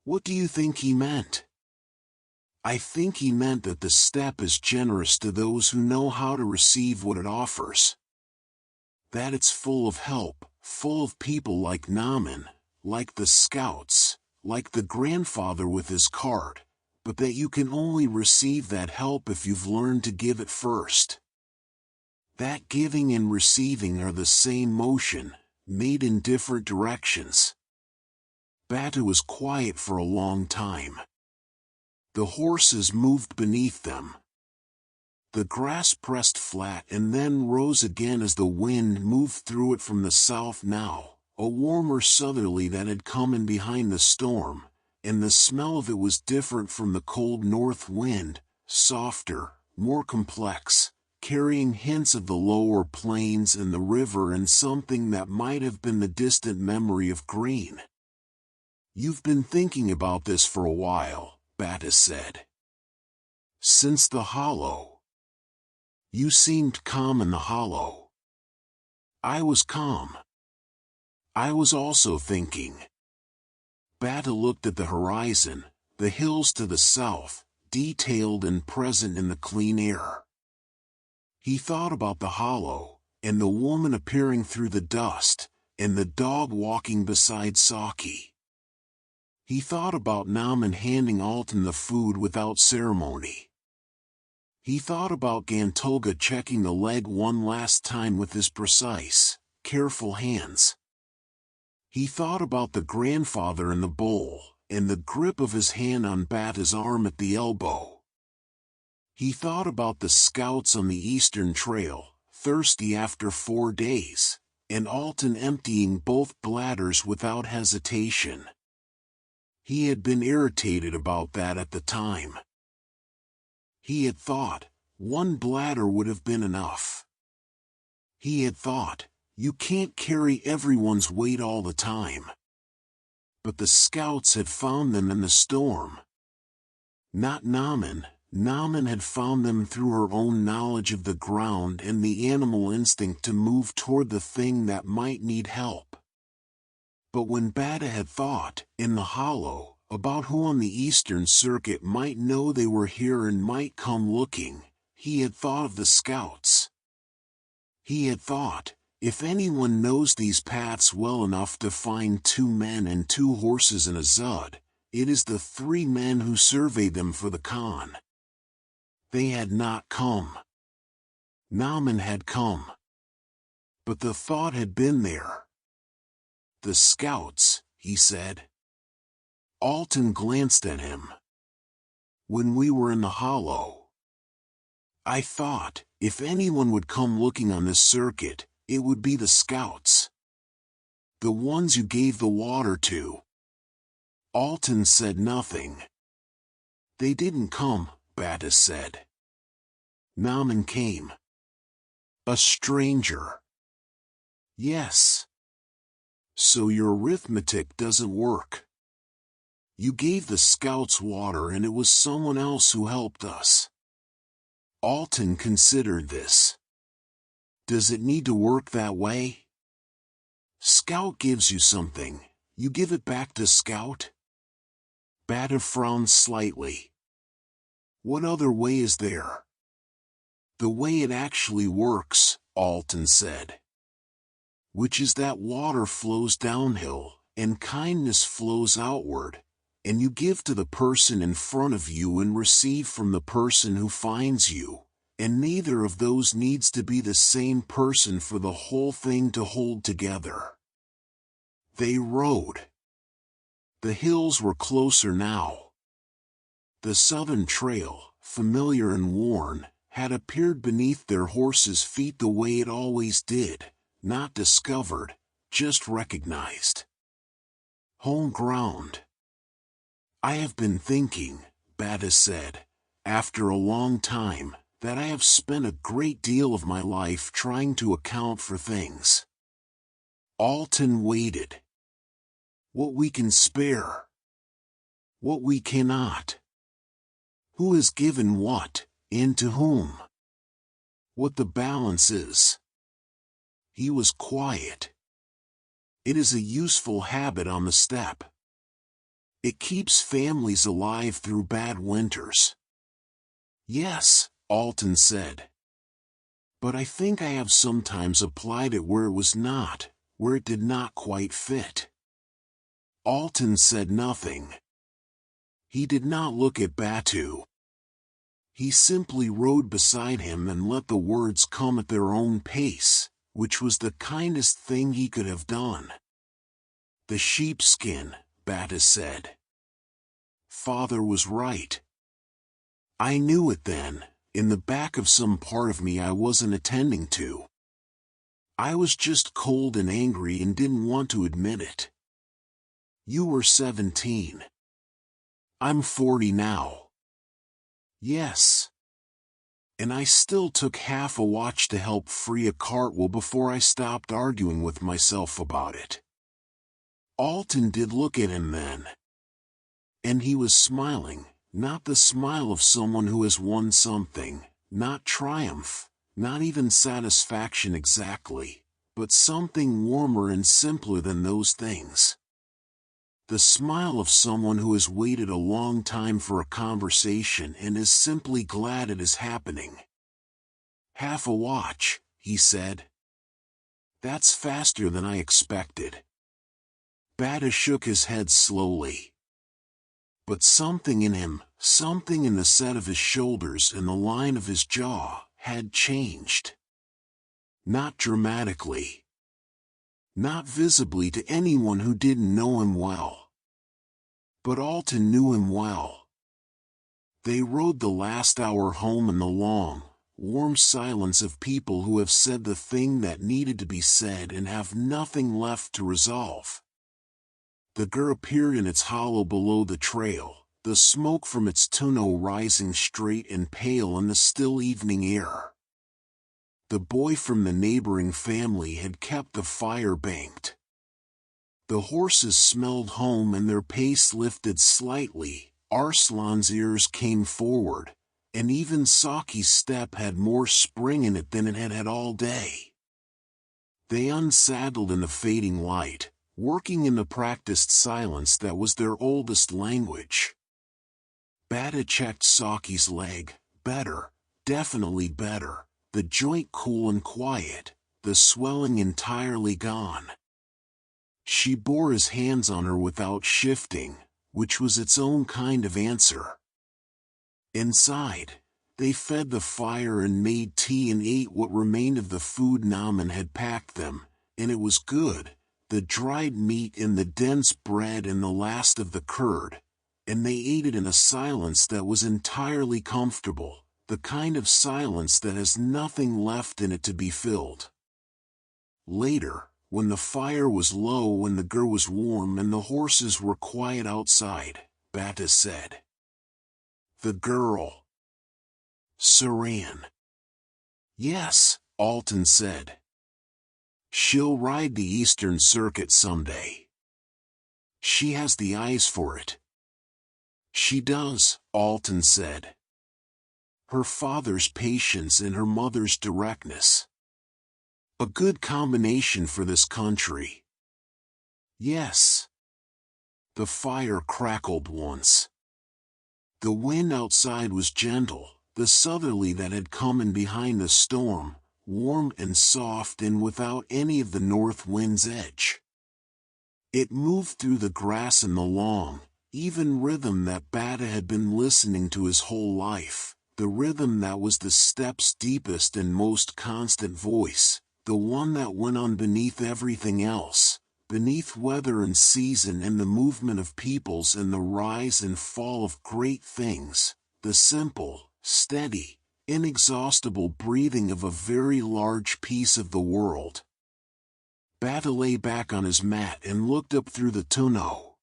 "What do you think he meant?" "I think he meant that the steppe is generous to those who know how to receive what it offers. That it's full of help, full of people like Namen, like the scouts, like the grandfather with his cart, but that you can only receive that help if you've learned to give it first. That giving and receiving are the same motion, made in different directions." Batu was quiet for a long time. The horses moved beneath them. The grass pressed flat and then rose again as the wind moved through it from the south now, a warmer southerly that had come in behind the storm, and the smell of it was different from the cold north wind, softer, more complex, carrying hints of the lower plains and the river and something that might have been the distant memory of grain. "You've been thinking about this for a while," Batu said. "Since the hollow. You seemed calm in the hollow." "I was calm. I was also thinking." Batu looked at the horizon, the hills to the south, detailed and present in the clean air. He thought about the hollow, and the woman appearing through the dust, and the dog walking beside Saki. He thought about Namen handing Altan the food without ceremony. He thought about Gantoga checking the leg one last time with his precise, careful hands. He thought about the grandfather in the bowl, and the grip of his hand on Batu's arm at the elbow. He thought about the scouts on the Eastern Trail, thirsty after 4 days, and Altan emptying both bladders without hesitation. He had been irritated about that at the time. He had thought, one bladder would have been enough. He had thought, you can't carry everyone's weight all the time. But the scouts had found them in the storm. Not Namen. Namen had found them through her own knowledge of the ground and the animal instinct to move toward the thing that might need help. But when Batu had thought, in the hollow, about who on the Eastern Circuit might know they were here and might come looking, he had thought of the scouts. He had thought, if anyone knows these paths well enough to find 2 men and 2 horses and a zud, it is the 3 men who survey them for the Khan. They had not come. Namen had come. But the thought had been there. "The scouts," he said. Altan glanced at him. "When we were in the hollow. I thought, if anyone would come looking on this circuit, it would be the scouts. The ones you gave the water to." Altan said nothing. "They didn't come," Batu said. "Namen came. A stranger." "Yes. So your arithmetic doesn't work. You gave the scouts water and it was someone else who helped us." Altan considered this. "Does it need to work that way?" Scout gives you something, you give it back to Scout? Bata frowned slightly. What other way is there? The way it actually works, Altan said. Which is that water flows downhill, and kindness flows outward, and you give to the person in front of you and receive from the person who finds you, and neither of those needs to be the same person for the whole thing to hold together. They rode. The hills were closer now. The southern trail, familiar and worn, had appeared beneath their horses' feet the way it always did, not discovered, just recognized. Home ground. I have been thinking, Bata said, after a long time, that I have spent a great deal of my life trying to account for things. Altan waited. What we can spare. What we cannot. Who has given what, and to whom? What the balance is. He was quiet. It is a useful habit on the steppe. It keeps families alive through bad winters. Yes, Altan said. But I think I have sometimes applied it where it was not, where it did not quite fit. Altan said nothing. He did not look at Batu. He simply rode beside him and let the words come at their own pace, which was the kindest thing he could have done. The sheepskin, Bata said. Father was right. I knew it then, in the back of some part of me I wasn't attending to. I was just cold and angry and didn't want to admit it. You were 17. I'm 40 now. Yes. And I still took half a watch to help free a cartwheel before I stopped arguing with myself about it. Altan did look at him then. And he was smiling, not the smile of someone who has won something, not triumph, not even satisfaction exactly, but something warmer and simpler than those things. The smile of someone who has waited a long time for a conversation and is simply glad it is happening. Half a watch, he said. That's faster than I expected. Bata shook his head slowly. But something in him, something in the set of his shoulders and the line of his jaw, had changed. Not dramatically. Not visibly to anyone who didn't know him well. But Altan knew him well. They rode the last hour home in the long, warm silence of people who have said the thing that needed to be said and have nothing left to resolve. The gur appeared in its hollow below the trail, the smoke from its tonneau rising straight and pale in the still evening air. The boy from the neighboring family had kept the fire banked. The horses smelled home and their pace lifted slightly, Arslan's ears came forward, and even Saki's step had more spring in it than it had had all day. They unsaddled in the fading light, working in the practiced silence that was their oldest language. Bata checked Saki's leg, better, definitely better. The joint cool and quiet, the swelling entirely gone. She bore his hands on her without shifting, which was its own kind of answer. Inside, they fed the fire and made tea and ate what remained of the food Naman had packed them, and it was good, the dried meat and the dense bread and the last of the curd, and they ate it in a silence that was entirely comfortable. The kind of silence that has nothing left in it to be filled. Later, when the fire was low and the gur was warm and the horses were quiet outside, Bata said. The girl. Saran. Yes, Altan said. She'll ride the Eastern Circuit someday. She has the eyes for it. She does, Altan said. Her father's patience and her mother's directness. A good combination for this country. Yes. The fire crackled once. The wind outside was gentle, the southerly that had come in behind the storm, warm and soft and without any of the north wind's edge. It moved through the grass and the long, even rhythm that Bata had been listening to his whole life, the rhythm that was the steppe's deepest and most constant voice, the one that went on beneath everything else, beneath weather and season and the movement of peoples and the rise and fall of great things, the simple, steady, inexhaustible breathing of a very large piece of the world. Bata lay back on his mat and looked up through the tonneau.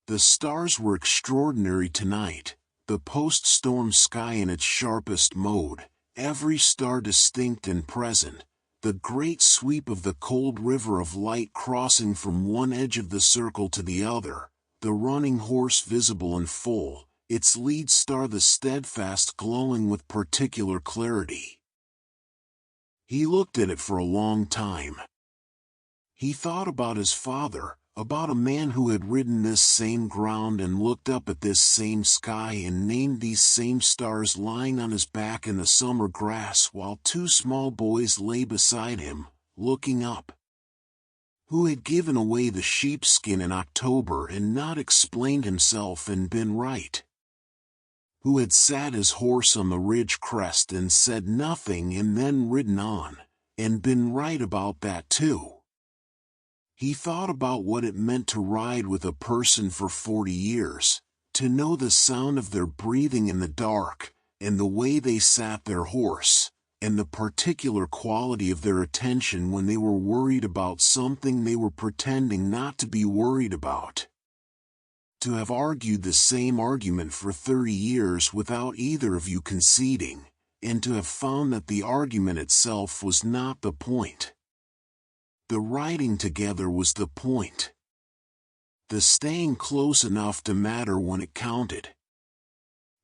The stars were extraordinary tonight, the post-storm sky in its sharpest mode, every star distinct and present, the great sweep of the cold river of light crossing from one edge of the circle to the other, the running horse visible in full, its lead star the steadfast glowing with particular clarity. He looked at it for a long time. He thought about his father, about a man who had ridden this same ground and looked up at this same sky and named these same stars lying on his back in the summer grass while two small boys lay beside him, looking up. Who had given away the sheepskin in October and not explained himself and been right. Who had sat his horse on the ridge crest and said nothing and then ridden on, and been right about that too. He thought about what it meant to ride with a person for 40 years, to know the sound of their breathing in the dark, and the way they sat their horse, and the particular quality of their attention when they were worried about something they were pretending not to be worried about. To have argued the same argument for 30 years without either of you conceding, and to have found that the argument itself was not the point. The riding together was the point. The staying close enough to matter when it counted.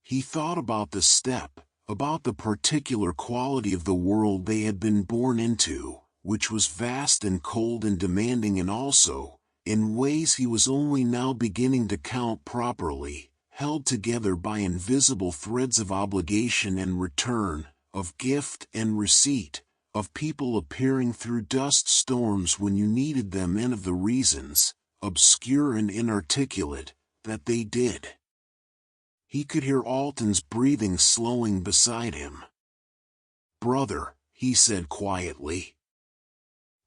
He thought about the steppe, about the particular quality of the world they had been born into, which was vast and cold and demanding and also, in ways he was only now beginning to count properly, held together by invisible threads of obligation and return, of gift and receipt, of people appearing through dust storms when you needed them and of the reasons, obscure and inarticulate, that they did. He could hear Altan's breathing slowing beside him. "Brother," he said quietly.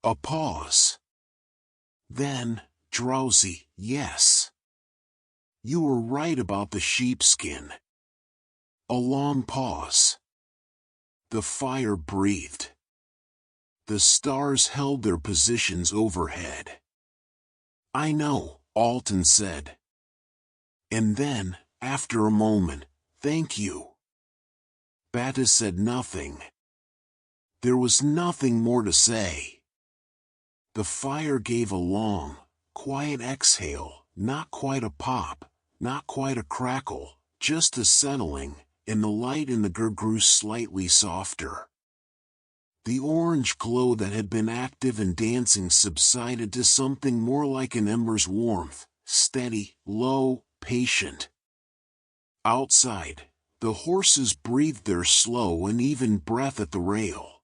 A pause. Then, drowsy, "Yes. You were right about the sheepskin." A long pause. The fire breathed. The stars held their positions overhead. "I know," Altan said. And then, after a moment, "Thank you." Bata said nothing. There was nothing more to say. The fire gave a long, quiet exhale, not quite a pop, not quite a crackle, just a settling, and the light in the gur grew slightly softer. The orange glow that had been active and dancing subsided to something more like an ember's warmth, steady, low, patient. Outside, the horses breathed their slow and even breath at the rail.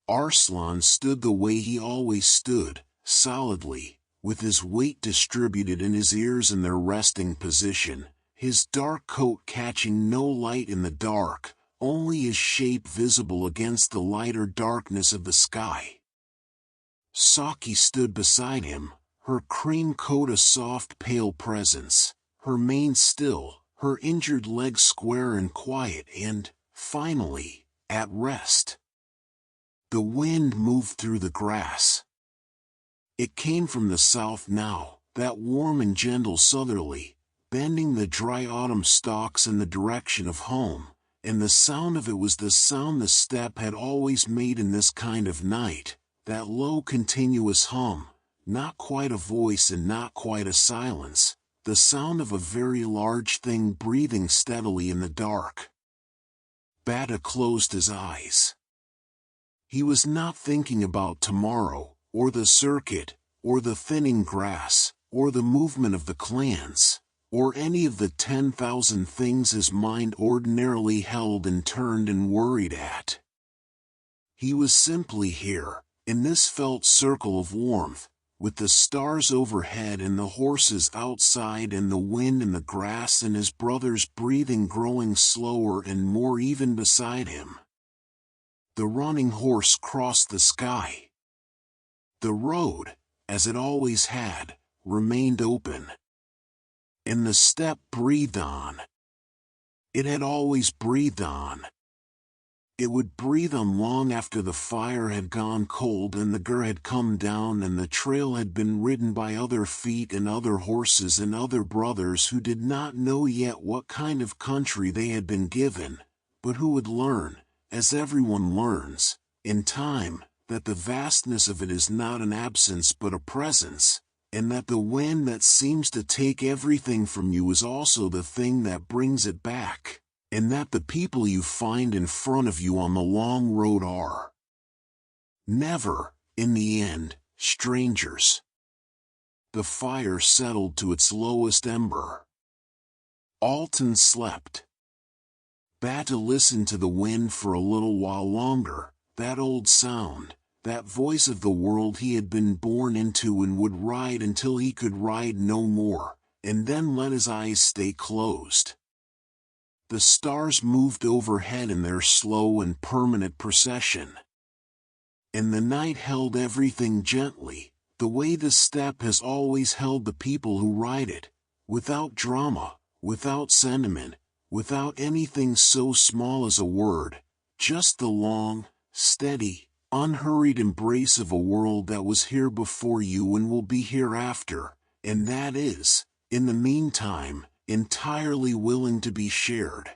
Arslan stood the way he always stood, solidly, with his weight distributed in his ears in their resting position, his dark coat catching no light in the dark, only his shape visible against the lighter darkness of the sky. Saki stood beside him, her cream coat a soft pale presence, her mane still, her injured legs square and quiet and, finally, at rest. The wind moved through the grass. It came from the south now, that warm and gentle southerly, bending the dry autumn stalks in the direction of home, and the sound of it was the sound the steppe had always made in this kind of night, that low continuous hum, not quite a voice and not quite a silence, the sound of a very large thing breathing steadily in the dark. Bata closed his eyes. He was not thinking about tomorrow, or the circuit, or the thinning grass, or the movement of the clans, or any of the 10,000 things his mind ordinarily held and turned and worried at. He was simply here, in this felt circle of warmth, with the stars overhead and the horses outside and the wind and the grass and his brother's breathing growing slower and more even beside him. The running horse crossed the sky. The road, as it always had, remained open. And the steppe breathed on. It had always breathed on. It would breathe on long after the fire had gone cold and the gur had come down and the trail had been ridden by other feet and other horses and other brothers who did not know yet what kind of country they had been given, but who would learn, as everyone learns, in time, that the vastness of it is not an absence but a presence, and that the wind that seems to take everything from you is also the thing that brings it back, and that the people you find in front of you on the long road are never, in the end, strangers. The fire settled to its lowest ember. Altan slept. Batu listened to the wind for a little while longer, that old sound, that voice of the world he had been born into and would ride until he could ride no more, and then let his eyes stay closed. The stars moved overhead in their slow and permanent procession. And the night held everything gently, the way the steppe has always held the people who ride it, without drama, without sentiment, without anything so small as a word, just the long, steady, unhurried embrace of a world that was here before you and will be hereafter, and that is, in the meantime, entirely willing to be shared.